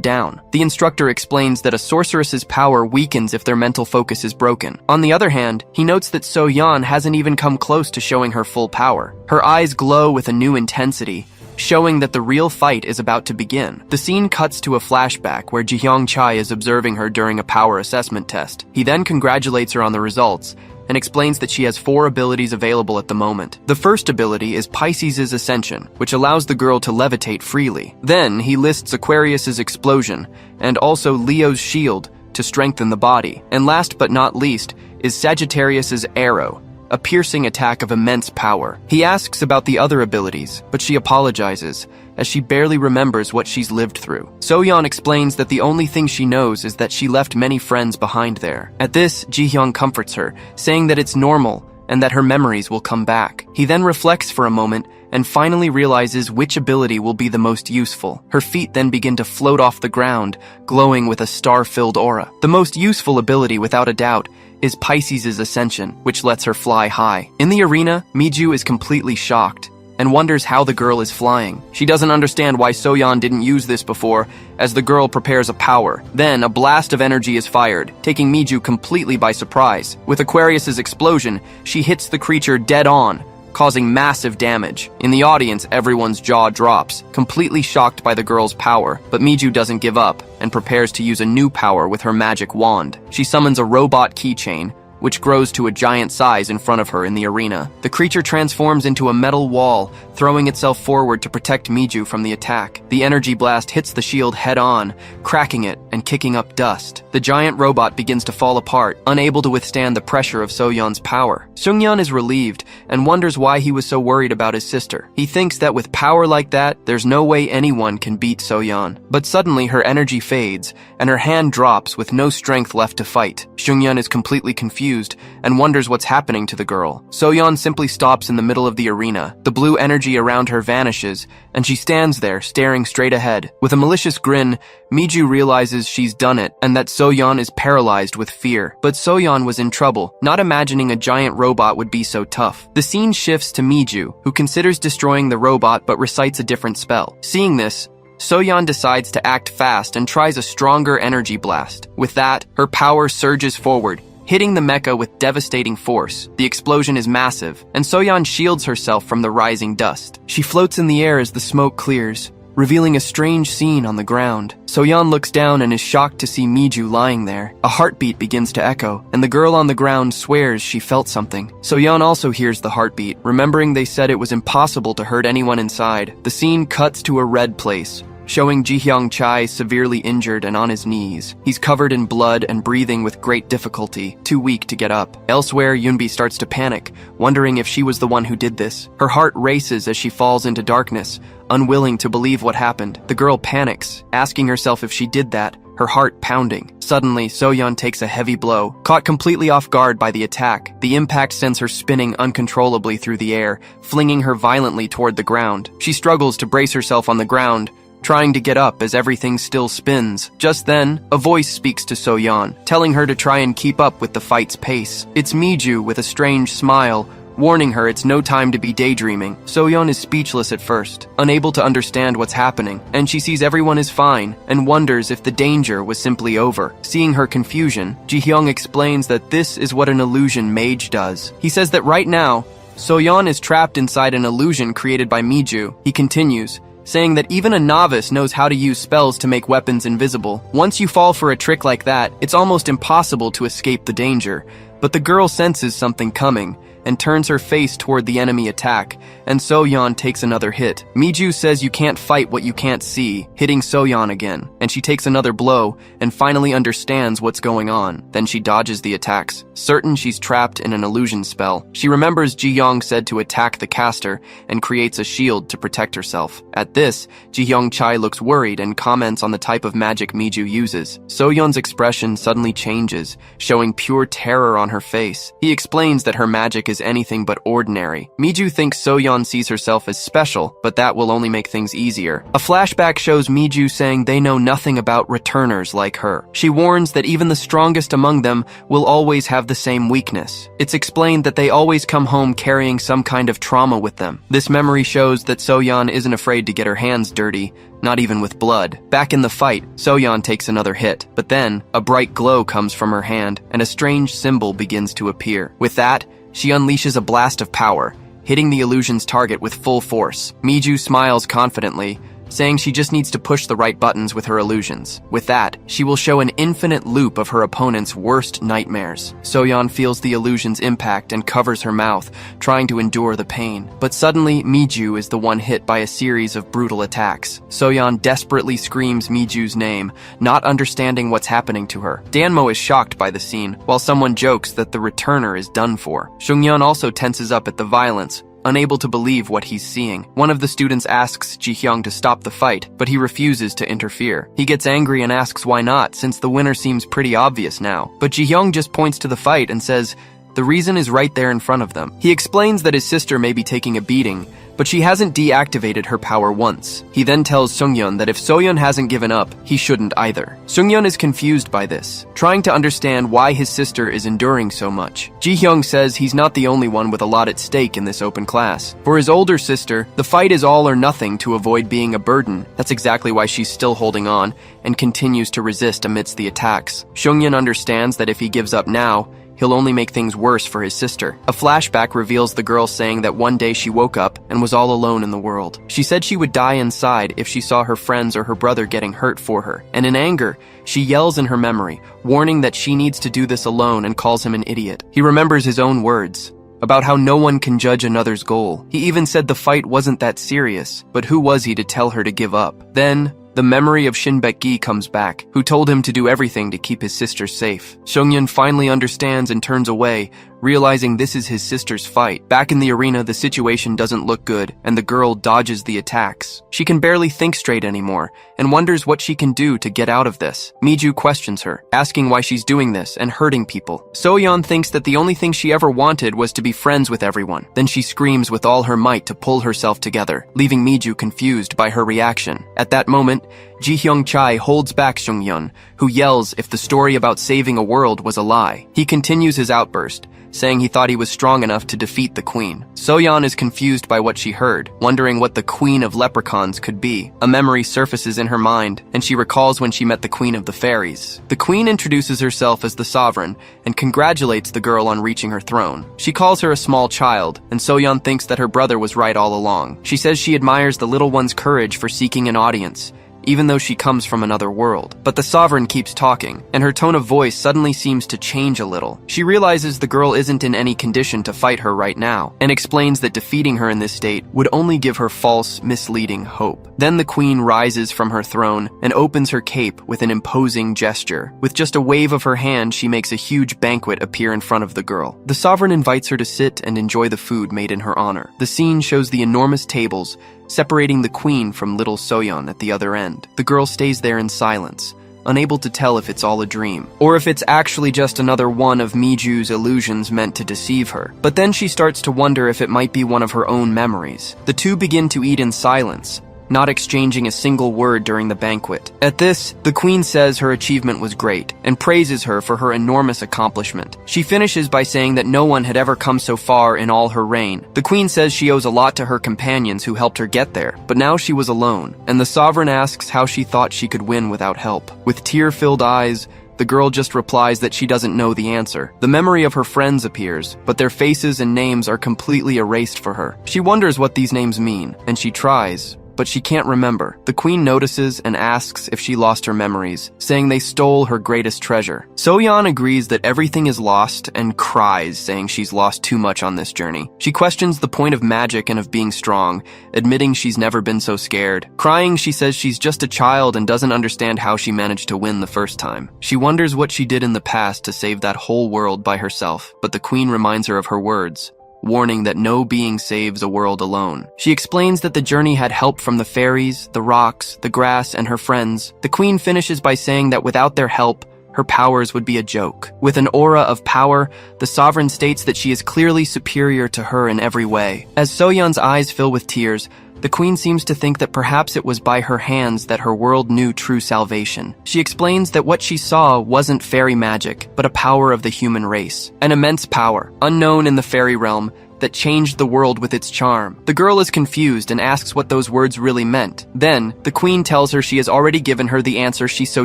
down. The instructor explains that a sorceress's power weakens if their mental focus is broken. On the other hand, he notes that Soyeon hasn't even come close to showing her full power. Her eyes glow with a new intensity, showing that the real fight is about to begin. The scene cuts to a flashback where Jihyung Chai is observing her during a power assessment test. He then congratulates her on the results and explains that she has 4 abilities available at the moment. The first ability is Pisces' Ascension, which allows the girl to levitate freely. Then he lists Aquarius' Explosion and also Leo's Shield to strengthen the body. And last but not least is Sagittarius' Arrow, a piercing attack of immense power. He asks about the other abilities, but she apologizes, as she barely remembers what she's lived through. Soyeon explains that the only thing she knows is that she left many friends behind there. At this, Jihyung comforts her, saying that it's normal and that her memories will come back. He then reflects for a moment and finally realizes which ability will be the most useful. Her feet then begin to float off the ground, glowing with a star-filled aura. The most useful ability, without a doubt, is Pisces' Ascension, which lets her fly high. In the arena, Miju is completely shocked and wonders how the girl is flying. She doesn't understand why Soyeon didn't use this before, as the girl prepares a power. Then, a blast of energy is fired, taking Miju completely by surprise. With Aquarius' Explosion, she hits the creature dead on, causing massive damage. In the audience, everyone's jaw drops, completely shocked by the girl's power. But Miju doesn't give up and prepares to use a new power with her magic wand. She summons a robot keychain, which grows to a giant size in front of her in the arena. The creature transforms into a metal wall, throwing itself forward to protect Miju from the attack. The energy blast hits the shield head-on, cracking it and kicking up dust. The giant robot begins to fall apart, unable to withstand the pressure of Soyeon's power. Seungyeon is relieved and wonders why he was so worried about his sister. He thinks that with power like that, there's no way anyone can beat Soyeon. But suddenly her energy fades, and her hand drops with no strength left to fight. Seungyeon is completely confused confused and wonders what's happening to the girl. Soyeon simply stops in the middle of the arena. The blue energy around her vanishes, and she stands there, staring straight ahead. With a malicious grin, Miju realizes she's done it, and that Soyeon is paralyzed with fear. But Soyeon was in trouble, not imagining a giant robot would be so tough. The scene shifts to Miju, who considers destroying the robot but recites a different spell. Seeing this, Soyeon decides to act fast and tries a stronger energy blast. With that, her power surges forward, hitting the mecha with devastating force. The explosion is massive, and Soyeon shields herself from the rising dust. She floats in the air as the smoke clears, revealing a strange scene on the ground. Soyeon looks down and is shocked to see Miju lying there. A heartbeat begins to echo, and the girl on the ground swears she felt something. Soyeon also hears the heartbeat, remembering they said it was impossible to hurt anyone inside. The scene cuts to a red place, showing Ji-hyung Chai severely injured and on his knees. He's covered in blood and breathing with great difficulty, too weak to get up. Elsewhere, Yunbi starts to panic, wondering if she was the one who did this. Her heart races as she falls into darkness, unwilling to believe what happened. The girl panics, asking herself if she did that, her heart pounding. Suddenly, Soyeon takes a heavy blow. Caught completely off guard by the attack, the impact sends her spinning uncontrollably through the air, flinging her violently toward the ground. She struggles to brace herself on the ground, trying to get up as everything still spins. Just then, a voice speaks to Soyeon, telling her to try and keep up with the fight's pace. It's Miju with a strange smile, warning her it's no time to be daydreaming. Soyeon is speechless at first, unable to understand what's happening, and she sees everyone is fine and wonders if the danger was simply over. Seeing her confusion, Ji-hyung explains that this is what an illusion mage does. He says that right now, Soyeon is trapped inside an illusion created by Miju. He continues, saying that even a novice knows how to use spells to make weapons invisible. Once you fall for a trick like that, it's almost impossible to escape the danger. But the girl senses something coming and turns her face toward the enemy attack, and Soyeon takes another hit. Miju says you can't fight what you can't see, hitting Soyeon again, and she takes another blow and finally understands what's going on. Then she dodges the attacks, certain she's trapped in an illusion spell. She remembers Ji-hyung said to attack the caster and creates a shield to protect herself. At this, Ji-hyung Chai looks worried and comments on the type of magic Miju uses. Soyeon's expression suddenly changes, showing pure terror on her face. He explains that her magic is anything but ordinary. Miju thinks Soyeon sees herself as special, but that will only make things easier. A flashback shows Miju saying they know nothing about returners like her. She warns that even the strongest among them will always have the same weakness. It's explained that they always come home carrying some kind of trauma with them. This memory shows that Soyeon isn't afraid to get her hands dirty, not even with blood. Back in the fight, Soyeon takes another hit, but then a bright glow comes from her hand and a strange symbol begins to appear. With that, she unleashes a blast of power, hitting the illusion's target with full force. Miju smiles confidently, saying she just needs to push the right buttons with her illusions. With that, she will show an infinite loop of her opponent's worst nightmares. Soyeon feels the illusion's impact and covers her mouth, trying to endure the pain. But suddenly, Miju is the one hit by a series of brutal attacks. Soyeon desperately screams Miju's name, not understanding what's happening to her. Danmo is shocked by the scene, while someone jokes that the returner is done for. Seungyeon also tenses up at the violence, unable to believe what he's seeing. One of the students asks Ji-hyung to stop the fight, but he refuses to interfere. He gets angry and asks why not, since the winner seems pretty obvious now. But Ji-hyung just points to the fight and says, the reason is right there in front of them. He explains that his sister may be taking a beating, but she hasn't deactivated her power once. He then tells Seungyeon that if Soyeon hasn't given up, he shouldn't either. Seungyeon is confused by this, trying to understand why his sister is enduring so much. Ji-hyung says he's not the only one with a lot at stake in this open class. For his older sister, the fight is all or nothing to avoid being a burden. That's exactly why she's still holding on and continues to resist amidst the attacks. Seungyeon understands that if he gives up now, he'll only make things worse for his sister. A flashback reveals the girl saying that one day she woke up and was all alone in the world. She said she would die inside if she saw her friends or her brother getting hurt for her. And in anger, she yells in her memory, warning that she needs to do this alone and calls him an idiot. He remembers his own words about how no one can judge another's goal. He even said the fight wasn't that serious, but who was he to tell her to give up? Then, the memory of Shin Baek-gi comes back, who told him to do everything to keep his sister safe. Seungyeon finally understands and turns away, realizing this is his sister's fight. Back in the arena, the situation doesn't look good, and the girl dodges the attacks. She can barely think straight anymore, and wonders what she can do to get out of this. Miju questions her, asking why she's doing this and hurting people. Soyeon thinks that the only thing she ever wanted was to be friends with everyone. Then she screams with all her might to pull herself together, leaving Miju confused by her reaction. At that moment, Ji-hyung Chai holds back Seung-yeon, who yells if the story about saving a world was a lie. He continues his outburst, saying he thought he was strong enough to defeat the queen. Soyeon is confused by what she heard, wondering what the queen of leprechauns could be. A memory surfaces in her mind, and she recalls when she met the queen of the fairies. The queen introduces herself as the sovereign and congratulates the girl on reaching her throne. She calls her a small child, and Soyeon thinks that her brother was right all along. She says she admires the little one's courage for seeking an audience, even though she comes from another world. But the sovereign keeps talking, and her tone of voice suddenly seems to change a little. She realizes the girl isn't in any condition to fight her right now, and explains that defeating her in this state would only give her false, misleading hope. Then the queen rises from her throne and opens her cape with an imposing gesture. With just a wave of her hand, she makes a huge banquet appear in front of the girl. The sovereign invites her to sit and enjoy the food made in her honor. The scene shows the enormous tables separating the queen from little Soyeon at the other end. The girl stays there in silence, unable to tell if it's all a dream, or if it's actually just another one of Miju's illusions meant to deceive her. But then she starts to wonder if it might be one of her own memories. The two begin to eat in silence, not exchanging a single word during the banquet. At this, the queen says her achievement was great, and praises her for her enormous accomplishment. She finishes by saying that no one had ever come so far in all her reign. The queen says she owes a lot to her companions who helped her get there, but now she was alone, and the sovereign asks how she thought she could win without help. With tear-filled eyes, the girl just replies that she doesn't know the answer. The memory of her friends appears, but their faces and names are completely erased for her. She wonders what these names mean, and she tries, but she can't remember. The queen notices and asks if she lost her memories, saying they stole her greatest treasure. Soyeon agrees that everything is lost and cries, saying she's lost too much on this journey. She questions the point of magic and of being strong, admitting she's never been so scared. Crying, she says she's just a child and doesn't understand how she managed to win the first time. She wonders what she did in the past to save that whole world by herself, but the queen reminds her of her words, warning that no being saves a world alone. She explains that the journey had help from the fairies, the rocks, the grass, and her friends. The queen finishes by saying that without their help, her powers would be a joke. With an aura of power, the sovereign states that she is clearly superior to her in every way. As Soyeon's eyes fill with tears, the queen seems to think that perhaps it was by her hands that her world knew true salvation. She explains that what she saw wasn't fairy magic, but a power of the human race. An immense power, unknown in the fairy realm, that changed the world with its charm. The girl is confused and asks what those words really meant. Then, the queen tells her she has already given her the answer she so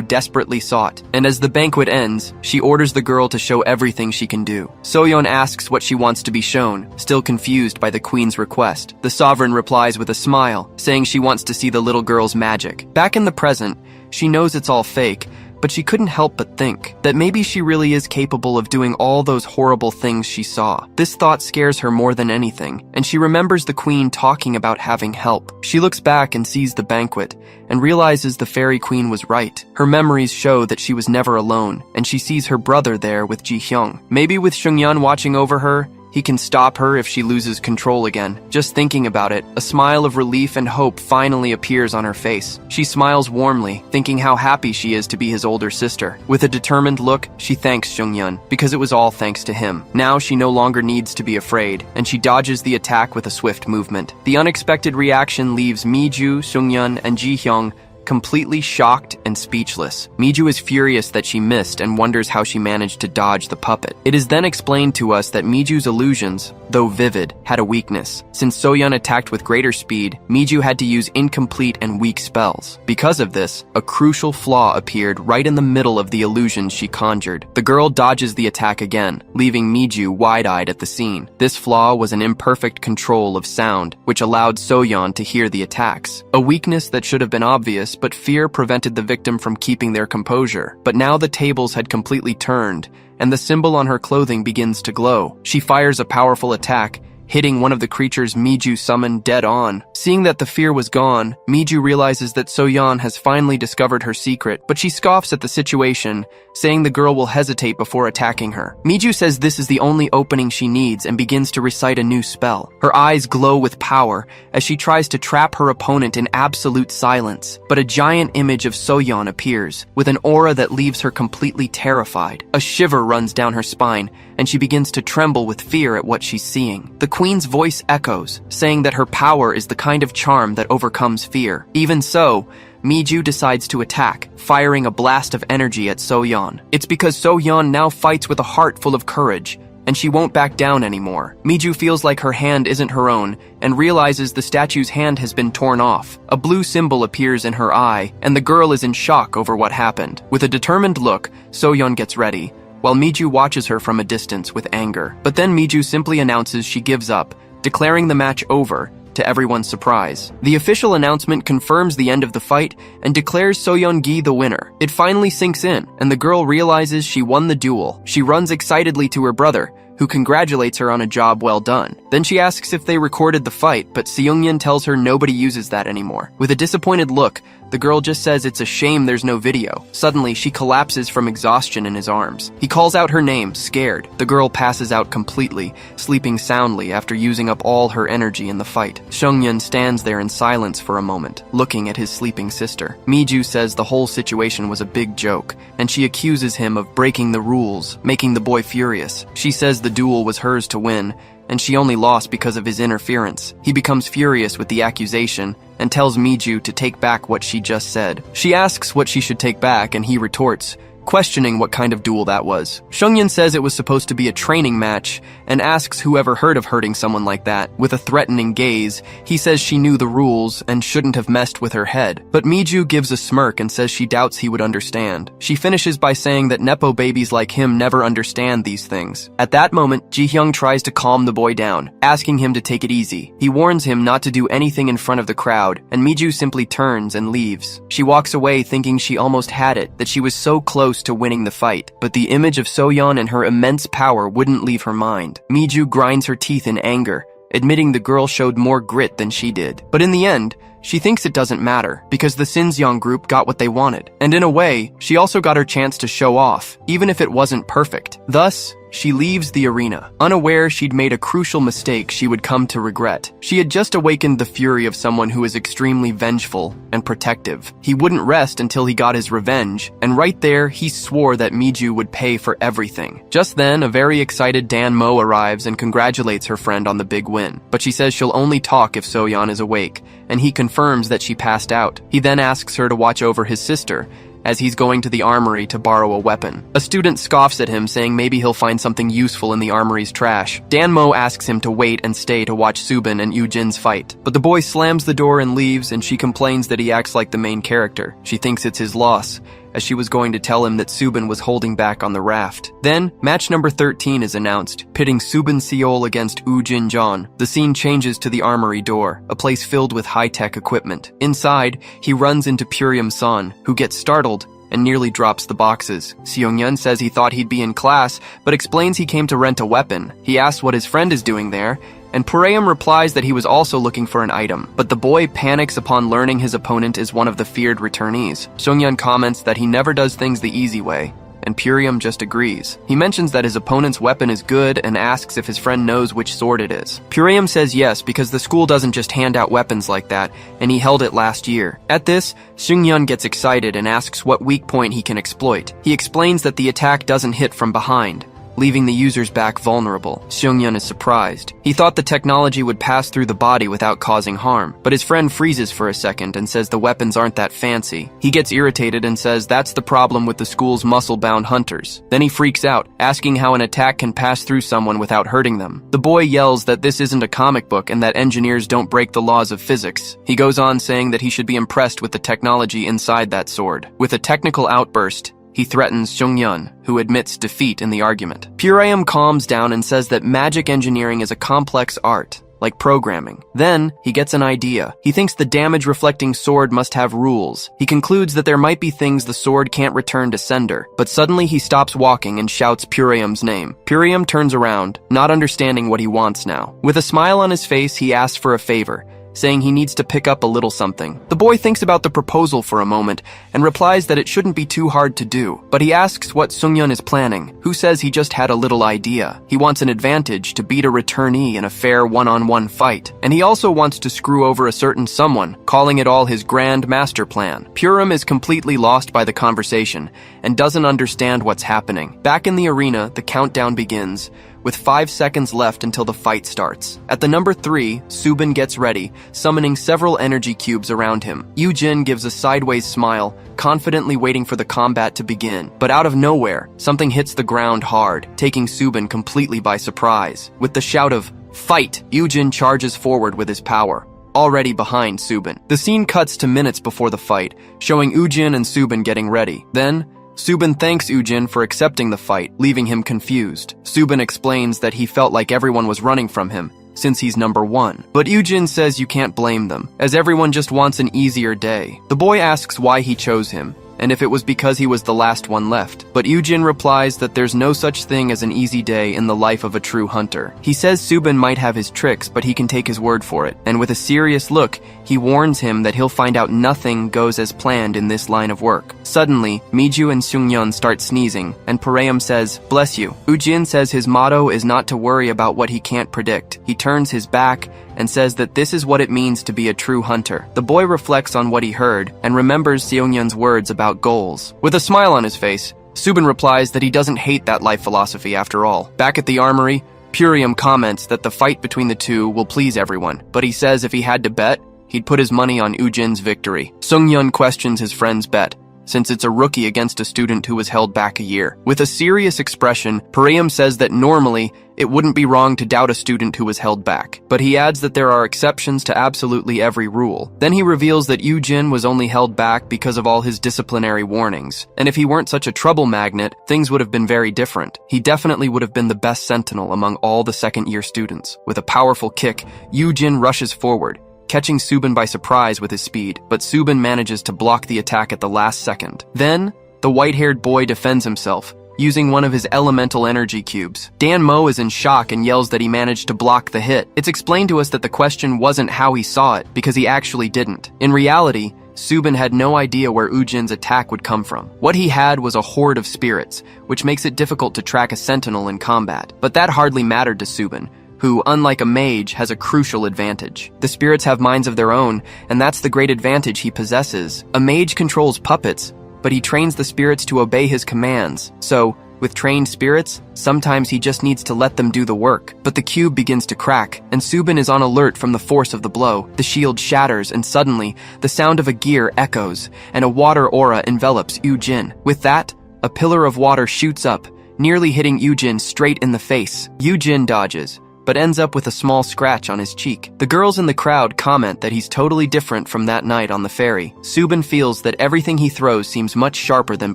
desperately sought. And as the banquet ends, she orders the girl to show everything she can do. Soyeon asks what she wants to be shown, still confused by the queen's request. The sovereign replies with a smile, saying she wants to see the little girl's magic. Back in the present, she knows it's all fake, but she couldn't help but think that maybe she really is capable of doing all those horrible things she saw. This thought scares her more than anything, and she remembers the queen talking about having help. She looks back and sees the banquet, and realizes the fairy queen was right. Her memories show that she was never alone, and she sees her brother there with Ji-hyung. Maybe with Seung-yeon watching over her, he can stop her if she loses control again. Just thinking about it, a smile of relief and hope finally appears on her face. She smiles warmly, thinking how happy she is to be his older sister. With a determined look, she thanks Seung-yeon, because it was all thanks to him. Now she no longer needs to be afraid, and she dodges the attack with a swift movement. The unexpected reaction leaves Miju, Seung-yeon, and Ji-hyung completely shocked and speechless. Miju is furious that she missed and wonders how she managed to dodge the puppet. It is then explained to us that Miju's illusions, though vivid, had a weakness. Since Soyeon attacked with greater speed, Miju had to use incomplete and weak spells. Because of this, a crucial flaw appeared right in the middle of the illusions she conjured. The girl dodges the attack again, leaving Miju wide-eyed at the scene. This flaw was an imperfect control of sound, which allowed Soyeon to hear the attacks. A weakness that should have been obvious, but fear prevented the victim from keeping their composure. But now the tables had completely turned, and the symbol on her clothing begins to glow. She fires a powerful attack, hitting one of the creatures Miju summoned dead on. Seeing that the fear was gone, Miju realizes that Soyeon has finally discovered her secret, but she scoffs at the situation, saying the girl will hesitate before attacking her. Miju says this is the only opening she needs and begins to recite a new spell. Her eyes glow with power as she tries to trap her opponent in absolute silence, but a giant image of Soyeon appears, with an aura that leaves her completely terrified. A shiver runs down her spine, and she begins to tremble with fear at what she's seeing. The queen's voice echoes, saying that her power is the kind of charm that overcomes fear. Even so, Miju decides to attack, firing a blast of energy at Soyeon. It's because Soyeon now fights with a heart full of courage, and she won't back down anymore. Miju feels like her hand isn't her own, and realizes the statue's hand has been torn off. A blue symbol appears in her eye, and the girl is in shock over what happened. With a determined look, Soyeon gets ready, while Miju watches her from a distance with anger. But then Miju simply announces she gives up, declaring the match over, to everyone's surprise. The official announcement confirms the end of the fight and declares Soyeon-gi the winner. It finally sinks in, and the girl realizes she won the duel. She runs excitedly to her brother, who congratulates her on a job well done. Then she asks if they recorded the fight, but Seungyeon tells her nobody uses that anymore. With a disappointed look, the girl just says it's a shame there's no video. Suddenly, she collapses from exhaustion in his arms. He calls out her name, scared. The girl passes out completely, sleeping soundly after using up all her energy in the fight. Seungyeon stands there in silence for a moment, looking at his sleeping sister. Miju says the whole situation was a big joke, and she accuses him of breaking the rules, making the boy furious. She says the duel was hers to win, and she only lost because of his interference. He becomes furious with the accusation and tells Miju to take back what she just said. She asks what she should take back, and he retorts, questioning what kind of duel that was. Seungyeon says it was supposed to be a training match and asks whoever heard of hurting someone like that. With a threatening gaze, he says she knew the rules and shouldn't have messed with her head. But Miju gives a smirk and says she doubts he would understand. She finishes by saying that Nepo babies like him never understand these things. At that moment, Ji-hyung tries to calm the boy down, asking him to take it easy. He warns him not to do anything in front of the crowd, and Miju simply turns and leaves. She walks away thinking she almost had it, that she was so close to winning the fight, but the image of Soyeon and her immense power wouldn't leave her mind. Miju grinds her teeth in anger, admitting the girl showed more grit than she did. But in the end, she thinks it doesn't matter, because the Sinseong group got what they wanted. And in a way, she also got her chance to show off, even if it wasn't perfect. Thus, she leaves the arena, unaware she'd made a crucial mistake she would come to regret. She had just awakened the fury of someone who is extremely vengeful and protective. He wouldn't rest until he got his revenge, and right there, he swore that Miju would pay for everything. Just then, a very excited Dan Mo arrives and congratulates her friend on the big win. But she says she'll only talk if Soyeon is awake, and he confirms that she passed out. He then asks her to watch over his sister, as he's going to the armory to borrow a weapon. A student scoffs at him, saying maybe he'll find something useful in the armory's trash. Dan Mo asks him to wait and stay to watch Subin and Yoo-jin's fight. But the boy slams the door and leaves, and she complains that he acts like the main character. She thinks it's his loss, as she was going to tell him that Subin was holding back on the raft. Then, match number 13 is announced, pitting Subin Seol against Woo-jin Jeon. The scene changes to the armory door, a place filled with high-tech equipment. Inside, he runs into Purium Son, who gets startled and nearly drops the boxes. Seungyeon says he thought he'd be in class, but explains he came to rent a weapon. He asks what his friend is doing there, and Purium replies that he was also looking for an item, but the boy panics upon learning his opponent is one of the feared returnees. Seungyeon comments that he never does things the easy way, and Purium just agrees. He mentions that his opponent's weapon is good and asks if his friend knows which sword it is. Purium says yes, because the school doesn't just hand out weapons like that, and he held it last year. At this, Seungyeon gets excited and asks what weak point he can exploit. He explains that the attack doesn't hit from behind, leaving the user's back vulnerable. Seungyeon is surprised. He thought the technology would pass through the body without causing harm, but his friend freezes for a second and says the weapons aren't that fancy. He gets irritated and says that's the problem with the school's muscle-bound hunters. Then he freaks out, asking how an attack can pass through someone without hurting them. The boy yells that this isn't a comic book and that engineers don't break the laws of physics. He goes on saying that he should be impressed with the technology inside that sword. With a technical outburst, he threatens Seungyeon, who admits defeat in the argument. Purium calms down and says that magic engineering is a complex art, like programming. Then, he gets an idea. He thinks the damage-reflecting sword must have rules. He concludes that there might be things the sword can't return to sender, but suddenly he stops walking and shouts Purium's name. Purium turns around, not understanding what he wants now. With a smile on his face, he asks for a favor, saying he needs to pick up a little something. The boy thinks about the proposal for a moment and replies that it shouldn't be too hard to do, but he asks what Sungyeon is planning, who says he just had a little idea. He wants an advantage to beat a returnee in a fair one-on-one fight, and he also wants to screw over a certain someone, calling it all his grand master plan. Purim is completely lost by the conversation and doesn't understand what's happening. Back in the arena, the countdown begins, with 5 seconds left until the fight starts. At the number 3, Subin gets ready, summoning several energy cubes around him. Yujin gives a sideways smile, confidently waiting for the combat to begin. But out of nowhere, something hits the ground hard, taking Subin completely by surprise. With the shout of, "Fight!" Yujin charges forward with his power, already behind Subin. The scene cuts to minutes before the fight, showing Ujin and Subin getting ready. Then, Subin thanks Ujin for accepting the fight, leaving him confused. Subin explains that he felt like everyone was running from him, since he's number 1. But Ujin says you can't blame them, as everyone just wants an easier day. The boy asks why he chose him, and if it was because he was the last one left. But Ujin replies that there's no such thing as an easy day in the life of a true hunter. He says Subin might have his tricks, but he can take his word for it. And with a serious look, he warns him that he'll find out nothing goes as planned in this line of work. Suddenly, Miju and Sungyeon start sneezing, and Pareum says, "Bless you." Ujin says his motto is not to worry about what he can't predict. He turns his back and says that this is what it means to be a true hunter. The boy reflects on what he heard and remembers Seongyun's words about goals. With a smile on his face, Subin replies that he doesn't hate that life philosophy after all. Back at the armory, Purium comments that the fight between the two will please everyone, but he says if he had to bet, he'd put his money on Ujin's victory. Sungyeon questions his friend's bet, since it's a rookie against a student who was held back a year. With a serious expression, Pareum says that normally, it wouldn't be wrong to doubt a student who was held back, but he adds that there are exceptions to absolutely every rule. Then he reveals that Ujin was only held back because of all his disciplinary warnings, and if he weren't such a trouble magnet, things would have been very different. He definitely would have been the best sentinel among all the second-year students. With a powerful kick, Ujin rushes forward, catching Subin by surprise with his speed, but Subin manages to block the attack at the last second. Then, the white-haired boy defends himself, using one of his elemental energy cubes. Dan Mo is in shock and yells that he managed to block the hit. It's explained to us that the question wasn't how he saw it, because he actually didn't. In reality, Subin had no idea where Ujin's attack would come from. What he had was a horde of spirits, which makes it difficult to track a sentinel in combat. But that hardly mattered to Subin, who, unlike a mage, has a crucial advantage. The spirits have minds of their own, and that's the great advantage he possesses. A mage controls puppets, but he trains the spirits to obey his commands. So, with trained spirits, sometimes he just needs to let them do the work. But the cube begins to crack, and Subin is on alert from the force of the blow. The shield shatters, and suddenly, the sound of a gear echoes, and a water aura envelops Ujin. With that, a pillar of water shoots up, nearly hitting Ujin straight in the face. Ujin dodges, but ends up with a small scratch on his cheek. The girls in the crowd comment that he's totally different from that night on the ferry. Subin feels that everything he throws seems much sharper than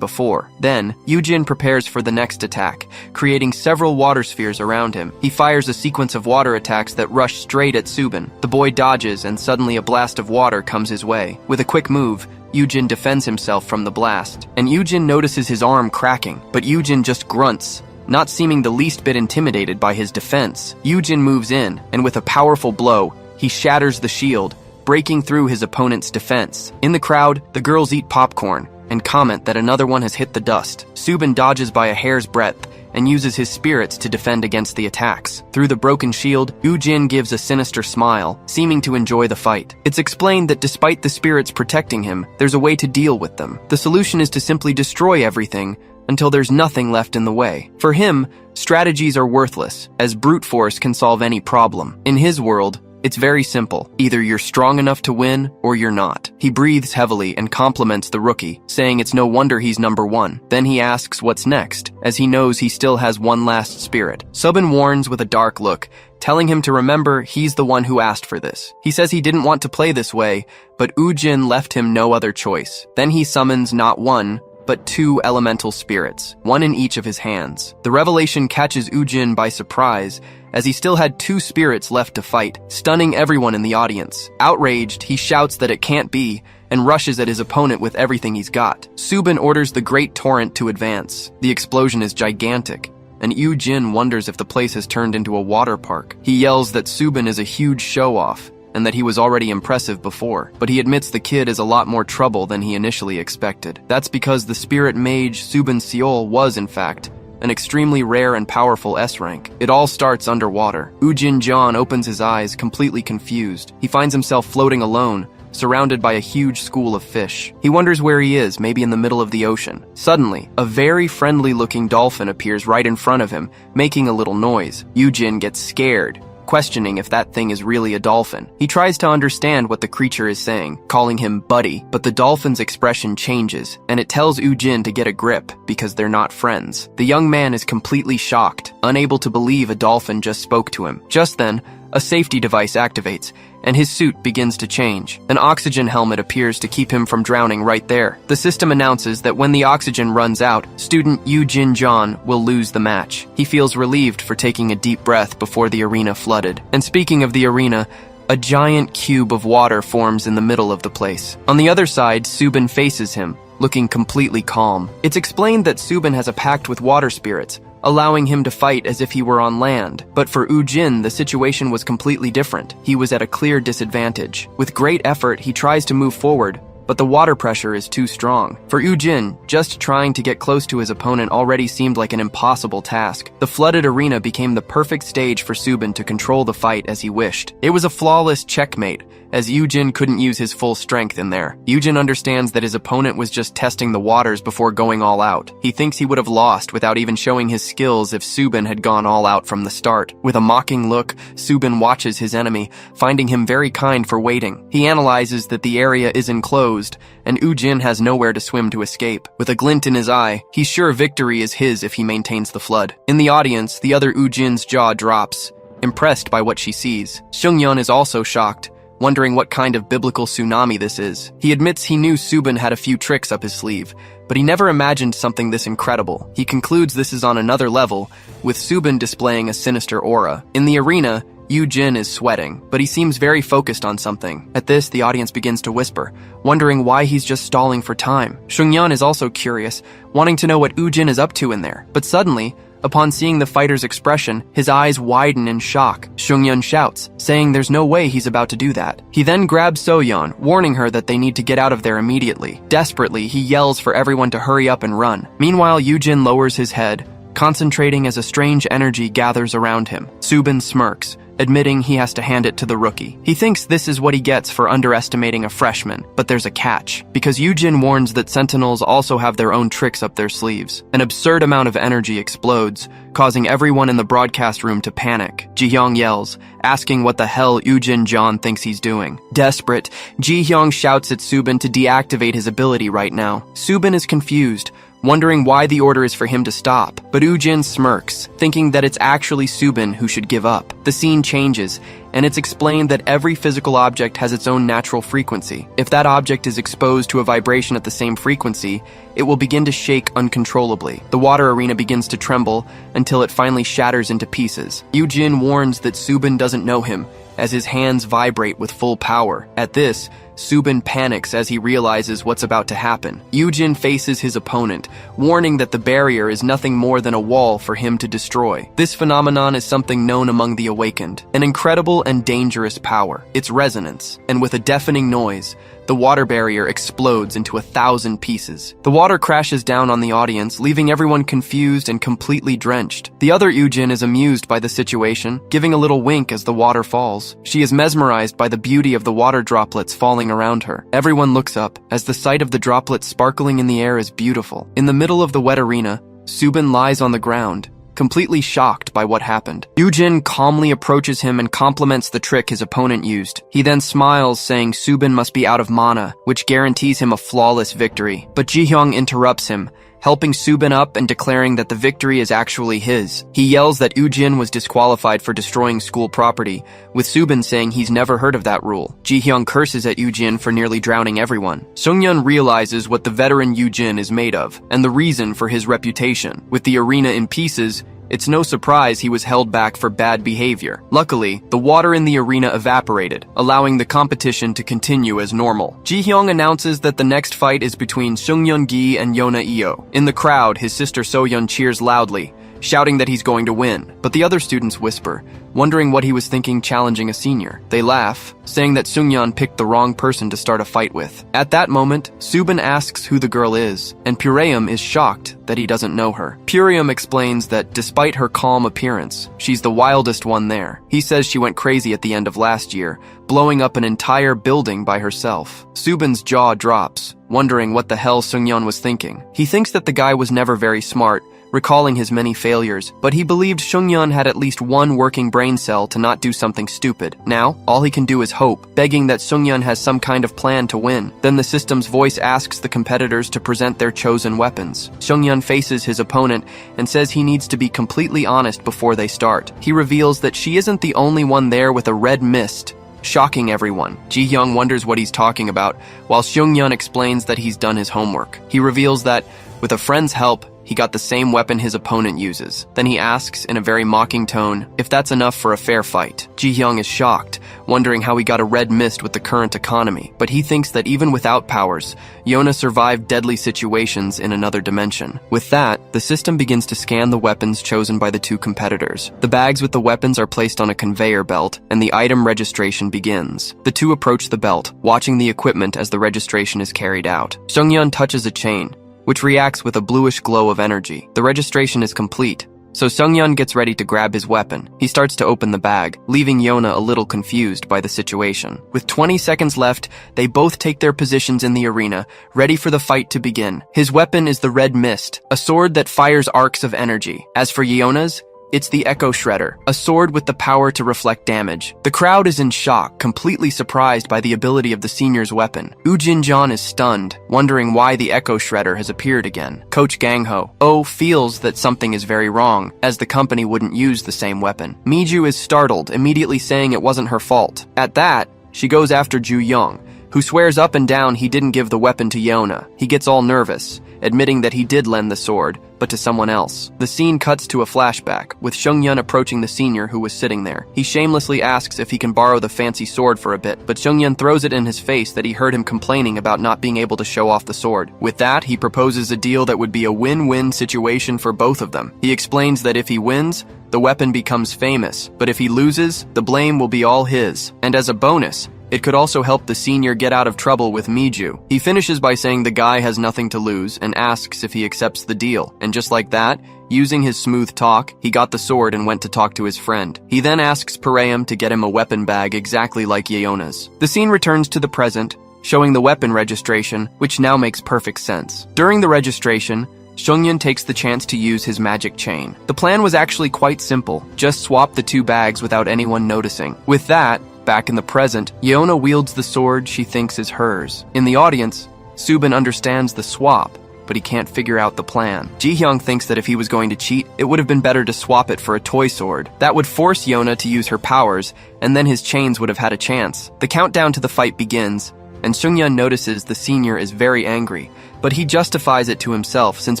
before. Then, Ujin prepares for the next attack, creating several water spheres around him. He fires a sequence of water attacks that rush straight at Subin. The boy dodges, and suddenly a blast of water comes his way. With a quick move, Ujin defends himself from the blast, and Ujin notices his arm cracking, but Ujin just grunts, not seeming the least bit intimidated by his defense. Ujin moves in, and with a powerful blow, he shatters the shield, breaking through his opponent's defense. In the crowd, the girls eat popcorn and comment that another one has hit the dust. Subin dodges by a hair's breadth and uses his spirits to defend against the attacks. Through the broken shield, Ujin gives a sinister smile, seeming to enjoy the fight. It's explained that despite the spirits protecting him, there's a way to deal with them. The solution is to simply destroy everything until there's nothing left in the way. For him, strategies are worthless, as brute force can solve any problem. In his world, it's very simple. Either you're strong enough to win, or you're not. He breathes heavily and compliments the rookie, saying it's no wonder he's number 1. Then he asks what's next, as he knows he still has one last spirit. Subin warns with a dark look, telling him to remember he's the one who asked for this. He says he didn't want to play this way, but Ujin left him no other choice. Then he summons not one, but 2 elemental spirits, one in each of his hands. The revelation catches Ujin by surprise, as he still had 2 spirits left to fight, stunning everyone in the audience. Outraged, he shouts that it can't be, and rushes at his opponent with everything he's got. Subin orders the Great Torrent to advance. The explosion is gigantic, and Ujin wonders if the place has turned into a water park. He yells that Subin is a huge show-off, and that he was already impressive before, but he admits the kid is a lot more trouble than he initially expected. That's because the spirit mage Subin Seol was, in fact, an extremely rare and powerful S-rank. It all starts underwater. Ujin John opens his eyes, completely confused. He finds himself floating alone, surrounded by a huge school of fish. He wonders where he is, maybe in the middle of the ocean. Suddenly, a very friendly-looking dolphin appears right in front of him, making a little noise. Ujin gets scared, questioning if that thing is really a dolphin. He tries to understand what the creature is saying, calling him buddy, but the dolphin's expression changes, and it tells Ujin to get a grip because they're not friends. The young man is completely shocked, unable to believe a dolphin just spoke to him. Just then, a safety device activates, and his suit begins to change. An oxygen helmet appears to keep him from drowning right there. The system announces that when the oxygen runs out, student Ujin John will lose the match. He feels relieved for taking a deep breath before the arena flooded. And speaking of the arena, a giant cube of water forms in the middle of the place. On the other side, Subin faces him, looking completely calm. It's explained that Subin has a pact with water spirits, allowing him to fight as if he were on land. But for Ujin, the situation was completely different. He was at a clear disadvantage. With great effort, he tries to move forward, but the water pressure is too strong. For Ujin, just trying to get close to his opponent already seemed like an impossible task. The flooded arena became the perfect stage for Subin to control the fight as he wished. It was a flawless checkmate, as Ujin couldn't use his full strength in there. Ujin understands that his opponent was just testing the waters before going all out. He thinks he would have lost without even showing his skills if Subin had gone all out from the start. With a mocking look, Subin watches his enemy, finding him very kind for waiting. He analyzes that the area is enclosed, and Ujin has nowhere to swim to escape. With a glint in his eye, he's sure victory is his if he maintains the flood. In the audience, the other Ujin's jaw drops, impressed by what she sees. Seungyeon is also shocked, wondering what kind of biblical tsunami this is. He admits he knew Subin had a few tricks up his sleeve, but he never imagined something this incredible. He concludes this is on another level, with Subin displaying a sinister aura. In the arena, Ujin is sweating, but he seems very focused on something. At this, the audience begins to whisper, wondering why he's just stalling for time. Seungyeon is also curious, wanting to know what Ujin is up to in there. But suddenly, upon seeing the fighter's expression, his eyes widen in shock. Seungyeon shouts, saying there's no way he's about to do that. He then grabs Soyeon, warning her that they need to get out of there immediately. Desperately, he yells for everyone to hurry up and run. Meanwhile, Ujin lowers his head, concentrating as a strange energy gathers around him. Subin smirks, admitting he has to hand it to the rookie. He thinks this is what he gets for underestimating a freshman, but there's a catch, because Ujin warns that Sentinels also have their own tricks up their sleeves. An absurd amount of energy explodes, causing everyone in the broadcast room to panic. Ji-hyung yells, asking what the hell Ujin John thinks he's doing. Desperate, Ji-hyung shouts at Subin to deactivate his ability right now. Subin is confused, wondering why the order is for him to stop, but Ujin smirks, thinking that it's actually Subin who should give up. The scene changes, and it's explained that every physical object has its own natural frequency. If that object is exposed to a vibration at the same frequency, it will begin to shake uncontrollably. The water arena begins to tremble until it finally shatters into pieces. Ujin warns that Subin doesn't know him, as his hands vibrate with full power. At this, Subin panics as he realizes what's about to happen. Ujin faces his opponent, warning that the barrier is nothing more than a wall for him to destroy. This phenomenon is something known among the awakened, an incredible and dangerous power, its resonance, and with a deafening noise, the water barrier explodes into 1,000 pieces. The water crashes down on the audience, leaving everyone confused and completely drenched. The other Ujin is amused by the situation, giving a little wink as the water falls. She is mesmerized by the beauty of the water droplets falling around her. Everyone looks up, as the sight of the droplets sparkling in the air is beautiful. In the middle of the wet arena, Subin lies on the ground, completely shocked by what happened. Ujin calmly approaches him and compliments the trick his opponent used. He then smiles, saying Subin must be out of mana, which guarantees him a flawless victory. But Ji-hyung interrupts him, helping Subin up and declaring that the victory is actually his. He yells that Ujin was disqualified for destroying school property, with Subin saying he's never heard of that rule. Ji-hyung curses at Ujin for nearly drowning everyone. Sung-yeon realizes what the veteran Ujin is made of, and the reason for his reputation. With the arena in pieces, it's no surprise he was held back for bad behavior. Luckily, the water in the arena evaporated, allowing the competition to continue as normal. Ji-hyung announces that the next fight is between Sung-yeon-gi and Yona-io. In the crowd, his sister So-yeon cheers loudly, shouting that he's going to win. But the other students whisper, wondering what he was thinking challenging a senior. They laugh, saying that Sung-yeon picked the wrong person to start a fight with. At that moment, Subin asks who the girl is, and Pureum is shocked that he doesn't know her. Pureum explains that despite her calm appearance, she's the wildest one there. He says she went crazy at the end of last year, blowing up an entire building by herself. Subin's jaw drops, wondering what the hell Sung-yeon was thinking. He thinks that the guy was never very smart, recalling his many failures, but he believed Sung-yeon had at least one working brain cell to not do something stupid. Now, all he can do is hope, begging that Sung-yeon has some kind of plan to win. Then the system's voice asks the competitors to present their chosen weapons. Sung-yeon faces his opponent and says he needs to be completely honest before they start. He reveals that she isn't the only one there with a red mist, shocking everyone. Ji-hyung wonders what he's talking about, while Sung-yeon explains that he's done his homework. He reveals that, with a friend's help, he got the same weapon his opponent uses. Then he asks, in a very mocking tone, if that's enough for a fair fight. Ji-hyung is shocked, wondering how he got a red mist with the current economy. But he thinks that even without powers, Yona survived deadly situations in another dimension. With that, the system begins to scan the weapons chosen by the two competitors. The bags with the weapons are placed on a conveyor belt, and the item registration begins. The two approach the belt, watching the equipment as the registration is carried out. Sung-yeon touches a chain, which reacts with a bluish glow of energy. The registration is complete, so Sung-yeon gets ready to grab his weapon. He starts to open the bag, leaving Yona a little confused by the situation. With 20 seconds left, they both take their positions in the arena, ready for the fight to begin. His weapon is the Red Mist, a sword that fires arcs of energy. As for Yona's, it's the Echo Shredder, a sword with the power to reflect damage. The crowd is in shock, completely surprised by the ability of the senior's weapon. Ujin-jeon is stunned, wondering why the Echo Shredder has appeared again. Coach Gang-ho feels that something is very wrong, as the company wouldn't use the same weapon. Miju is startled, immediately saying it wasn't her fault. At that, she goes after Ju-young, who swears up and down he didn't give the weapon to Yona. He gets all nervous, admitting that he did lend the sword, but to someone else. The scene cuts to a flashback, with Sung-yeon approaching the senior who was sitting there. He shamelessly asks if he can borrow the fancy sword for a bit, but Sung-yeon throws it in his face that he heard him complaining about not being able to show off the sword. With that, he proposes a deal that would be a win-win situation for both of them. He explains that if he wins, the weapon becomes famous, but if he loses, the blame will be all his. And as a bonus, it could also help the senior get out of trouble with Miju. He finishes by saying the guy has nothing to lose and asks if he accepts the deal. And just like that, using his smooth talk, he got the sword and went to talk to his friend. He then asks Pureum to get him a weapon bag exactly like Yeona's. The scene returns to the present, showing the weapon registration, which now makes perfect sense. During the registration, Sung-yeon takes the chance to use his magic chain. The plan was actually quite simple, just swap the two bags without anyone noticing. With that, back in the present, Yona wields the sword she thinks is hers. In the audience, Subin understands the swap, but he can't figure out the plan. Ji-hyung thinks that if he was going to cheat, it would have been better to swap it for a toy sword. That would force Yona to use her powers, and then his chains would have had a chance. The countdown to the fight begins, and Sung-yeon notices the senior is very angry, but he justifies it to himself since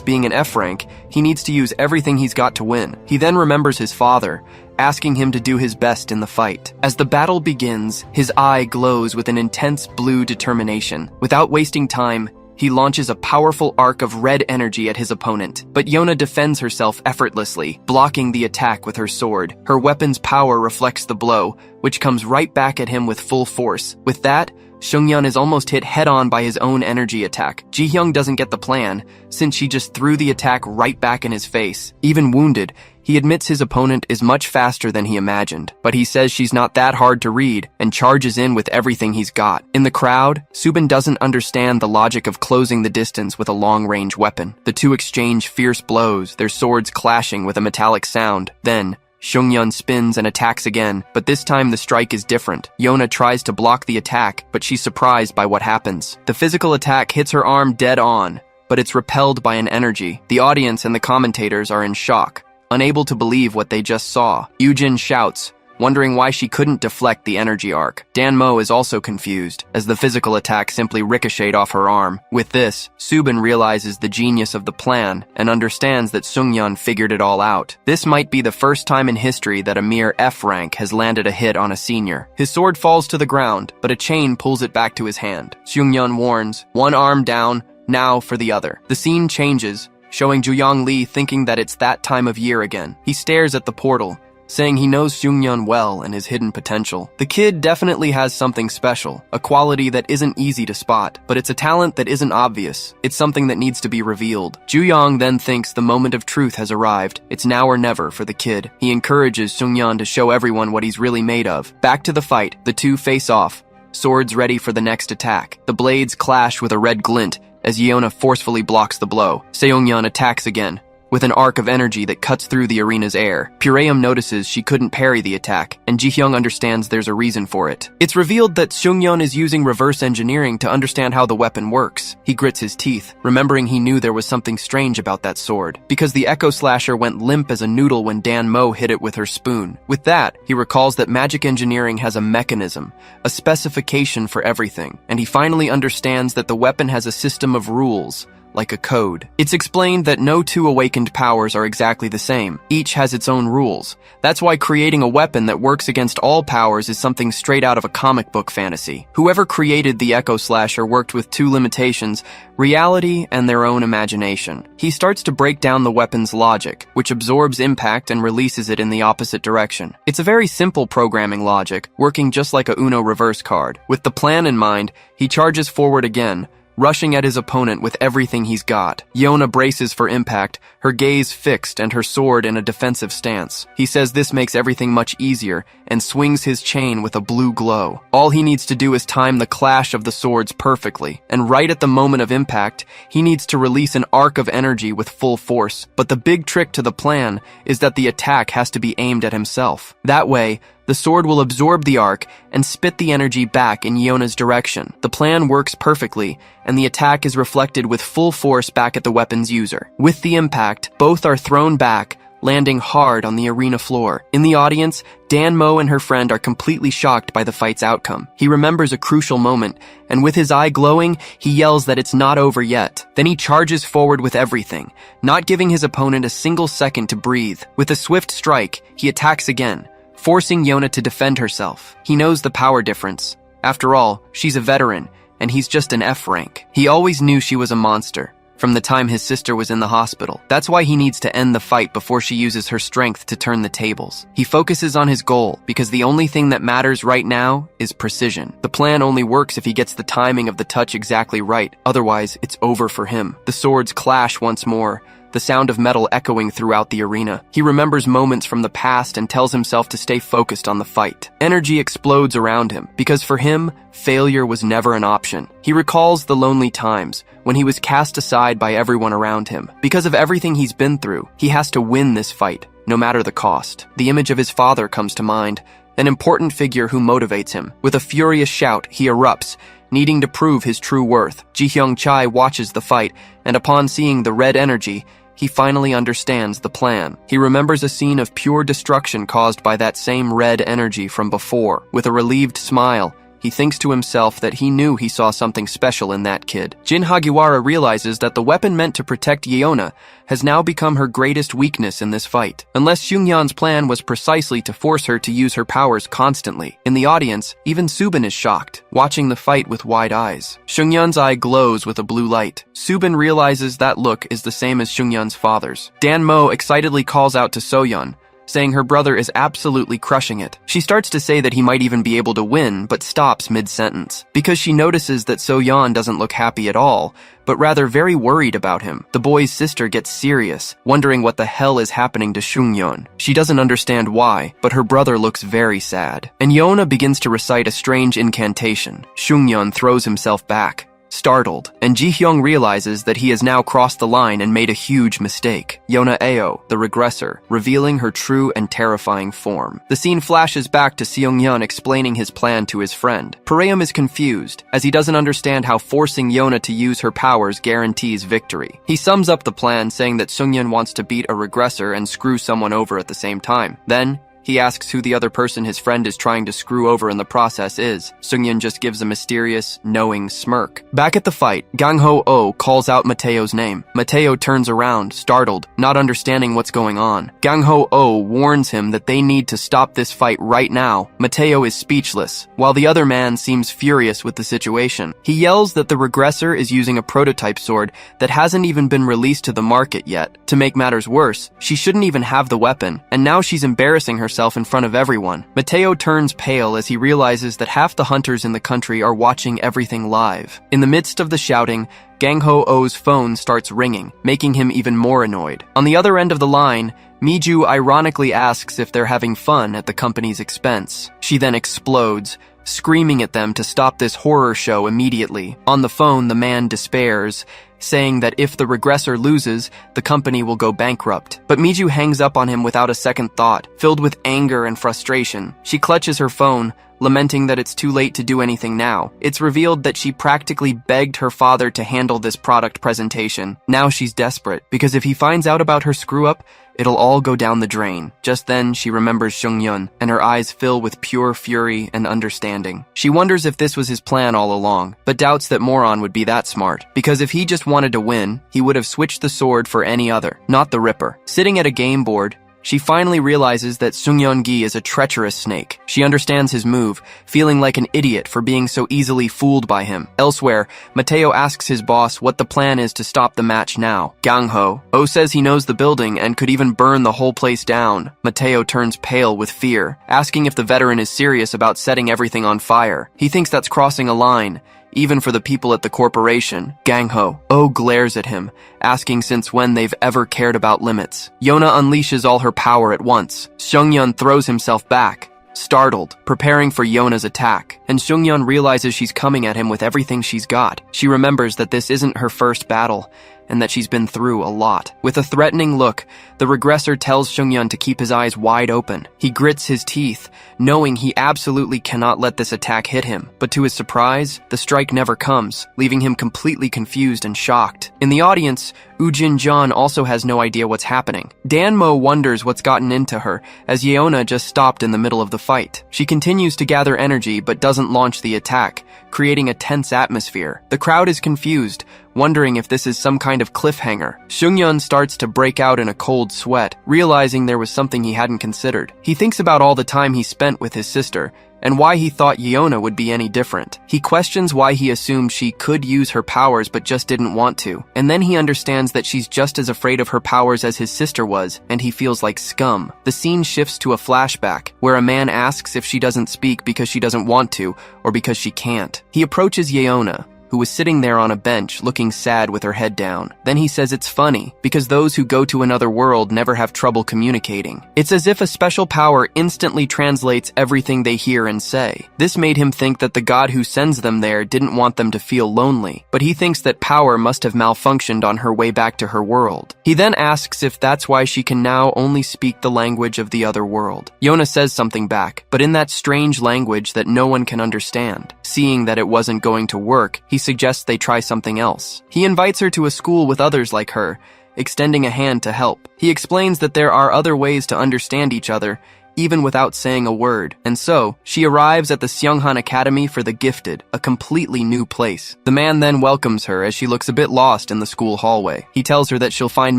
being an F rank, he needs to use everything he's got to win. He then remembers his father, asking him to do his best in the fight. As the battle begins, his eye glows with an intense blue determination. Without wasting time, he launches a powerful arc of red energy at his opponent, but Yona defends herself effortlessly, blocking the attack with her sword. Her weapon's power reflects the blow, which comes right back at him with full force. With that, Sung-yeon is almost hit head-on by his own energy attack. Ji-hyung doesn't get the plan, since she just threw the attack right back in his face. Even wounded, he admits his opponent is much faster than he imagined, but he says she's not that hard to read and charges in with everything he's got. In the crowd, Subin doesn't understand the logic of closing the distance with a long-range weapon. The two exchange fierce blows, their swords clashing with a metallic sound. Then, Sung-yeon spins and attacks again, but this time the strike is different. Yona tries to block the attack, but she's surprised by what happens. The physical attack hits her arm dead on, but but it's repelled by an energy. The audience and the commentators are in shock, unable to believe what they just saw. Yujin shouts, wondering why she couldn't deflect the energy arc. Danmo is also confused, as the physical attack simply ricocheted off her arm. With this, Subin realizes the genius of the plan and understands that Sungyeon figured it all out. This might be the first time in history that a mere F rank has landed a hit on a senior. His sword falls to the ground, but a chain pulls it back to his hand. Sungyeon warns, one arm down, now for the other. The scene changes, showing Juyong Lee thinking that it's that time of year again. He stares at the portal, saying he knows Sungyeon well and his hidden potential. The kid definitely has something special, a quality that isn't easy to spot, but it's a talent that isn't obvious. It's something that needs to be revealed. Juyong then thinks the moment of truth has arrived. It's now or never for the kid. He encourages Sungyeon to show everyone what he's really made of. Back to the fight, the two face off, swords ready for the next attack. The blades clash with a red glint as Yeona forcefully blocks the blow. Seongyeon attacks again, with an arc of energy that cuts through the arena's air. Pureum notices she couldn't parry the attack, and Jihyung understands there's a reason for it. It's revealed that Sungyeon is using reverse engineering to understand how the weapon works. He grits his teeth, remembering he knew there was something strange about that sword, because the Echo Slasher went limp as a noodle when Dan Mo hit it with her spoon. With that, he recalls that magic engineering has a mechanism, a specification for everything, and he finally understands that the weapon has a system of rules, like a code. It's explained that no two awakened powers are exactly the same. Each has its own rules. That's why creating a weapon that works against all powers is something straight out of a comic book fantasy. Whoever created the Echo Slasher worked with two limitations: reality and their own imagination. He starts to break down the weapon's logic, which absorbs impact and releases it in the opposite direction. It's a very simple programming logic, working just like a Uno reverse card. With the plan in mind, he charges forward again, rushing at his opponent with everything he's got. Yeona braces for impact, her gaze fixed and her sword in a defensive stance. He says this makes everything much easier and swings his chain with a blue glow. All he needs to do is time the clash of the swords perfectly, and right at the moment of impact, he needs to release an arc of energy with full force. But the big trick to the plan is that the attack has to be aimed at himself. That way, the sword will absorb the arc and spit the energy back in Yeona's direction. The plan works perfectly, and the attack is reflected with full force back at the weapon's user. With the impact, both are thrown back, landing hard on the arena floor. In the audience, Dan Mo and her friend are completely shocked by the fight's outcome. He remembers a crucial moment, and with his eye glowing, he yells that it's not over yet. Then he charges forward with everything, not giving his opponent a single second to breathe. With a swift strike, he attacks again, forcing Yeona to defend herself. He knows the power difference. After all, she's a veteran, and he's just an F rank. He always knew she was a monster, from the time his sister was in the hospital. That's why he needs to end the fight before she uses her strength to turn the tables. He focuses on his goal, because the only thing that matters right now is precision. The plan only works if he gets the timing of the touch exactly right, otherwise it's over for him. The swords clash once more, the sound of metal echoing throughout the arena. He remembers moments from the past and tells himself to stay focused on the fight. Energy explodes around him, because for him, failure was never an option. He recalls the lonely times, when he was cast aside by everyone around him. Because of everything he's been through, he has to win this fight, no matter the cost. The image of his father comes to mind, an important figure who motivates him. With a furious shout, he erupts, needing to prove his true worth. Ji-hyung Chai watches the fight, and upon seeing the red energy, he finally understands the plan. He remembers a scene of pure destruction caused by that same red energy from before. With a relieved smile, he thinks to himself that he knew he saw something special in that kid. Jin Hagiwara realizes that the weapon meant to protect Yeona has now become her greatest weakness in this fight. Unless Xunyan's plan was precisely to force her to use her powers constantly. In the audience, even Subin is shocked, watching the fight with wide eyes. Xunyan's eye glows with a blue light. Subin realizes that look is the same as Xunyan's father's. Dan Mo excitedly calls out to Soyeon, saying her brother is absolutely crushing it. She starts to say that he might even be able to win, but stops mid-sentence, because she notices that So-yeon doesn't look happy at all, but rather very worried about him. The boy's sister gets serious, wondering what the hell is happening to Shungyeon. She doesn't understand why, but her brother looks very sad. And Yeona begins to recite a strange incantation. Shungyeon throws himself back, startled, and Ji-hyung realizes that he has now crossed the line and made a huge mistake. Yona Ao, the regressor, revealing her true and terrifying form. The scene flashes back to Seung-yeon explaining his plan to his friend. Pareum is confused, as he doesn't understand how forcing Yona to use her powers guarantees victory. He sums up the plan saying that Seung-yeon wants to beat a regressor and screw someone over at the same time. Then, he asks who the other person his friend is trying to screw over in the process is. Seung-yeon just gives a mysterious, knowing smirk. Back at the fight, Gang Ho-oh calls out Mateo's name. Mateo turns around, startled, not understanding what's going on. Gang Ho-oh warns him that they need to stop this fight right now. Mateo is speechless, while the other man seems furious with the situation. He yells that the regressor is using a prototype sword that hasn't even been released to the market yet. To make matters worse, she shouldn't even have the weapon, and now she's embarrassing herself in front of everyone. Mateo turns pale as he realizes that half the hunters in the country are watching everything live. In the midst of the shouting, Gang Ho-oh's phone starts ringing, making him even more annoyed. On the other end of the line, Miju ironically asks if they're having fun at the company's expense. She then explodes, screaming at them to stop this horror show immediately. On the phone, the man despairs, saying that if the regressor loses, the company will go bankrupt. But Miju hangs up on him without a second thought. Filled with anger and frustration, she clutches her phone, lamenting that it's too late to do anything now. It's revealed that she practically begged her father to handle this product presentation. Now she's desperate, because if he finds out about her screw-up, it'll all go down the drain. Just then, she remembers Seung-yeon, and her eyes fill with pure fury and understanding. She wonders if this was his plan all along, but doubts that Moron would be that smart, because if he just wanted to win, he would have switched the sword for any other, not the Ripper. Sitting at a game board, she finally realizes that Seung-yeon-gi is a treacherous snake. She understands his move, feeling like an idiot for being so easily fooled by him. Elsewhere, Mateo asks his boss what the plan is to stop the match now. Gang Ho-oh says he knows the building and could even burn the whole place down. Mateo turns pale with fear, asking if the veteran is serious about setting everything on fire. He thinks that's crossing a line, even for the people at the corporation. Gang Ho-oh glares at him, asking since when they've ever cared about limits. Yona unleashes all her power at once. Seung-yeon throws himself back, startled, preparing for Yona's attack, and Seung-yeon realizes she's coming at him with everything she's got. She remembers that this isn't her first battle, and that she's been through a lot. With a threatening look, the regressor tells Seung-yeon to keep his eyes wide open. He grits his teeth, knowing he absolutely cannot let this attack hit him. But to his surprise, the strike never comes, leaving him completely confused and shocked. In the audience, Ujin-jeon also has no idea what's happening. Dan-mo wonders what's gotten into her, as Yeona just stopped in the middle of the fight. She continues to gather energy but doesn't launch the attack, creating a tense atmosphere. The crowd is confused, wondering if this is some kind of cliffhanger. Seung-yeon starts to break out in a cold sweat, realizing there was something he hadn't considered. He thinks about all the time he spent with his sister, and why he thought Yeona would be any different. He questions why he assumed she could use her powers but just didn't want to. And then he understands that she's just as afraid of her powers as his sister was, and he feels like scum. The scene shifts to a flashback, where a man asks if she doesn't speak because she doesn't want to, or because she can't. He approaches Yeona, who was sitting there on a bench looking sad with her head down. Then he says it's funny, because those who go to another world never have trouble communicating. It's as if a special power instantly translates everything they hear and say. This made him think that the god who sends them there didn't want them to feel lonely, but he thinks that power must have malfunctioned on her way back to her world. He then asks if that's why she can now only speak the language of the other world. Yona says something back, but in that strange language that no one can understand. Seeing that it wasn't going to work, he suggests they try something else. He invites her to a school with others like her, extending a hand to help. He explains that there are other ways to understand each other, even without saying a word. And so, she arrives at the Seonghan Academy for the Gifted, a completely new place. The man then welcomes her as she looks a bit lost in the school hallway. He tells her that she'll find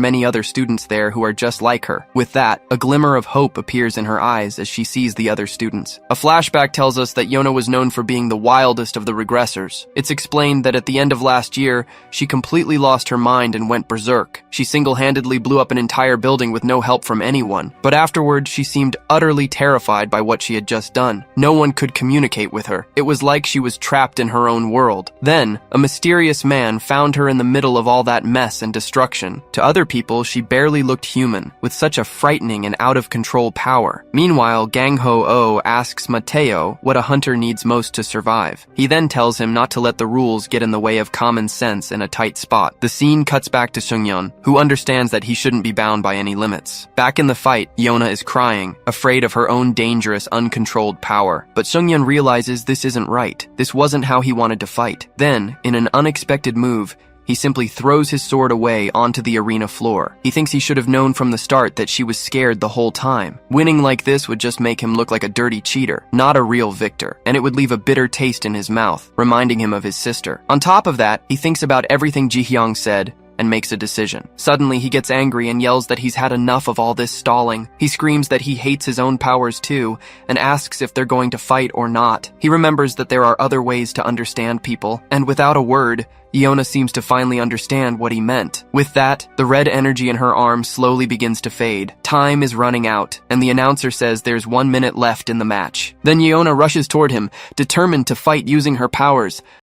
many other students there who are just like her. With that, a glimmer of hope appears in her eyes as she sees the other students. A flashback tells us that Yona was known for being the wildest of the regressors. It's explained that at the end of last year, she completely lost her mind and went berserk. She single-handedly blew up an entire building with no help from anyone. But afterward, she seemed utterly utterly terrified by what she had just done. No one could communicate with her. It was like she was trapped in her own world. Then, a mysterious man found her in the middle of all that mess and destruction. To other people, she barely looked human, with such a frightening and out-of-control power. Meanwhile, Gang Ho-Oh asks Mateo what a hunter needs most to survive. He then tells him not to let the rules get in the way of common sense in a tight spot. The scene cuts back to Seungyeon, who understands that he shouldn't be bound by any limits. Back in the fight, Yona is crying, afraid of her own dangerous, uncontrolled power. But Seungyeon realizes this isn't right. This wasn't how he wanted to fight. Then, in an unexpected move, he simply throws his sword away onto the arena floor. He thinks he should have known from the start that she was scared the whole time. Winning like this would just make him look like a dirty cheater, not a real victor, and it would leave a bitter taste in his mouth, reminding him of his sister. On top of that, he thinks about everything Ji-hyung said and makes a decision. Suddenly, he gets angry and yells that he's had enough of all this stalling. He screams that he hates his own powers too, and asks if they're going to fight or not. He remembers that there are other ways to understand people, and without a word, Yona seems to finally understand what he meant. With that, the red energy in her arm slowly begins to fade. Time is running out, and the announcer says there's 1 minute left in the match. Then Yona rushes toward him, determined to fight using her powers.